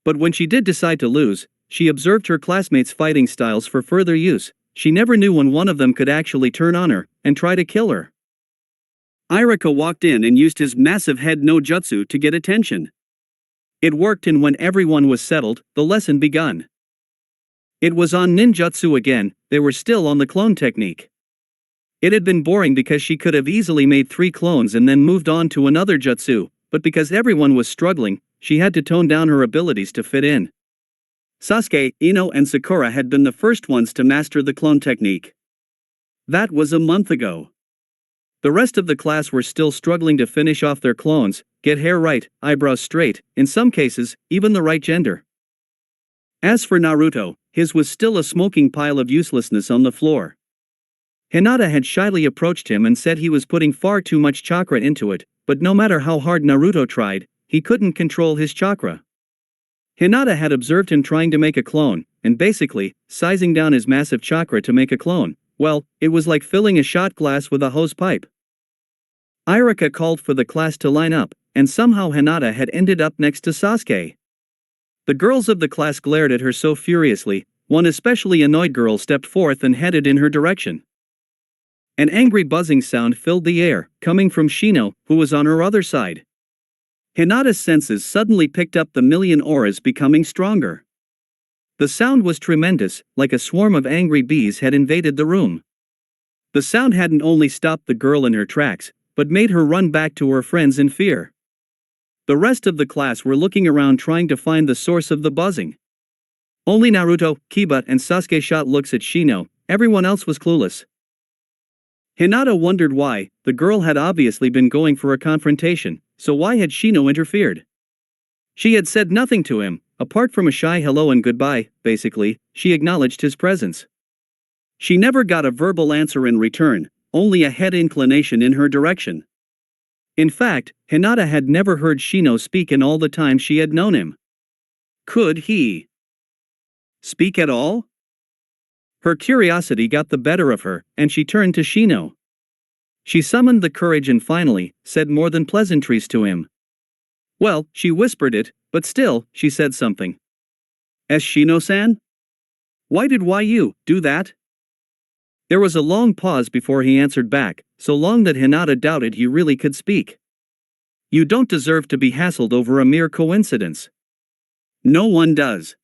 But when she did decide to lose, she observed her classmates' fighting styles for further use. She never knew when one of them could actually turn on her and try to kill her. Irika walked in and used his massive head no jutsu to get attention. It worked, and when everyone was settled, the lesson begun. It was on ninjutsu again. They were still on the clone technique. It had been boring because she could have easily made 3 clones and then moved on to another jutsu, but because everyone was struggling, she had to tone down her abilities to fit in. Sasuke, Ino and Sakura had been the first ones to master the clone technique. That was a month ago. The rest of the class were still struggling to finish off their clones, get hair right, eyebrows straight, in some cases, even the right gender. As for Naruto, his was still a smoking pile of uselessness on the floor. Hinata had shyly approached him and said he was putting far too much chakra into it, but no matter how hard Naruto tried, he couldn't control his chakra. Hinata had observed him trying to make a clone, and basically, sizing down his massive chakra to make a clone. Well, it was like filling a shot glass with a hose pipe. Irika called for the class to line up, and somehow Hinata had ended up next to Sasuke. The girls of the class glared at her so furiously, one especially annoyed girl stepped forth and headed in her direction. An angry buzzing sound filled the air, coming from Shino, who was on her other side. Hinata's senses suddenly picked up the million auras becoming stronger. The sound was tremendous, like a swarm of angry bees had invaded the room. The sound hadn't only stopped the girl in her tracks, but made her run back to her friends in fear. The rest of the class were looking around trying to find the source of the buzzing. Only Naruto, Kiba and Sasuke shot looks at Shino. Everyone else was clueless. Hinata wondered why. The girl had obviously been going for a confrontation, so why had Shino interfered? She had said nothing to him, apart from a shy hello and goodbye. Basically, she acknowledged his presence. She never got a verbal answer in return, only a head inclination in her direction. In fact, Hinata had never heard Shino speak in all the time she had known him. Could he speak at all? Her curiosity got the better of her, and she turned to Shino. She summoned the courage and finally said more than pleasantries to him. Well, she whispered it, but still, she said something. As Shino-san? Why did you do that? There was a long pause before he answered back, so long that Hinata doubted he really could speak. You don't deserve to be hassled over a mere coincidence. No one does.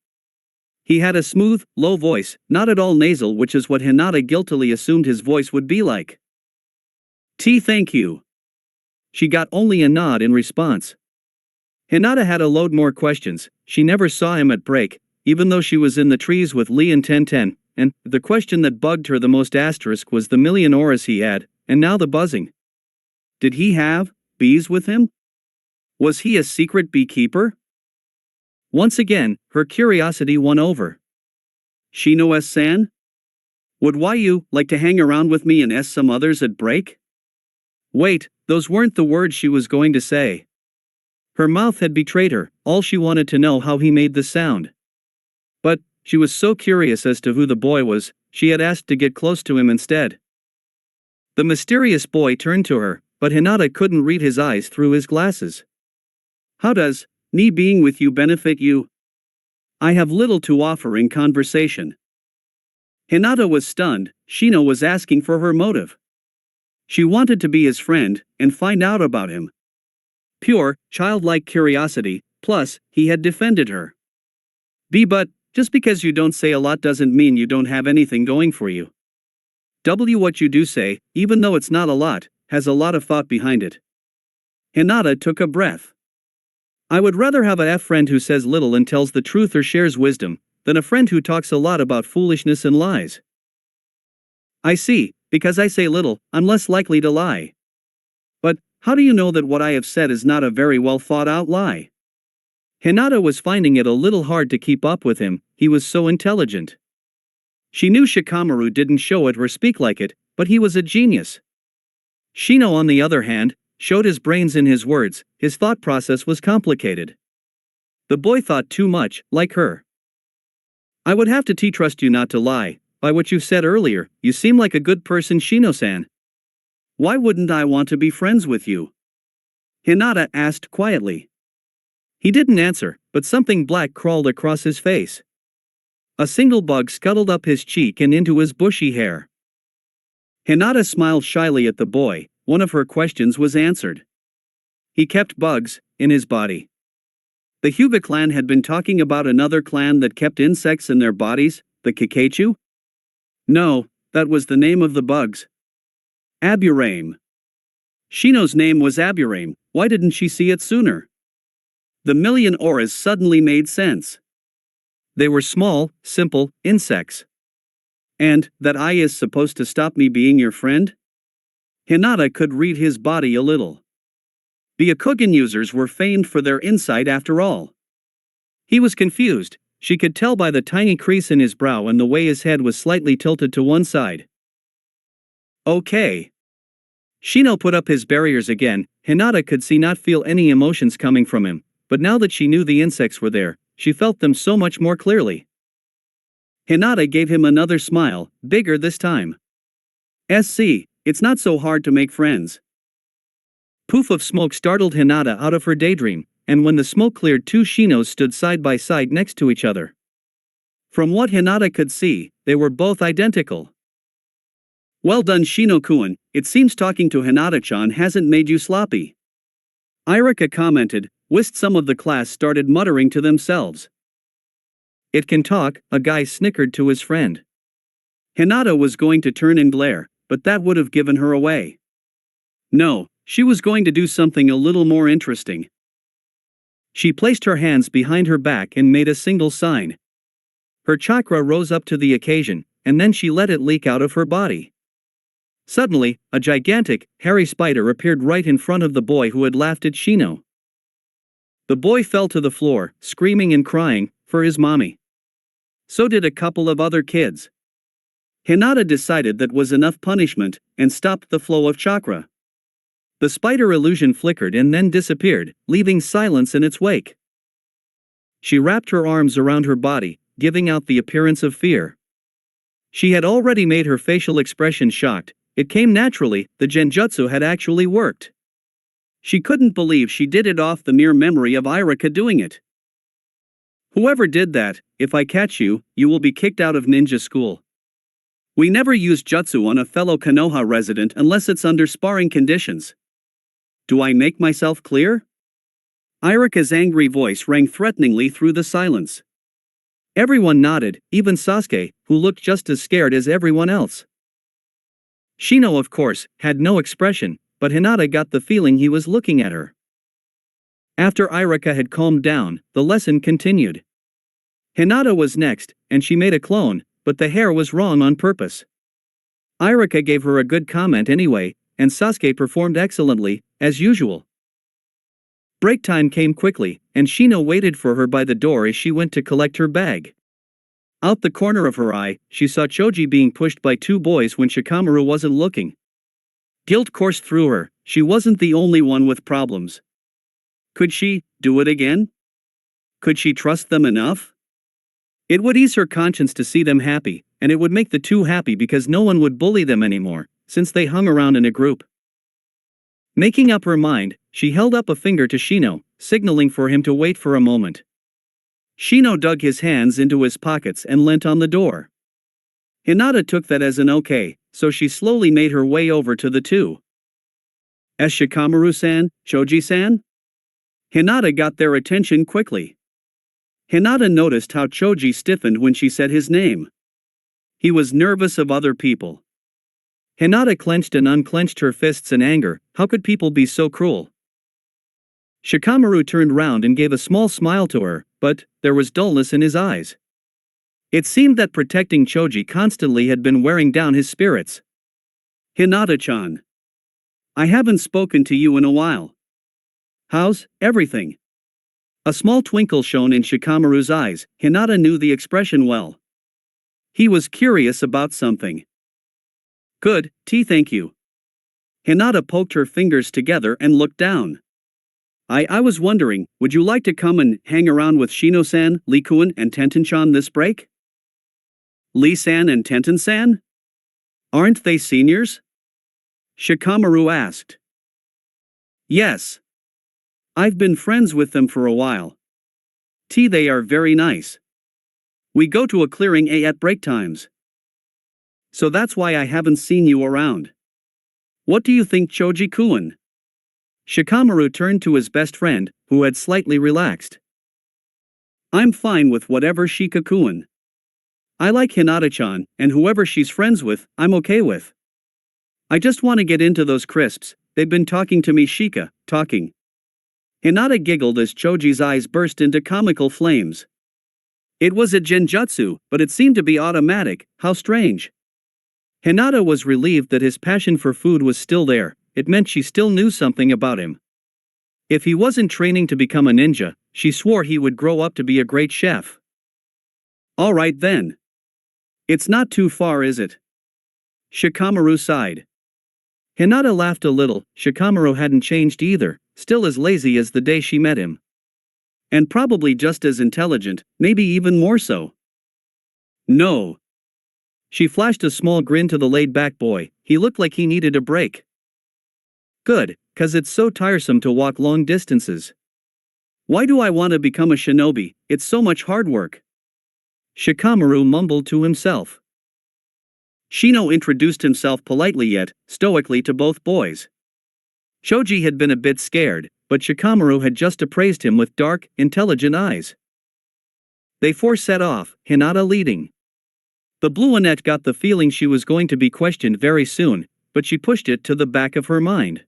He had a smooth, low voice, not at all nasal, which is what Hinata guiltily assumed his voice would be like. Thank you. She got only a nod in response. Hinata had a load more questions. She never saw him at break, even though she was in the trees with Lee and Tenten, and the question that bugged her the most asterisk was the million auras he had, and now the buzzing. Did he have bees with him? Was he a secret beekeeper? Once again, her curiosity won over. Shino-san? Would you like to hang around with me and some others at break? Wait, those weren't the words she was going to say. Her mouth had betrayed her, all she wanted to know how he made the sound. But, she was so curious as to who the boy was, she had asked to get close to him instead. The mysterious boy turned to her, but Hinata couldn't read his eyes through his glasses. How does me being with you benefit you? I have little to offer in conversation. Hinata was stunned. Shino was asking for her motive. She wanted to be his friend and find out about him. Pure, childlike curiosity, plus, he had defended her. But, just because you don't say a lot doesn't mean you don't have anything going for you. What you do say, even though it's not a lot, has a lot of thought behind it. Hinata took a breath. I would rather have a friend who says little and tells the truth or shares wisdom, than a friend who talks a lot about foolishness and lies. I see, because I say little, I'm less likely to lie. But, how do you know that what I have said is not a very well thought out lie? Hinata was finding it a little hard to keep up with him, he was so intelligent. She knew Shikamaru didn't show it or speak like it, but he was a genius. Shino, on the other hand, showed his brains in his words, his thought process was complicated. The boy thought too much, like her. I would have to trust you not to lie. By what you said earlier, you seem like a good person, Shino-san. Why wouldn't I want to be friends with you? Hinata asked quietly. He didn't answer, but something black crawled across his face. A single bug scuttled up his cheek and into his bushy hair. Hinata smiled shyly at the boy. One of her questions was answered. He kept bugs in his body. The Hyuga clan had been talking about another clan that kept insects in their bodies, the Kikeichu? No, that was the name of the bugs. Aburame. Shino's name was Aburame, why didn't she see it sooner? The million auras suddenly made sense. They were small, simple, insects. And, that eye is supposed to stop me being your friend? Hinata could read his body a little. Byakugan users were famed for their insight after all. He was confused, she could tell by the tiny crease in his brow and the way his head was slightly tilted to one side. Okay. Shino put up his barriers again. Hinata could see not feel any emotions coming from him, but now that she knew the insects were there, she felt them so much more clearly. Hinata gave him another smile, bigger this time. It's not so hard to make friends. Poof of smoke startled Hinata out of her daydream, and when the smoke cleared, two Shinos stood side by side next to each other. From what Hinata could see, they were both identical. Well done, Shino-kun, it seems talking to Hinata-chan hasn't made you sloppy. Irika commented, whilst some of the class started muttering to themselves. It can talk, a guy snickered to his friend. Hinata was going to turn and glare, but that would have given her away. No, she was going to do something a little more interesting. She placed her hands behind her back and made a single sign. Her chakra rose up to the occasion, and then she let it leak out of her body. Suddenly, a gigantic, hairy spider appeared right in front of the boy who had laughed at Shino. The boy fell to the floor, screaming and crying, for his mommy. So did a couple of other kids. Hinata decided that was enough punishment, and stopped the flow of chakra. The spider illusion flickered and then disappeared, leaving silence in its wake. She wrapped her arms around her body, giving out the appearance of fear. She had already made her facial expression shocked, it came naturally, the genjutsu had actually worked. She couldn't believe she did it off the mere memory of Irika doing it. Whoever did that, if I catch you, you will be kicked out of ninja school. We never use jutsu on a fellow Konoha resident unless it's under sparring conditions. Do I make myself clear? Irika's angry voice rang threateningly through the silence. Everyone nodded, even Sasuke, who looked just as scared as everyone else. Shino, of course, had no expression, but Hinata got the feeling he was looking at her. After Irika had calmed down, the lesson continued. Hinata was next, and she made a clone, but the hair was wrong on purpose. Irika gave her a good comment anyway, and Sasuke performed excellently, as usual. Break time came quickly, and Shino waited for her by the door as she went to collect her bag. Out the corner of her eye, she saw Choji being pushed by two boys when Shikamaru wasn't looking. Guilt coursed through her. She wasn't the only one with problems. Could she do it again? Could she trust them enough? It would ease her conscience to see them happy, and it would make the two happy because no one would bully them anymore, since they hung around in a group. Making up her mind, she held up a finger to Shino, signaling for him to wait for a moment. Shino dug his hands into his pockets and leant on the door. Hinata took that as an okay, so she slowly made her way over to the two. As Shikamaru-san, Choji-san? Hinata got their attention quickly. Hinata noticed how Choji stiffened when she said his name. He was nervous of other people. Hinata clenched and unclenched her fists in anger. How could people be so cruel? Shikamaru turned round and gave a small smile to her, but there was dullness in his eyes. It seemed that protecting Choji constantly had been wearing down his spirits. Hinata-chan. I haven't spoken to you in a while. How's everything? A small twinkle shone in Shikamaru's eyes. Hinata knew the expression well. He was curious about something. Good, thank you. Hinata poked her fingers together and looked down. I was wondering, would you like to come and hang around with Shino-san, Lee-kun, and Tenten-chan this break? Lee-san and Tenten-san? Aren't they seniors? Shikamaru asked. Yes. I've been friends with them for a while. They are very nice. We go to a clearing at break times. So that's why I haven't seen you around. What do you think, Choji-kun? Shikamaru turned to his best friend, who had slightly relaxed. I'm fine with whatever, Shika-kun. I like Hinata-chan, and whoever she's friends with, I'm okay with. I just want to get into those crisps. They've been talking to me, Shika, talking. Hinata giggled as Choji's eyes burst into comical flames. It was a genjutsu, but it seemed to be automatic. How strange. Hinata was relieved that his passion for food was still there. It meant she still knew something about him. If he wasn't training to become a ninja, she swore he would grow up to be a great chef. All right then. It's not too far, is it? Shikamaru sighed. Hinata laughed a little. Shikamaru hadn't changed either, still as lazy as the day she met him. And probably just as intelligent, maybe even more so. No. She flashed a small grin to the laid-back boy. He looked like he needed a break. Good, 'cause it's so tiresome to walk long distances. Why do I want to become a shinobi? It's so much hard work. Shikamaru mumbled to himself. Shino introduced himself politely yet stoically to both boys. Choji had been a bit scared, but Shikamaru had just appraised him with dark, intelligent eyes. They four set off, Hinata leading. The blue-annette got the feeling she was going to be questioned very soon, but she pushed it to the back of her mind.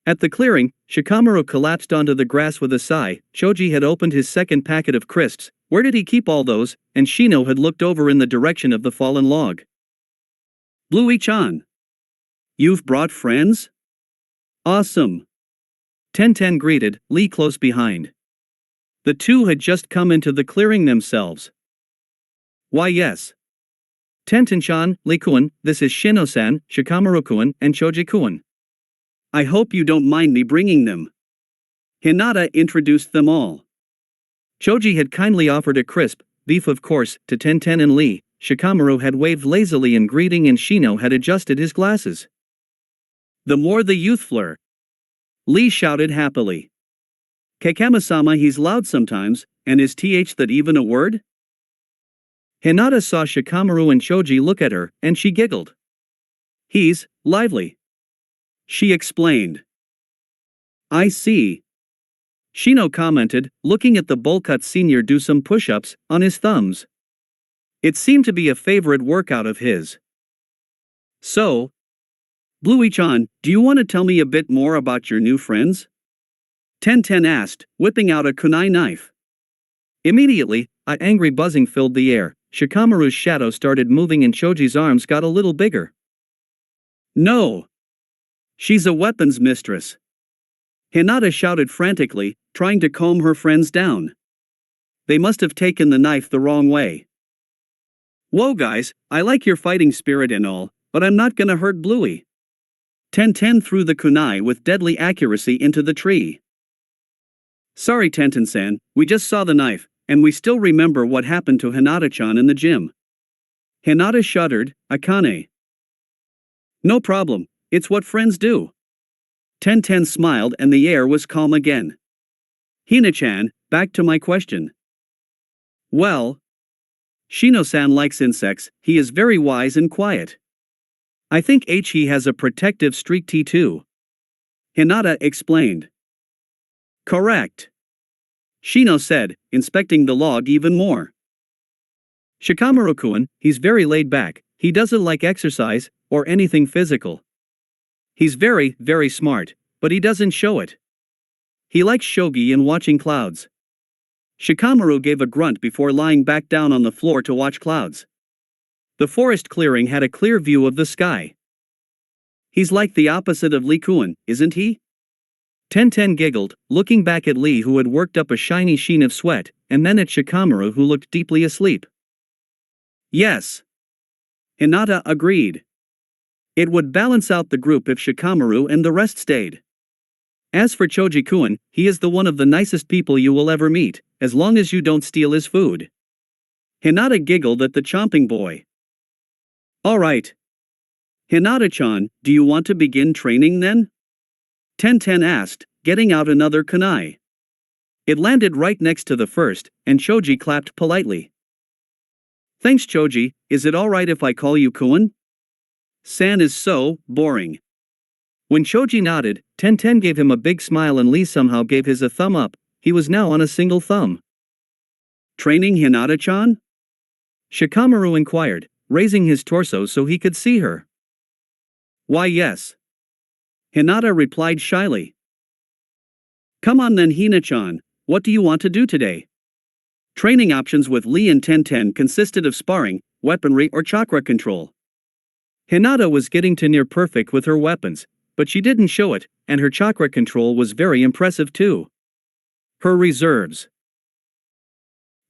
At the clearing, Shikamaru collapsed onto the grass with a sigh. Choji had opened his second packet of crisps. Where did he keep all those? And Shino had looked over in the direction of the fallen log. Bluey-chan. You've brought friends? Awesome. Tenten greeted, Lee close behind. The two had just come into the clearing themselves. Why yes. Tenten-chan, Lee-kun, this is Shino-san, Shikamaru-kun, and Choji-kun. I hope you don't mind me bringing them. Hinata introduced them all. Choji had kindly offered a crisp, beef of course, to Tenten and Lee. Shikamaru had waved lazily in greeting and Shino had adjusted his glasses. The more the youth flirt. Lee shouted happily. Kakama-sama, he's loud sometimes, and is that even a word? Hinata saw Shikamaru and Choji look at her, and she giggled. He's lively. She explained. I see. Shino commented, looking at the bowl-cut senior do some push-ups on his thumbs. It seemed to be a favorite workout of his. So, Bluey-chan, do you want to tell me a bit more about your new friends? Tenten asked, whipping out a kunai knife. Immediately, an angry buzzing filled the air. Shikamaru's shadow started moving and Choji's arms got a little bigger. No. She's a weapons mistress. Hinata shouted frantically, trying to calm her friends down. They must have taken the knife the wrong way. Whoa guys, I like your fighting spirit and all, but I'm not gonna hurt Bluey. Tenten threw the kunai with deadly accuracy into the tree. Sorry Tenten-san, we just saw the knife, and we still remember what happened to Hinata-chan in the gym. Hinata shuddered, Akane. No problem, it's what friends do. Tenten smiled and the air was calm again. Hina-chan, back to my question. Well, Shino-san likes insects, he is very wise and quiet. I think he has a protective streak too. Hinata explained. Correct. Shino said, inspecting the log even more. Shikamaru-kun, he's very laid back, he doesn't like exercise, or anything physical. He's very, very smart, but he doesn't show it. He likes shogi and watching clouds. Shikamaru gave a grunt before lying back down on the floor to watch clouds. The forest clearing had a clear view of the sky. He's like the opposite of Lee-kun, isn't he? Tenten giggled, looking back at Lee who had worked up a shiny sheen of sweat, and then at Shikamaru who looked deeply asleep. Yes. Hinata agreed. It would balance out the group if Shikamaru and the rest stayed. As for Choji-kun, he is the one of the nicest people you will ever meet, as long as you don't steal his food. Hinata giggled at the chomping boy. Alright. Hinata-chan, do you want to begin training then? Tenten asked, getting out another kunai. It landed right next to the first, and Choji clapped politely. Thanks Choji, is it alright if I call you Kun? San is so boring. When Choji nodded, Tenten gave him a big smile and Lee somehow gave his a thumb up, he was now on a single thumb. Training Hinata-chan? Shikamaru inquired, raising his torso so he could see her. Why yes. Hinata replied shyly. Come on then Hina-chan, what do you want to do today? Training options with Lee and Tenten consisted of sparring, weaponry or chakra control. Hinata was getting to near perfect with her weapons, but she didn't show it, and her chakra control was very impressive too. Her reserves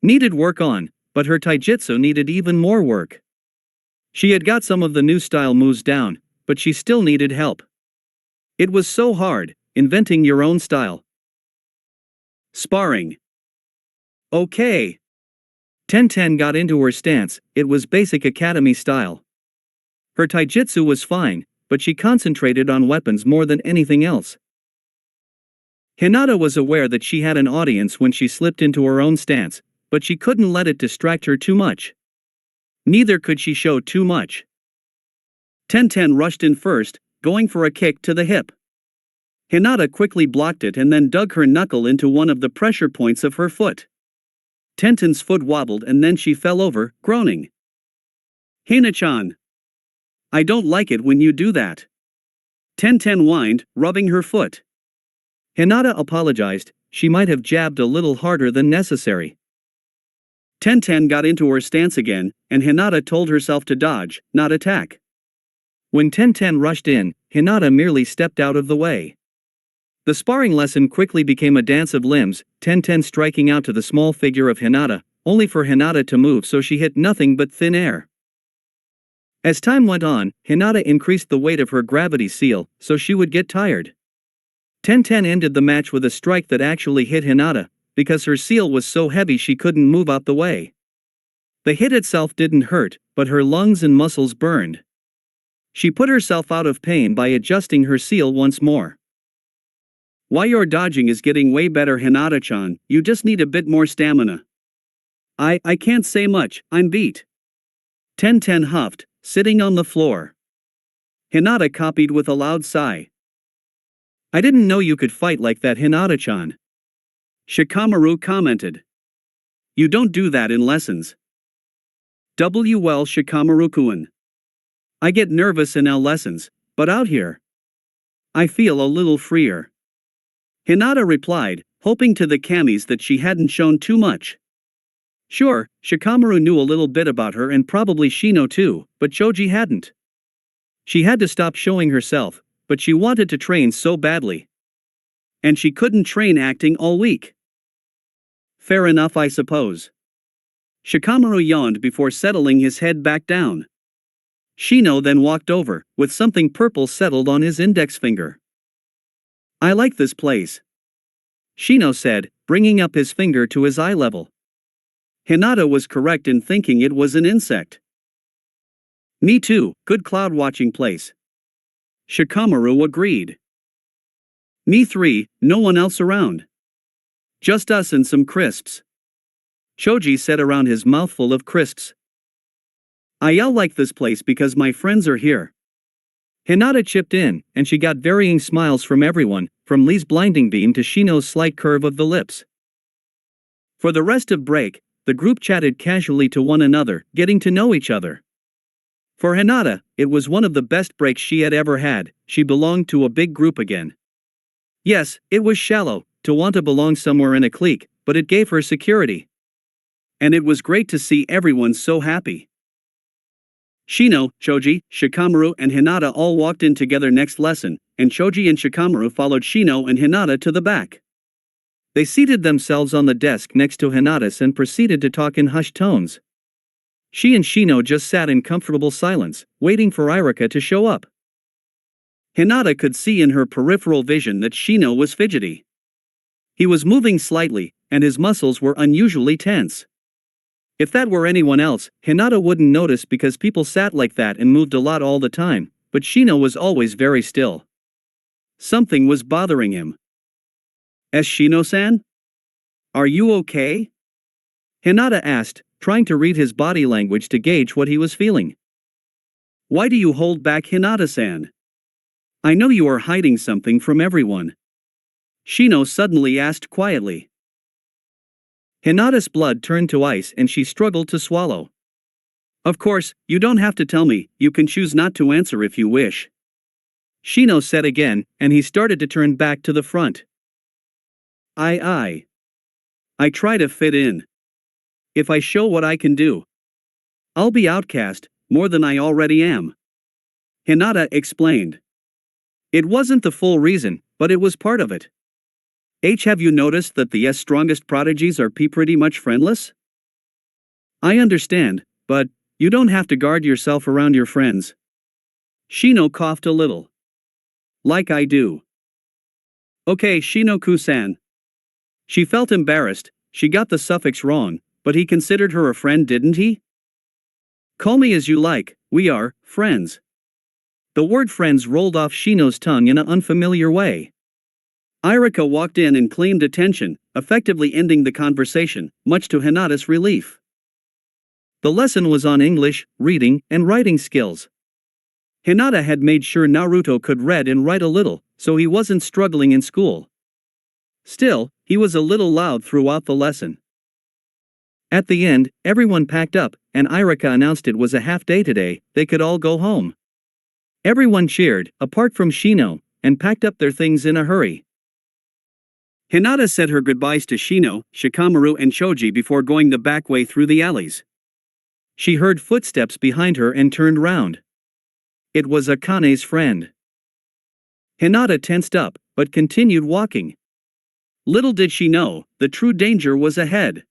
needed work on, but her taijutsu needed even more work. She had got some of the new style moves down, but she still needed help. It was so hard, inventing your own style. Sparring. Okay. Tenten got into her stance, it was basic academy style. Her taijutsu was fine, but she concentrated on weapons more than anything else. Hinata was aware that she had an audience when she slipped into her own stance, but she couldn't let it distract her too much. Neither could she show too much. Tenten rushed in first, going for a kick to the hip. Hinata quickly blocked it and then dug her knuckle into one of the pressure points of her foot. Tenten's foot wobbled and then she fell over, groaning. Hina-chan. I don't like it when you do that. Tenten whined, rubbing her foot. Hinata apologized, she might have jabbed a little harder than necessary. Tenten got into her stance again, and Hinata told herself to dodge, not attack. When Tenten rushed in, Hinata merely stepped out of the way. The sparring lesson quickly became a dance of limbs, Tenten striking out to the small figure of Hinata, only for Hinata to move so she hit nothing but thin air. As time went on, Hinata increased the weight of her gravity seal, so she would get tired. Tenten ended the match with a strike that actually hit Hinata, because her seal was so heavy she couldn't move out the way. The hit itself didn't hurt, but her lungs and muscles burned. She put herself out of pain by adjusting her seal once more. Why your dodging is getting way better Hinata-chan, you just need a bit more stamina. I can't say much, I'm beat. Tenten huffed, sitting on the floor. Hinata copied with a loud sigh. I didn't know you could fight like that Hinata-chan. Shikamaru commented. You don't do that in lessons. Well Shikamaru-kun. I get nervous in L lessons, but out here, I feel a little freer. Hinata replied, hoping to the kamis that she hadn't shown too much. Sure, Shikamaru knew a little bit about her and probably Shino too, but Choji hadn't. She had to stop showing herself, but she wanted to train so badly. And she couldn't train acting all week. Fair enough, I suppose. Shikamaru yawned before settling his head back down. Shino then walked over, with something purple settled on his index finger. I like this place, Shino said, bringing up his finger to his eye level. Hinata was correct in thinking it was an insect. Me too, good cloud watching place. Shikamaru agreed. Me three, no one else around. Just us and some crisps. Shoji said around his mouthful of crisps. I like this place because my friends are here. Hinata chipped in, and she got varying smiles from everyone, from Lee's blinding beam to Shino's slight curve of the lips. For the rest of break, the group chatted casually to one another, getting to know each other. For Hinata, it was one of the best breaks she had ever had. She belonged to a big group again. Yes, it was shallow, to want to belong somewhere in a clique, but it gave her security. And it was great to see everyone so happy. Shino, Shoji, Shikamaru and Hinata all walked in together next lesson, and Shoji and Shikamaru followed Shino and Hinata to the back. They seated themselves on the desk next to Hinata's and proceeded to talk in hushed tones. She and Shino just sat in comfortable silence, waiting for Irika to show up. Hinata could see in her peripheral vision that Shino was fidgety. He was moving slightly, and his muscles were unusually tense. If that were anyone else, Hinata wouldn't notice because people sat like that and moved a lot all the time, but Shino was always very still. Something was bothering him. Shino-san? Are you okay? Hinata asked, trying to read his body language to gauge what he was feeling. Why do you hold back, Hinata-san? I know you are hiding something from everyone. Shino suddenly asked quietly. Hinata's blood turned to ice and she struggled to swallow. Of course, you don't have to tell me, you can choose not to answer if you wish. Shino said again, and he started to turn back to the front. I try to fit in. If I show what I can do, I'll be outcast, more than I already am. Hinata explained. It wasn't the full reason, but it was part of it. Have you noticed that the strongest prodigies are pretty much friendless? I understand, but you don't have to guard yourself around your friends. Shino coughed a little. Like I do. Okay, Shino-kun-san. She felt embarrassed, she got the suffix wrong, but he considered her a friend, didn't he? Call me as you like, we are friends. The word friends rolled off Shino's tongue in an unfamiliar way. Irika walked in and claimed attention, effectively ending the conversation, much to Hinata's relief. The lesson was on English, reading, and writing skills. Hinata had made sure Naruto could read and write a little, so he wasn't struggling in school. Still, he was a little loud throughout the lesson. At the end, everyone packed up, and Irika announced it was a half day today, they could all go home. Everyone cheered, apart from Shino, and packed up their things in a hurry. Hinata said her goodbyes to Shino, Shikamaru and Shoji before going the back way through the alleys. She heard footsteps behind her and turned round. It was Akane's friend. Hinata tensed up, but continued walking. Little did she know, the true danger was ahead.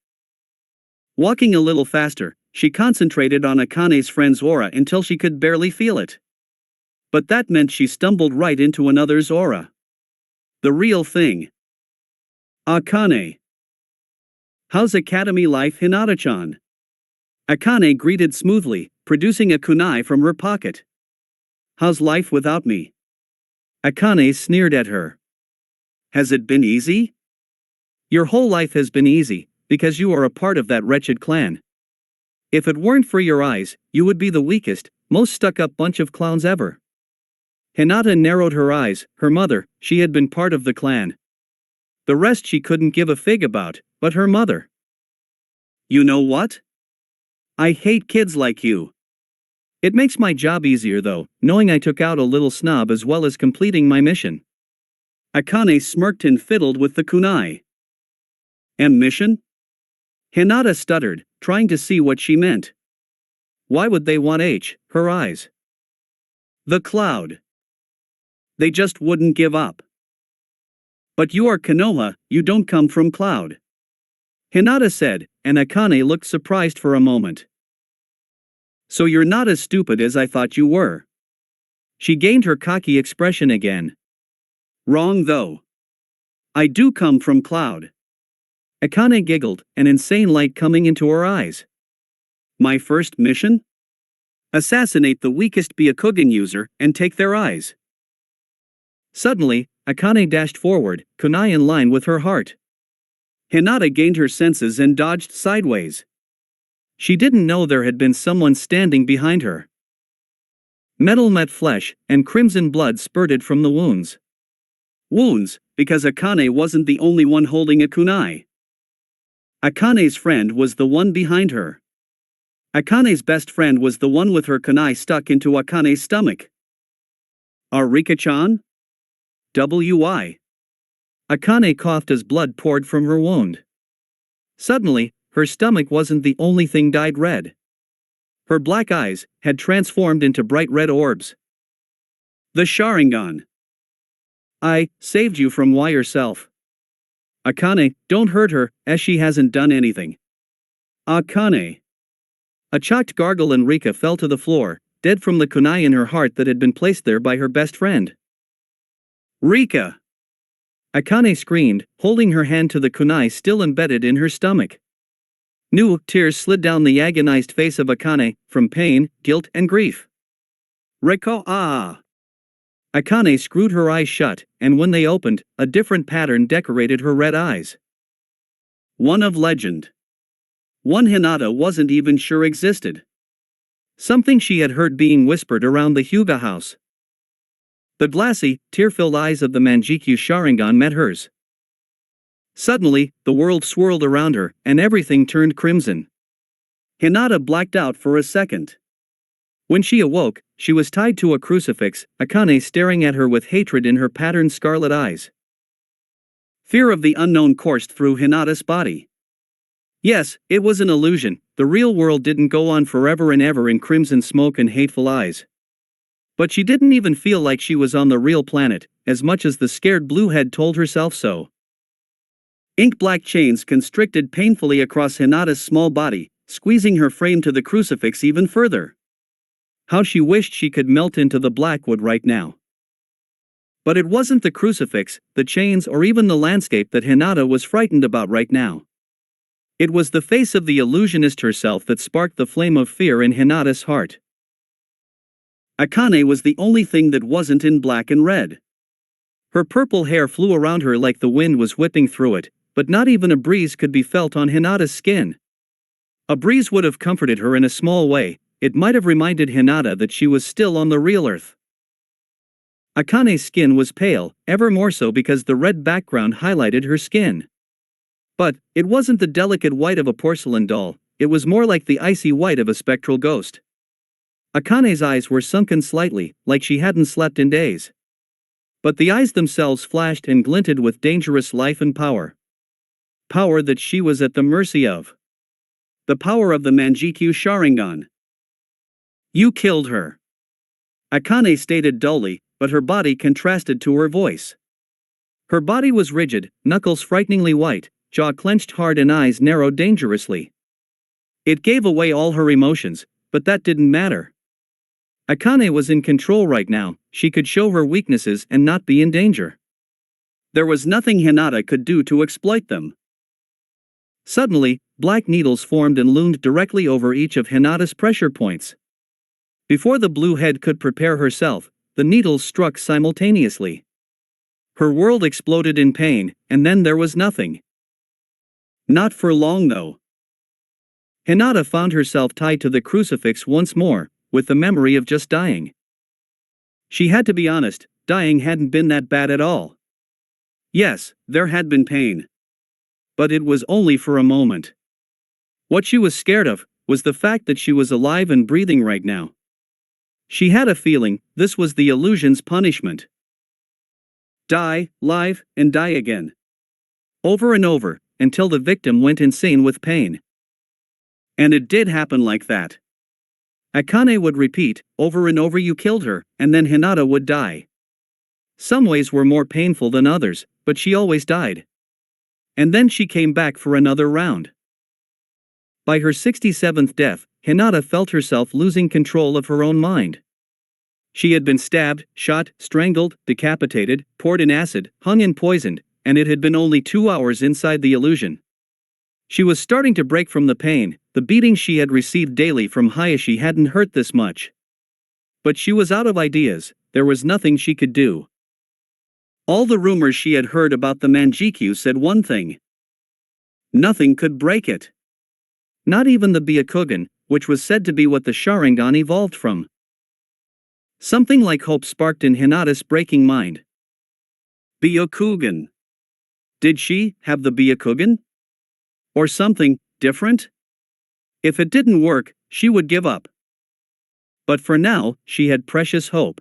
Walking a little faster, she concentrated on Akane's friend's aura until she could barely feel it. But that meant she stumbled right into another's aura. The real thing. Akane. How's academy life, Hinata-chan? Akane greeted smoothly, producing a kunai from her pocket. How's life without me? Akane sneered at her. Has it been easy? Your whole life has been easy, because you are a part of that wretched clan. If it weren't for your eyes, you would be the weakest, most stuck-up bunch of clowns ever. Hinata narrowed her eyes, her mother, she had been part of the clan. The rest she couldn't give a fig about, but her mother. You know what? I hate kids like you. It makes my job easier though, knowing I took out a little snob as well as completing my mission. Akane smirked and fiddled with the kunai. Mission? Hinata stuttered, trying to see what she meant. Why would they want her eyes? The cloud. They just wouldn't give up. But you are Konoha, you don't come from Cloud. Hinata said, and Akane looked surprised for a moment. So you're not as stupid as I thought you were. She gained her cocky expression again. Wrong though. I do come from Cloud. Akane giggled, an insane light coming into her eyes. My first mission? Assassinate the weakest Byakugan user and take their eyes. Suddenly, Akane dashed forward, kunai in line with her heart. Hinata gained her senses and dodged sideways. She didn't know there had been someone standing behind her. Metal met flesh, and crimson blood spurted from the wounds. Wounds, because Akane wasn't the only one holding a kunai. Akane's friend was the one behind her. Akane's best friend was the one with her kunai stuck into Akane's stomach. Rika-chan? W.I. Akane coughed as blood poured from her wound. Suddenly, her stomach wasn't the only thing dyed red. Her black eyes had transformed into bright red orbs. The Sharingan. I saved you from why yourself. Akane, don't hurt her, as she hasn't done anything. Akane. A shocked gargle and Rika fell to the floor, dead from the kunai in her heart that had been placed there by her best friend. Rika! Akane screamed, holding her hand to the kunai still embedded in her stomach. New tears slid down the agonized face of Akane, from pain, guilt, and grief. Rika ah! Akane screwed her eyes shut, and when they opened, a different pattern decorated her red eyes. One of legend. One Hinata wasn't even sure existed. Something she had heard being whispered around the Hyuga house. The glassy, tear-filled eyes of the Manjikyu Sharingan met hers. Suddenly, the world swirled around her, and everything turned crimson. Hinata blacked out for a second. When she awoke, she was tied to a crucifix, Akane staring at her with hatred in her patterned scarlet eyes. Fear of the unknown coursed through Hinata's body. Yes, it was an illusion, the real world didn't go on forever and ever in crimson smoke and hateful eyes. But she didn't even feel like she was on the real planet, as much as the scared bluehead told herself so. Ink-black chains constricted painfully across Hinata's small body, squeezing her frame to the crucifix even further. How she wished she could melt into the blackwood right now. But it wasn't the crucifix, the chains, or even the landscape that Hinata was frightened about right now. It was the face of the illusionist herself that sparked the flame of fear in Hinata's heart. Akane was the only thing that wasn't in black and red. Her purple hair flew around her like the wind was whipping through it, but not even a breeze could be felt on Hinata's skin. A breeze would have comforted her in a small way, it might have reminded Hinata that she was still on the real earth. Akane's skin was pale, ever more so because the red background highlighted her skin. But, it wasn't the delicate white of a porcelain doll, it was more like the icy white of a spectral ghost. Akane's eyes were sunken slightly, like she hadn't slept in days. But the eyes themselves flashed and glinted with dangerous life and power. Power that she was at the mercy of. The power of the Manjikyu Sharingan. You killed her. Akane stated dully, but her body contrasted to her voice. Her body was rigid, knuckles frighteningly white, jaw clenched hard and eyes narrowed dangerously. It gave away all her emotions, but that didn't matter. Akane was in control right now, she could show her weaknesses and not be in danger. There was nothing Hinata could do to exploit them. Suddenly, black needles formed and loomed directly over each of Hinata's pressure points. Before the blue head could prepare herself, the needles struck simultaneously. Her world exploded in pain, and then there was nothing. Not for long though. Hinata found herself tied to the crucifix once more, with the memory of just dying. She had to be honest, dying hadn't been that bad at all. Yes, there had been pain. But it was only for a moment. What she was scared of was the fact that she was alive and breathing right now. She had a feeling this was the illusion's punishment. Die, live, and die again. Over and over, until the victim went insane with pain. And it did happen like that. Akane would repeat, over and over, you killed her, and then Hinata would die. Some ways were more painful than others, but she always died. And then she came back for another round. By her 67th death, Hinata felt herself losing control of her own mind. She had been stabbed, shot, strangled, decapitated, poured in acid, hung and poisoned, and it had been only 2 hours inside the illusion. She was starting to break from the pain. The beating she had received daily from Hayashi hadn't hurt this much. But she was out of ideas. There was nothing she could do. All the rumors she had heard about the Manjikyu said one thing. Nothing could break it. Not even the Byakugan, which was said to be what the Sharingan evolved from. Something like hope sparked in Hinata's breaking mind. Byakugan. Did she have the Byakugan? Or something different? If it didn't work, she would give up. But for now, she had precious hope.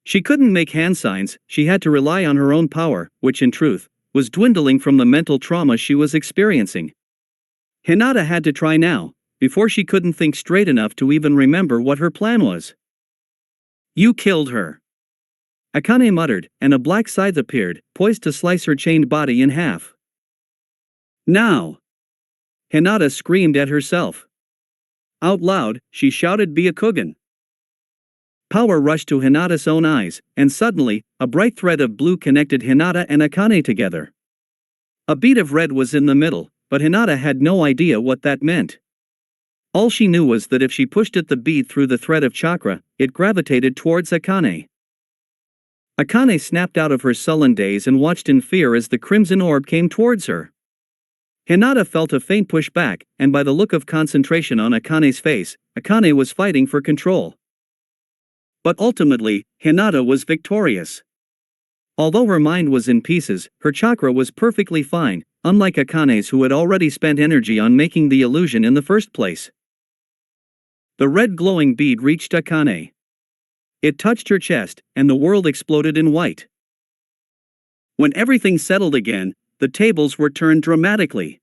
She couldn't make hand signs, she had to rely on her own power, which in truth, was dwindling from the mental trauma she was experiencing. Hinata had to try now, before she couldn't think straight enough to even remember what her plan was. You killed her. Akane muttered, and a black scythe appeared, poised to slice her chained body in half. Now! Hinata screamed at herself. Out loud, she shouted Byakugan. Power rushed to Hinata's own eyes, and suddenly, a bright thread of blue connected Hinata and Akane together. A bead of red was in the middle, but Hinata had no idea what that meant. All she knew was that if she pushed the bead through the thread of chakra, it gravitated towards Akane. Akane snapped out of her sullen daze and watched in fear as the crimson orb came towards her. Hinata felt a faint push back, and by the look of concentration on Akane's face, Akane was fighting for control. But ultimately, Hinata was victorious. Although her mind was in pieces, her chakra was perfectly fine, unlike Akane's who had already spent energy on making the illusion in the first place. The red glowing bead reached Akane. It touched her chest, and the world exploded in white. When everything settled again, the tables were turned dramatically.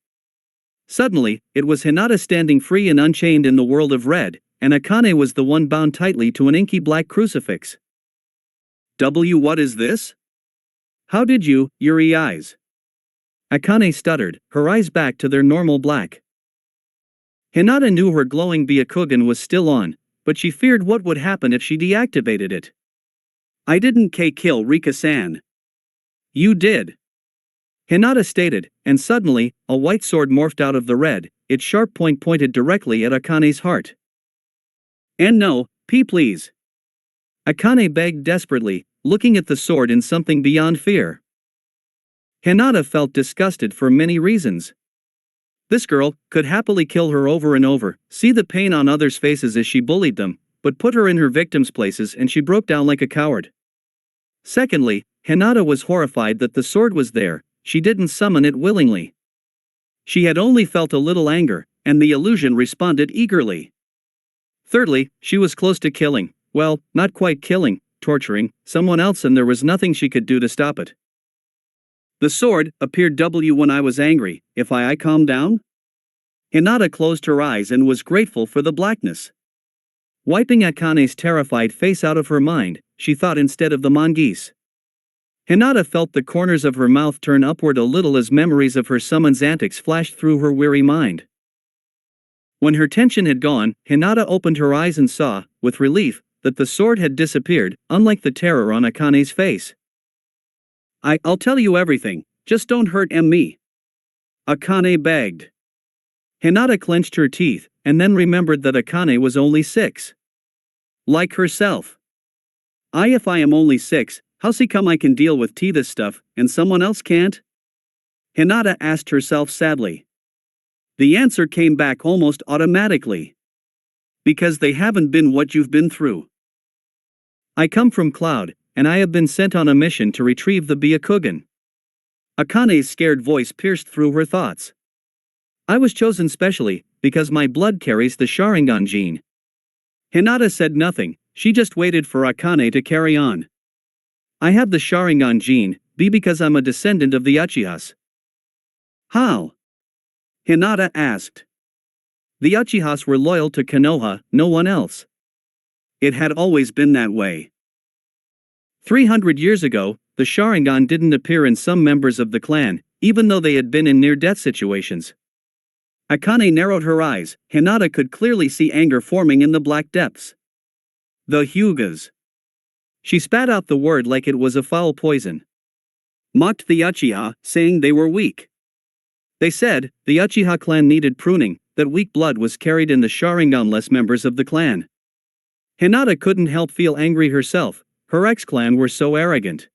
Suddenly, it was Hinata standing free and unchained in the world of red, and Akane was the one bound tightly to an inky black crucifix. What is this? How did you, Yuri eyes? Akane stuttered, her eyes back to their normal black. Hinata knew her glowing Byakugan was still on, but she feared what would happen if she deactivated it. I didn't kill Rika-san. You did. Hinata stated, and suddenly, a white sword morphed out of the red, its sharp point pointed directly at Akane's heart. And no, please. Akane begged desperately, looking at the sword in something beyond fear. Hinata felt disgusted for many reasons. This girl could happily kill her over and over, see the pain on others' faces as she bullied them, but put her in her victims' places and she broke down like a coward. Secondly, Hinata was horrified that the sword was there, she didn't summon it willingly. She had only felt a little anger, and the illusion responded eagerly. Thirdly, she was close to killing, well, not quite killing, torturing someone else, and there was nothing she could do to stop it. The sword appeared when I was angry, if I calmed down? Hinata closed her eyes and was grateful for the blackness. Wiping Akane's terrified face out of her mind, she thought instead of the mongoose. Hinata felt the corners of her mouth turn upward a little as memories of her summon's antics flashed through her weary mind. When her tension had gone, Hinata opened her eyes and saw, with relief, that the sword had disappeared, unlike the terror on Akane's face. I'll tell you everything, just don't hurt me. Akane begged. Hinata clenched her teeth, and then remembered that Akane was only 6. Like herself. If I am only 6, how's come I can deal with this stuff, and someone else can't? Hinata asked herself sadly. The answer came back almost automatically. Because they haven't been what you've been through. I come from Cloud, and I have been sent on a mission to retrieve the Byakugan. Akane's scared voice pierced through her thoughts. I was chosen specially, because my blood carries the Sharingan gene. Hinata said nothing, she just waited for Akane to carry on. I have the Sharingan gene, because I'm a descendant of the Uchihas. How? Hinata asked. The Uchihas were loyal to Konoha, no one else. It had always been that way. 300 years ago, the Sharingan didn't appear in some members of the clan, even though they had been in near-death situations. Akane narrowed her eyes. Hinata could clearly see anger forming in the black depths. The Hyugas. She spat out the word like it was a foul poison. Mocked the Uchiha, saying they were weak. They said, the Uchiha clan needed pruning, that weak blood was carried in the Sharingan-less members of the clan. Hinata couldn't help feel angry herself, her ex-clan were so arrogant.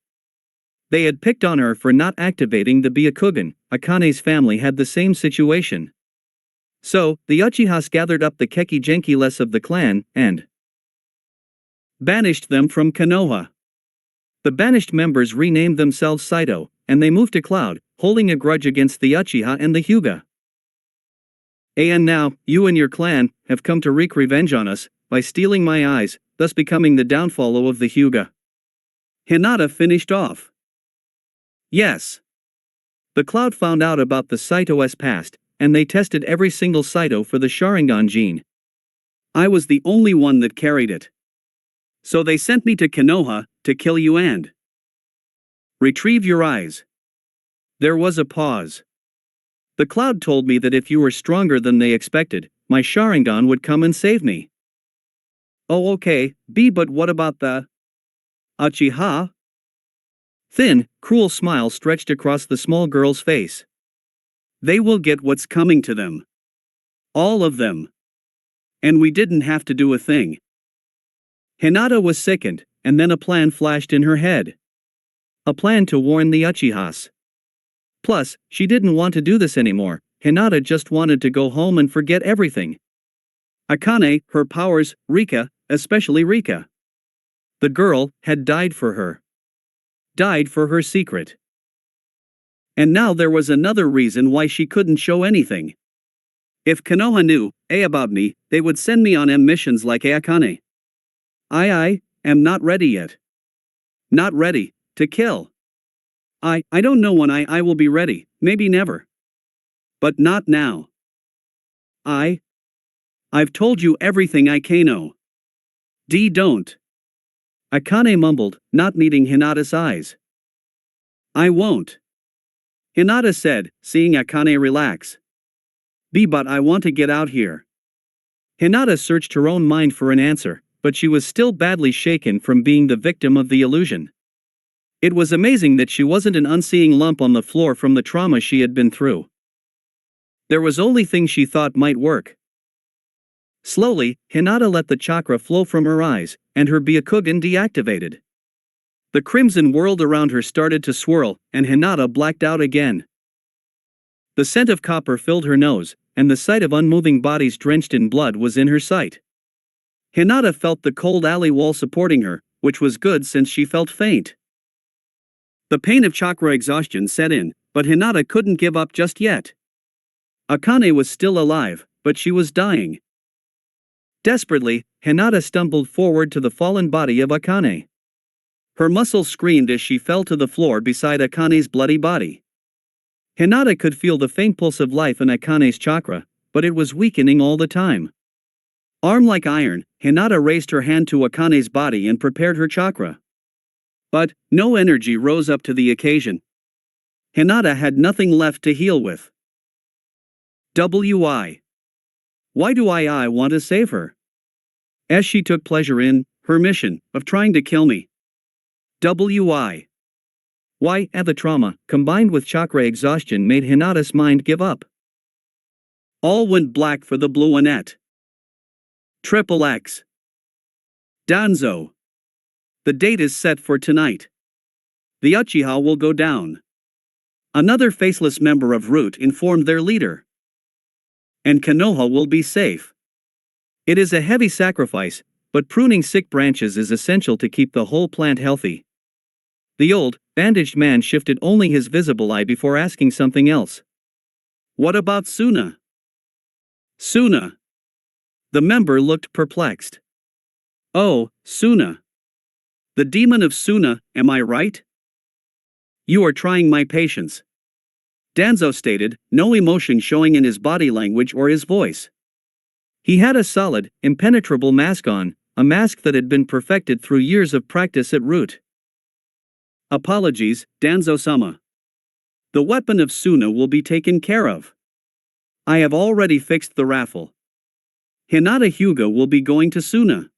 They had picked on her for not activating the Byakugan. Akane's family had the same situation. So, the Uchihas gathered up the Keki Genki-less of the clan, and banished them from Konoha. The banished members renamed themselves Saito, and they moved to Cloud, holding a grudge against the Uchiha and the Hyuga. And now, you and your clan have come to wreak revenge on us, by stealing my eyes, thus becoming the downfall of the Hyuga. Hinata finished off. Yes. The Cloud found out about the Saito's past, and they tested every single Saito for the Sharingan gene. I was the only one that carried it. So they sent me to Konoha, to kill you and retrieve your eyes. There was a pause. The Cloud told me that if you were stronger than they expected, my Sharingan would come and save me. Oh okay, but what about the Uchiha? Thin, cruel smile stretched across the small girl's face. They will get what's coming to them. All of them. And we didn't have to do a thing. Hinata was sickened, and then a plan flashed in her head. A plan to warn the Uchihas. Plus, she didn't want to do this anymore. Hinata just wanted to go home and forget everything. Akane, her powers, Rika, especially Rika. The girl had died for her. Died for her secret. And now there was another reason why she couldn't show anything. If Konoha knew about me, they would send me on missions like Akane. I am not ready yet. Not ready to kill. I don't know when I will be ready, maybe never. But not now. I've told you everything I can know. Don't. Akane mumbled, not meeting Hinata's eyes. I won't. Hinata said, seeing Akane relax. But I want to get out here. Hinata searched her own mind for an answer, but she was still badly shaken from being the victim of the illusion. It was amazing that she wasn't an unseeing lump on the floor from the trauma she had been through. There was only thing she thought might work. Slowly, Hinata let the chakra flow from her eyes, and her Byakugan deactivated. The crimson world around her started to swirl, and Hinata blacked out again. The scent of copper filled her nose, and the sight of unmoving bodies drenched in blood was in her sight. Hinata felt the cold alley wall supporting her, which was good since she felt faint. The pain of chakra exhaustion set in, but Hinata couldn't give up just yet. Akane was still alive, but she was dying. Desperately, Hinata stumbled forward to the fallen body of Akane. Her muscles screamed as she fell to the floor beside Akane's bloody body. Hinata could feel the faint pulse of life in Akane's chakra, but it was weakening all the time. Arm like iron, Hinata raised her hand to Akane's body and prepared her chakra. But no energy rose up to the occasion. Hinata had nothing left to heal with. Why do I want to save her? As she took pleasure in her mission of trying to kill me. Why the trauma, combined with chakra exhaustion, made Hinata's mind give up. All went black for the blue Annette. XXX. Danzo. The date is set for tonight. The Uchiha will go down. Another faceless member of Root informed their leader. And Konoha will be safe. It is a heavy sacrifice, but pruning sick branches is essential to keep the whole plant healthy. The old, bandaged man shifted only his visible eye before asking something else. What about Suna? Suna. The member looked perplexed. Oh, Suna. The demon of Suna, am I right? You are trying my patience. Danzo stated, no emotion showing in his body language or his voice. He had a solid, impenetrable mask on, a mask that had been perfected through years of practice at Root. Apologies, Danzo-sama. The weapon of Suna will be taken care of. I have already fixed the raffle. Hinata Hyuga will be going to Suna.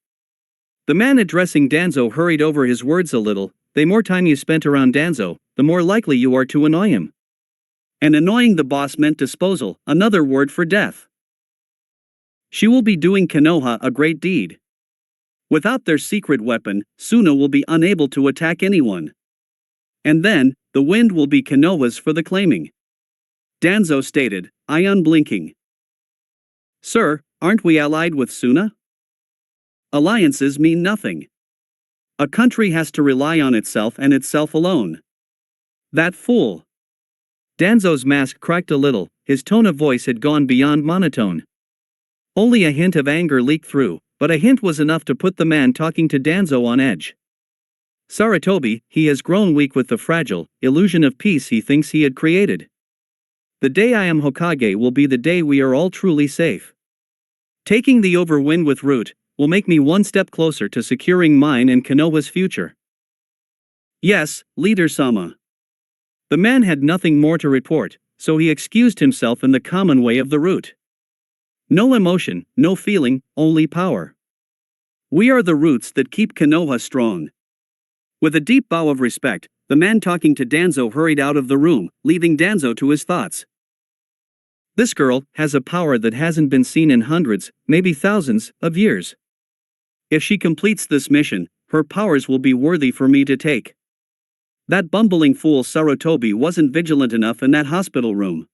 The man addressing Danzo hurried over his words a little. The more time you spent around Danzo, the more likely you are to annoy him. And annoying the boss meant disposal, another word for death. She will be doing Konoha a great deed. Without their secret weapon, Suna will be unable to attack anyone. And then, the wind will be Konoha's for the claiming. Danzo stated, unblinking. Sir, aren't we allied with Suna? Alliances mean nothing. A country has to rely on itself and itself alone. That fool. Danzo's mask cracked a little, his tone of voice had gone beyond monotone. Only a hint of anger leaked through, but a hint was enough to put the man talking to Danzo on edge. Sarutobi, he has grown weak with the fragile illusion of peace he thinks he had created. The day I am Hokage will be the day we are all truly safe. Taking the overwind with Root will make me one step closer to securing mine and Konoha's future. Yes, Leader-sama. The man had nothing more to report, so he excused himself in the common way of the Root. No emotion, no feeling, only power. We are the roots that keep Konoha strong. With a deep bow of respect, the man talking to Danzo hurried out of the room, leaving Danzo to his thoughts. This girl has a power that hasn't been seen in hundreds, maybe thousands, of years. If she completes this mission, her powers will be worthy for me to take. That bumbling fool Sarutobi wasn't vigilant enough in that hospital room.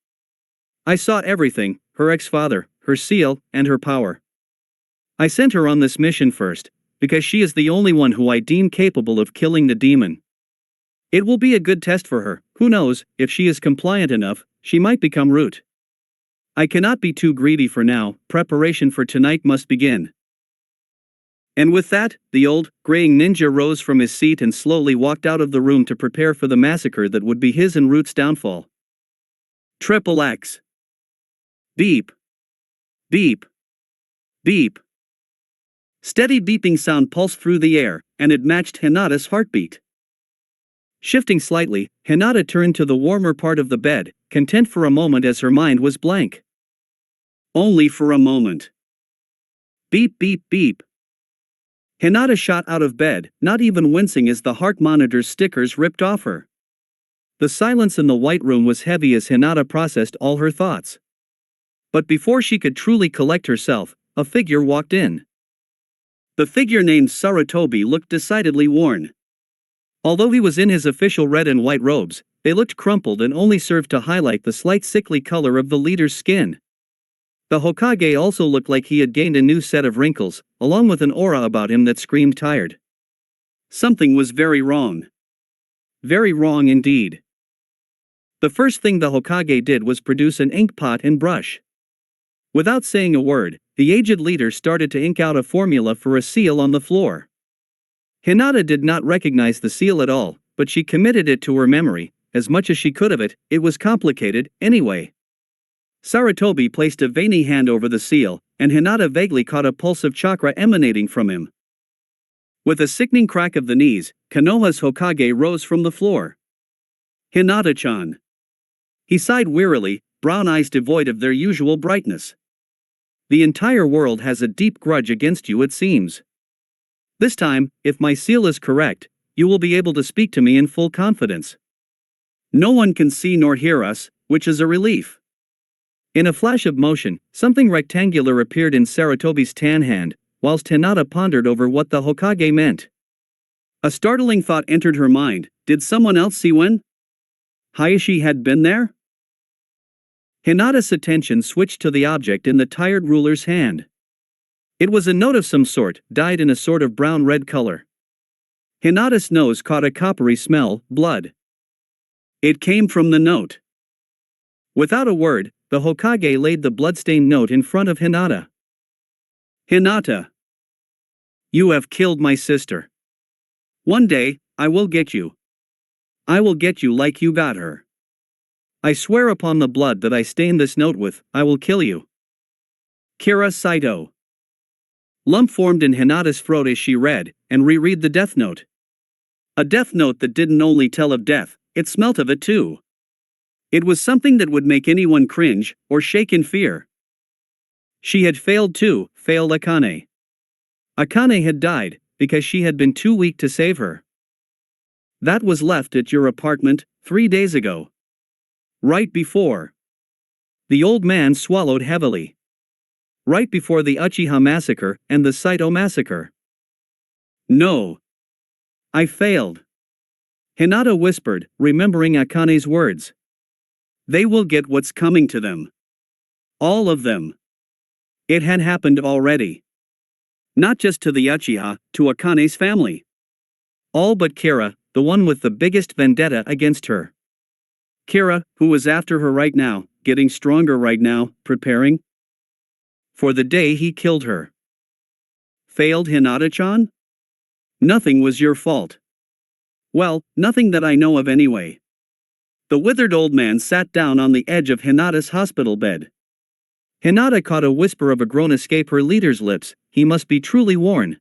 I saw everything, her ex-father, her seal, and her power. I sent her on this mission first, because she is the only one who I deem capable of killing the demon. It will be a good test for her. Who knows, if she is compliant enough, she might become Root. I cannot be too greedy for now, preparation for tonight must begin. And with that, the old, graying ninja rose from his seat and slowly walked out of the room to prepare for the massacre that would be his and Root's downfall. Triple X. Beep. Beep. Beep. Steady beeping sound pulsed through the air, and it matched Hinata's heartbeat. Shifting slightly, Hinata turned to the warmer part of the bed, content for a moment as her mind was blank. Only for a moment. Beep beep beep. Hinata shot out of bed, not even wincing as the heart monitor's stickers ripped off her. The silence in the white room was heavy as Hinata processed all her thoughts. But before she could truly collect herself, a figure walked in. The figure named Sarutobi looked decidedly worn. Although he was in his official red and white robes, they looked crumpled and only served to highlight the slight sickly color of the leader's skin. The Hokage also looked like he had gained a new set of wrinkles, along with an aura about him that screamed tired. Something was very wrong. Very wrong indeed. The first thing the Hokage did was produce an ink pot and brush. Without saying a word, the aged leader started to ink out a formula for a seal on the floor. Hinata did not recognize the seal at all, but she committed it to her memory, as much as she could of it. It was complicated, anyway. Sarutobi placed a veiny hand over the seal, and Hinata vaguely caught a pulse of chakra emanating from him. With a sickening crack of the knees, Konoha's Hokage rose from the floor. Hinata-chan. He sighed wearily, brown eyes devoid of their usual brightness. The entire world has a deep grudge against you, it seems. This time, if my seal is correct, you will be able to speak to me in full confidence. No one can see nor hear us, which is a relief. In a flash of motion, something rectangular appeared in Sarutobi's tan hand, whilst Hinata pondered over what the Hokage meant. A startling thought entered her mind. Did someone else see when Hayashi had been there? Hinata's attention switched to the object in the tired ruler's hand. It was a note of some sort, dyed in a sort of brown-red color. Hinata's nose caught a coppery smell, blood. It came from the note. Without a word, the Hokage laid the bloodstained note in front of Hinata. Hinata. You have killed my sister. One day, I will get you. I will get you like you got her. I swear upon the blood that I stained this note with, I will kill you. Kira Saito. Lump formed in Hinata's throat as she read and reread the death note. A death note that didn't only tell of death, it smelt of it too. It was something that would make anyone cringe, or shake in fear. She had failed too, failed Akane. Akane had died, because she had been too weak to save her. That was left at your apartment, 3 days ago. Right before. The old man swallowed heavily. Right before the Uchiha massacre and the Saito massacre. No. I failed. Hinata whispered, remembering Akane's words. They will get what's coming to them. All of them. It had happened already. Not just to the Uchiha, to Akane's family. All but Kira, the one with the biggest vendetta against her. Kira, who was after her right now, getting stronger right now, preparing for the day he killed her. Failed Hinata-chan? Nothing was your fault. Well, nothing that I know of anyway. The withered old man sat down on the edge of Hinata's hospital bed. Hinata caught a whisper of a groan escape her leader's lips. He must be truly worn.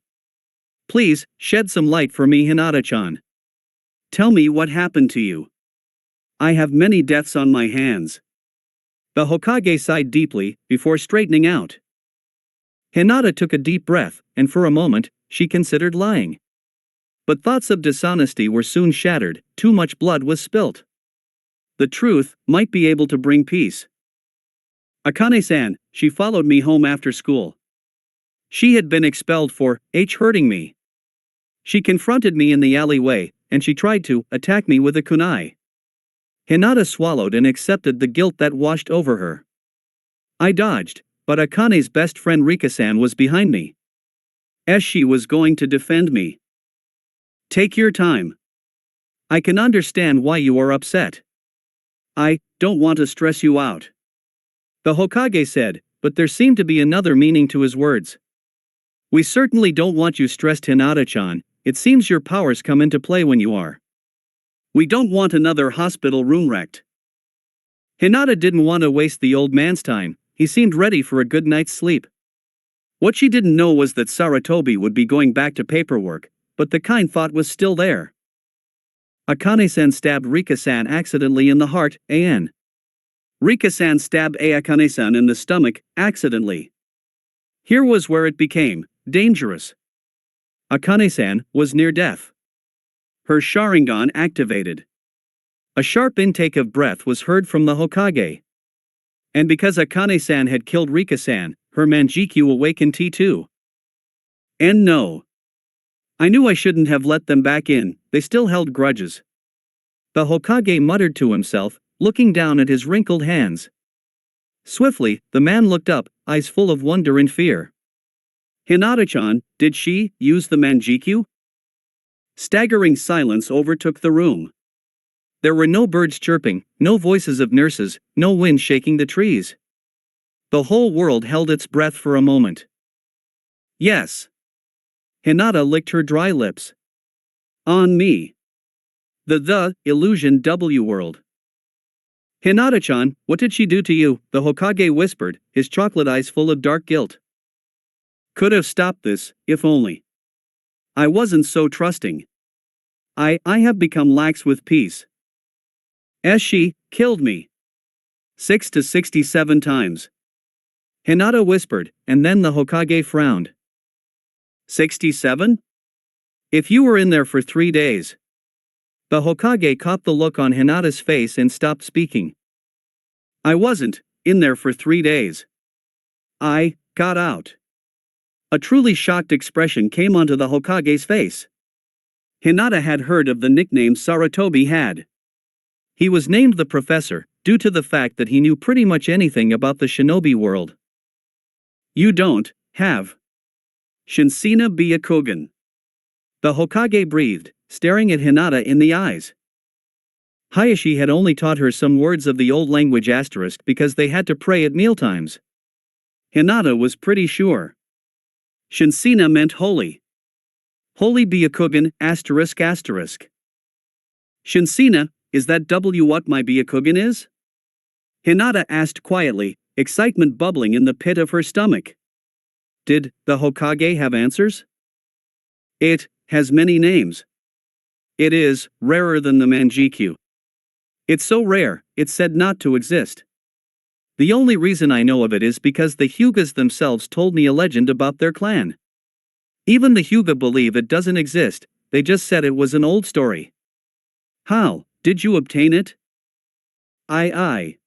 Please, shed some light for me, Hinata-chan. Tell me what happened to you. I have many deaths on my hands. The Hokage sighed deeply, before straightening out. Hinata took a deep breath, and for a moment, she considered lying. But thoughts of dishonesty were soon shattered, too much blood was spilt. The truth might be able to bring peace. Akane-san, she followed me home after school. She had been expelled for hurting me. She confronted me in the alleyway, and she tried to attack me with a kunai. Hinata swallowed and accepted the guilt that washed over her. I dodged, but Akane's best friend Rika-san was behind me. As she was going to defend me. Take your time. I can understand why you are upset. I don't want to stress you out. The Hokage said, but there seemed to be another meaning to his words. We certainly don't want you stressed, Hinata-chan. It seems your powers come into play when you are. We don't want another hospital room wrecked. Hinata didn't want to waste the old man's time. He seemed ready for a good night's sleep. What she didn't know was that Saratobi would be going back to paperwork, but the kind thought was still there. Akane-san stabbed Rika-san accidentally in the heart, an. Rika-san stabbed Akane-san in the stomach, accidentally. Here was where it became dangerous. Akane-san was near death. Her Sharingan activated. A sharp intake of breath was heard from the Hokage. And because Akane-san had killed Rika-san, her Manjikyu awakened T2. And no. I knew I shouldn't have let them back in, they still held grudges. The Hokage muttered to himself, looking down at his wrinkled hands. Swiftly, the man looked up, eyes full of wonder and fear. Hinata-chan, did she use the Manjikyu? Staggering silence overtook the room. There were no birds chirping, no voices of nurses, no wind shaking the trees. The whole world held its breath for a moment. Yes. Hinata licked her dry lips. On me. The illusion W world. Hinata-chan, what did she do to you? The Hokage whispered, his chocolate eyes full of dark guilt. Could have stopped this, if only. I wasn't so trusting. I have become lax with peace. As she killed me. 6 to 67 times. Hinata whispered, and then the Hokage frowned. 67? If you were in there for 3 days. The Hokage caught the look on Hinata's face and stopped speaking. I wasn't in there for 3 days. I got out. A truly shocked expression came onto the Hokage's face. Hinata had heard of the nickname Saratobi had. He was named the Professor, due to the fact that he knew pretty much anything about the shinobi world. You don't have Shinsina Byakugan. The Hokage breathed, staring at Hinata in the eyes. Hayashi had only taught her some words of the old language * because they had to pray at mealtimes. Hinata was pretty sure. Shinsina meant holy. Holy Byakugan ***. Shinsina, is that what my Byakugan is? Hinata asked quietly, excitement bubbling in the pit of her stomach. Did the Hokage have answers? It has many names. It is rarer than the Manjikyu. It's so rare, it's said not to exist. The only reason I know of it is because the Hyugas themselves told me a legend about their clan. Even the Hyuga believe it doesn't exist, they just said it was an old story. How did you obtain it? I.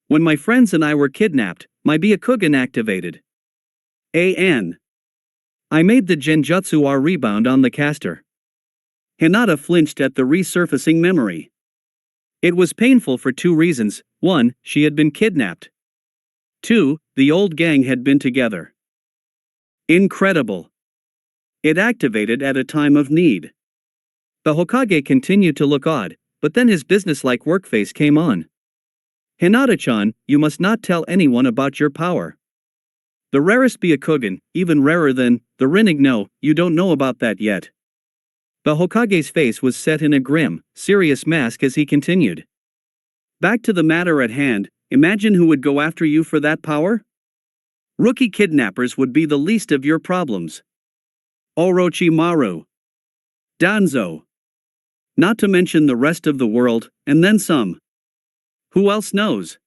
When my friends and I were kidnapped, my Byakugan activated. I made the Genjutsu R rebound on the caster. Hinata flinched at the resurfacing memory. It was painful for two reasons: 1, she had been kidnapped. 2, the old gang had been together. Incredible. It activated at a time of need. The Hokage continued to look odd, but then his businesslike work face came on. Hinata-chan, you must not tell anyone about your power. The rarest Byakugan, even rarer than the Rinnegan. No, you don't know about that yet. The Hokage's face was set in a grim, serious mask as he continued. Back to the matter at hand, imagine who would go after you for that power? Rookie kidnappers would be the least of your problems. Orochimaru. Danzo. Not to mention the rest of the world, and then some. Who else knows?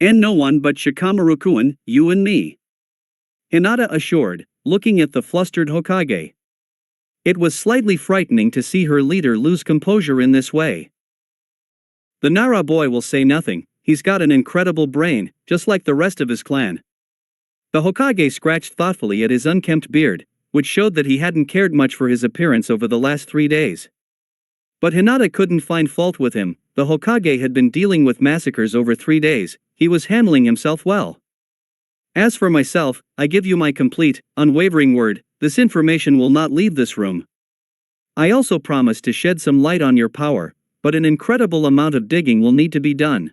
And no one but Shikamaru-kun, you and me. Hinata assured, looking at the flustered Hokage. It was slightly frightening to see her leader lose composure in this way. The Nara boy will say nothing, he's got an incredible brain, just like the rest of his clan. The Hokage scratched thoughtfully at his unkempt beard, which showed that he hadn't cared much for his appearance over the last 3 days. But Hinata couldn't find fault with him. The Hokage had been dealing with massacres over 3 days, he was handling himself well. As for myself, I give you my complete, unwavering word, this information will not leave this room. I also promise to shed some light on your power, but an incredible amount of digging will need to be done.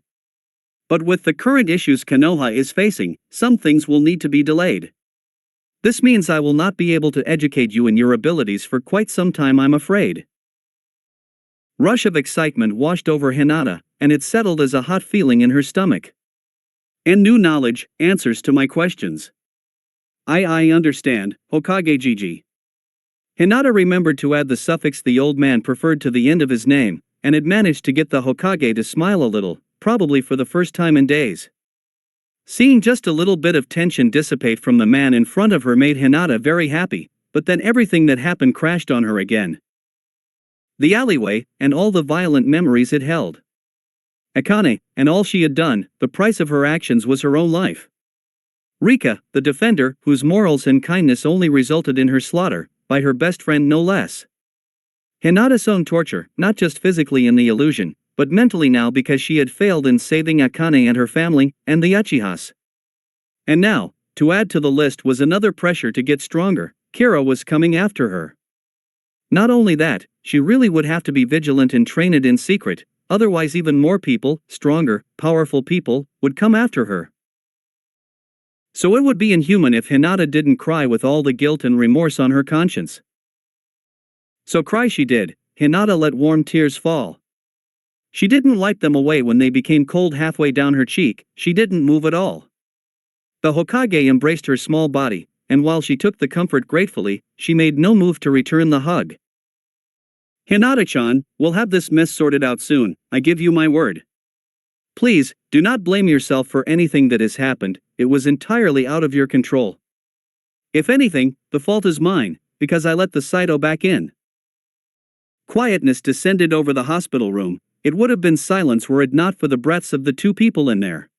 But with the current issues Konoha is facing, some things will need to be delayed. This means I will not be able to educate you in your abilities for quite some time, I'm afraid. Rush of excitement washed over Hinata, and it settled as a hot feeling in her stomach. And new knowledge, answers to my questions. I understand, Hokage Gigi. Hinata remembered to add the suffix the old man preferred to the end of his name, and had managed to get the Hokage to smile a little, probably for the first time in days. Seeing just a little bit of tension dissipate from the man in front of her made Hinata very happy, but then everything that happened crashed on her again. The alleyway, and all the violent memories it held. Akane, and all she had done, the price of her actions was her own life. Rika, the defender, whose morals and kindness only resulted in her slaughter, by her best friend no less. Hinata's own torture, not just physically in the illusion, but mentally now because she had failed in saving Akane and her family, and the Uchihas. And now, to add to the list was another pressure to get stronger: Kira was coming after her. Not only that, she really would have to be vigilant and train it in secret, otherwise even more people, stronger, powerful people, would come after her. So it would be inhuman if Hinata didn't cry with all the guilt and remorse on her conscience. So cry she did. Hinata let warm tears fall. She didn't wipe them away when they became cold halfway down her cheek, she didn't move at all. The Hokage embraced her small body, and while she took the comfort gratefully, she made no move to return the hug. Hinata-chan, we'll have this mess sorted out soon, I give you my word. Please, do not blame yourself for anything that has happened, it was entirely out of your control. If anything, the fault is mine, because I let the Saito back in. Quietness descended over the hospital room. It would have been silence were it not for the breaths of the two people in there.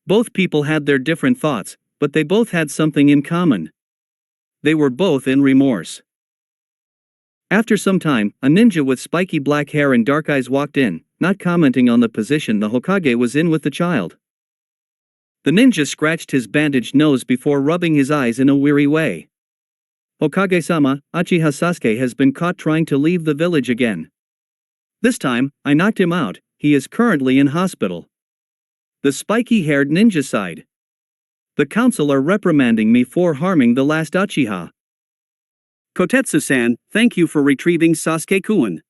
Both people had their different thoughts, but they both had something in common. They were both in remorse. After some time, a ninja with spiky black hair and dark eyes walked in, not commenting on the position the Hokage was in with the child. The ninja scratched his bandaged nose before rubbing his eyes in a weary way. Hokage-sama, Uchiha Sasuke has been caught trying to leave the village again. This time, I knocked him out, he is currently in hospital. The spiky-haired ninja sighed. The council are reprimanding me for harming the last Uchiha. Kotetsu-san, thank you for retrieving Sasuke-kun.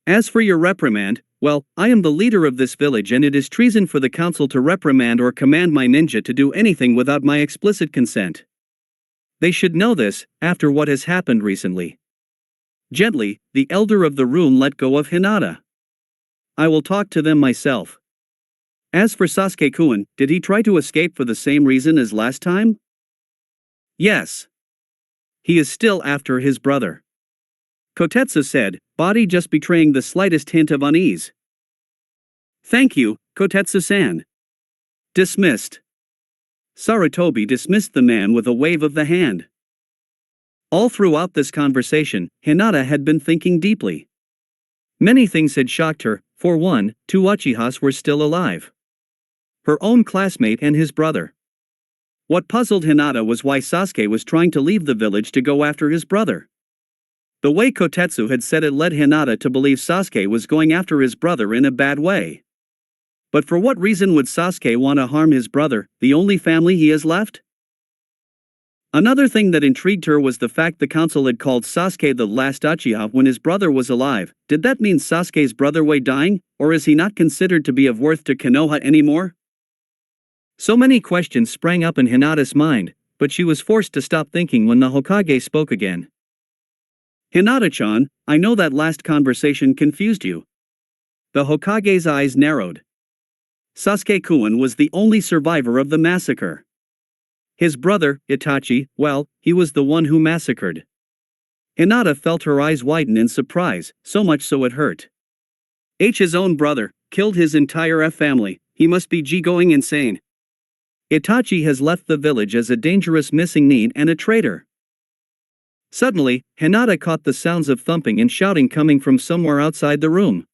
As for your reprimand, well, I am the leader of this village and it is treason for the council to reprimand or command my ninja to do anything without my explicit consent. They should know this, after what has happened recently. Gently, the elder of the room let go of Hinata. I will talk to them myself. As for Sasuke-kun, did he try to escape for the same reason as last time? Yes. He is still after his brother. Kotetsu said, body just betraying the slightest hint of unease. Thank you, Kotetsu-san. Dismissed. Sarutobi dismissed the man with a wave of the hand. All throughout this conversation, Hinata had been thinking deeply. Many things had shocked her. For one, two Uchihas were still alive. Her own classmate and his brother. What puzzled Hinata was why Sasuke was trying to leave the village to go after his brother. The way Kotetsu had said it led Hinata to believe Sasuke was going after his brother in a bad way. But for what reason would Sasuke want to harm his brother, the only family he has left? Another thing that intrigued her was the fact the council had called Sasuke the last Uchiha when his brother was alive. Did that mean Sasuke's brother was dying, or is he not considered to be of worth to Konoha anymore? So many questions sprang up in Hinata's mind, but she was forced to stop thinking when the Hokage spoke again. Hinata-chan, I know that last conversation confused you. The Hokage's eyes narrowed. Sasuke-kun was the only survivor of the massacre. His brother, Itachi, well, he was the one who massacred. Hinata felt her eyes widen in surprise, so much so it hurt. His own brother, killed his entire family, he must be going insane. Itachi has left the village as a dangerous missing need and a traitor. Suddenly, Hinata caught the sounds of thumping and shouting coming from somewhere outside the room.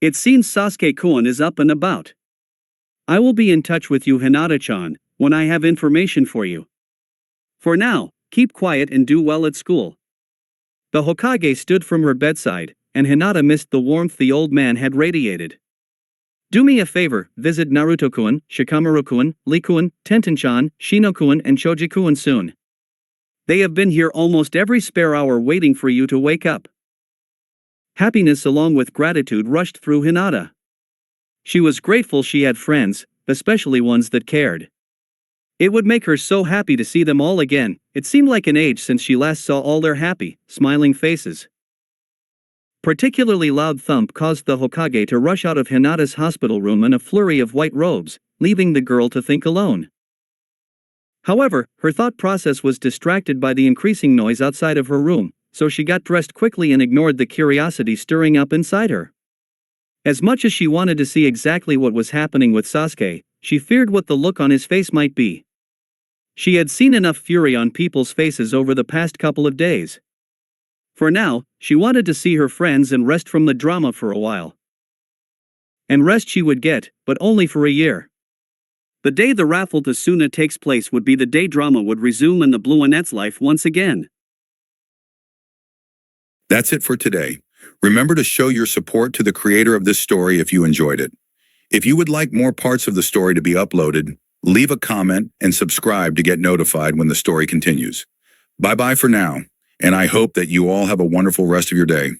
It seems Sasuke-kun is up and about. I will be in touch with you, Hinata-chan, when I have information for you. For now, keep quiet and do well at school. The Hokage stood from her bedside, and Hinata missed the warmth the old man had radiated. Do me a favor, visit Naruto-kun, Shikamaru-kun, Lee-kun, Tenten-chan, Shino-kun and Choji-kun soon. They have been here almost every spare hour waiting for you to wake up. Happiness along with gratitude rushed through Hinata. She was grateful she had friends, especially ones that cared. It would make her so happy to see them all again. It seemed like an age since she last saw all their happy, smiling faces. Particularly loud thump caused the Hokage to rush out of Hinata's hospital room in a flurry of white robes, leaving the girl to think alone. However, her thought process was distracted by the increasing noise outside of her room, so she got dressed quickly and ignored the curiosity stirring up inside her. As much as she wanted to see exactly what was happening with Sasuke, she feared what the look on his face might be. She had seen enough fury on people's faces over the past couple of days. For now, she wanted to see her friends and rest from the drama for a while. And rest she would get, but only for a year. The day the raffle to Suna takes place would be the day drama would resume in the Blue Annette's life once again. That's it for today. Remember to show your support to the creator of this story if you enjoyed it. If you would like more parts of the story to be uploaded, leave a comment and subscribe to get notified when the story continues. Bye-bye for now, and I hope that you all have a wonderful rest of your day.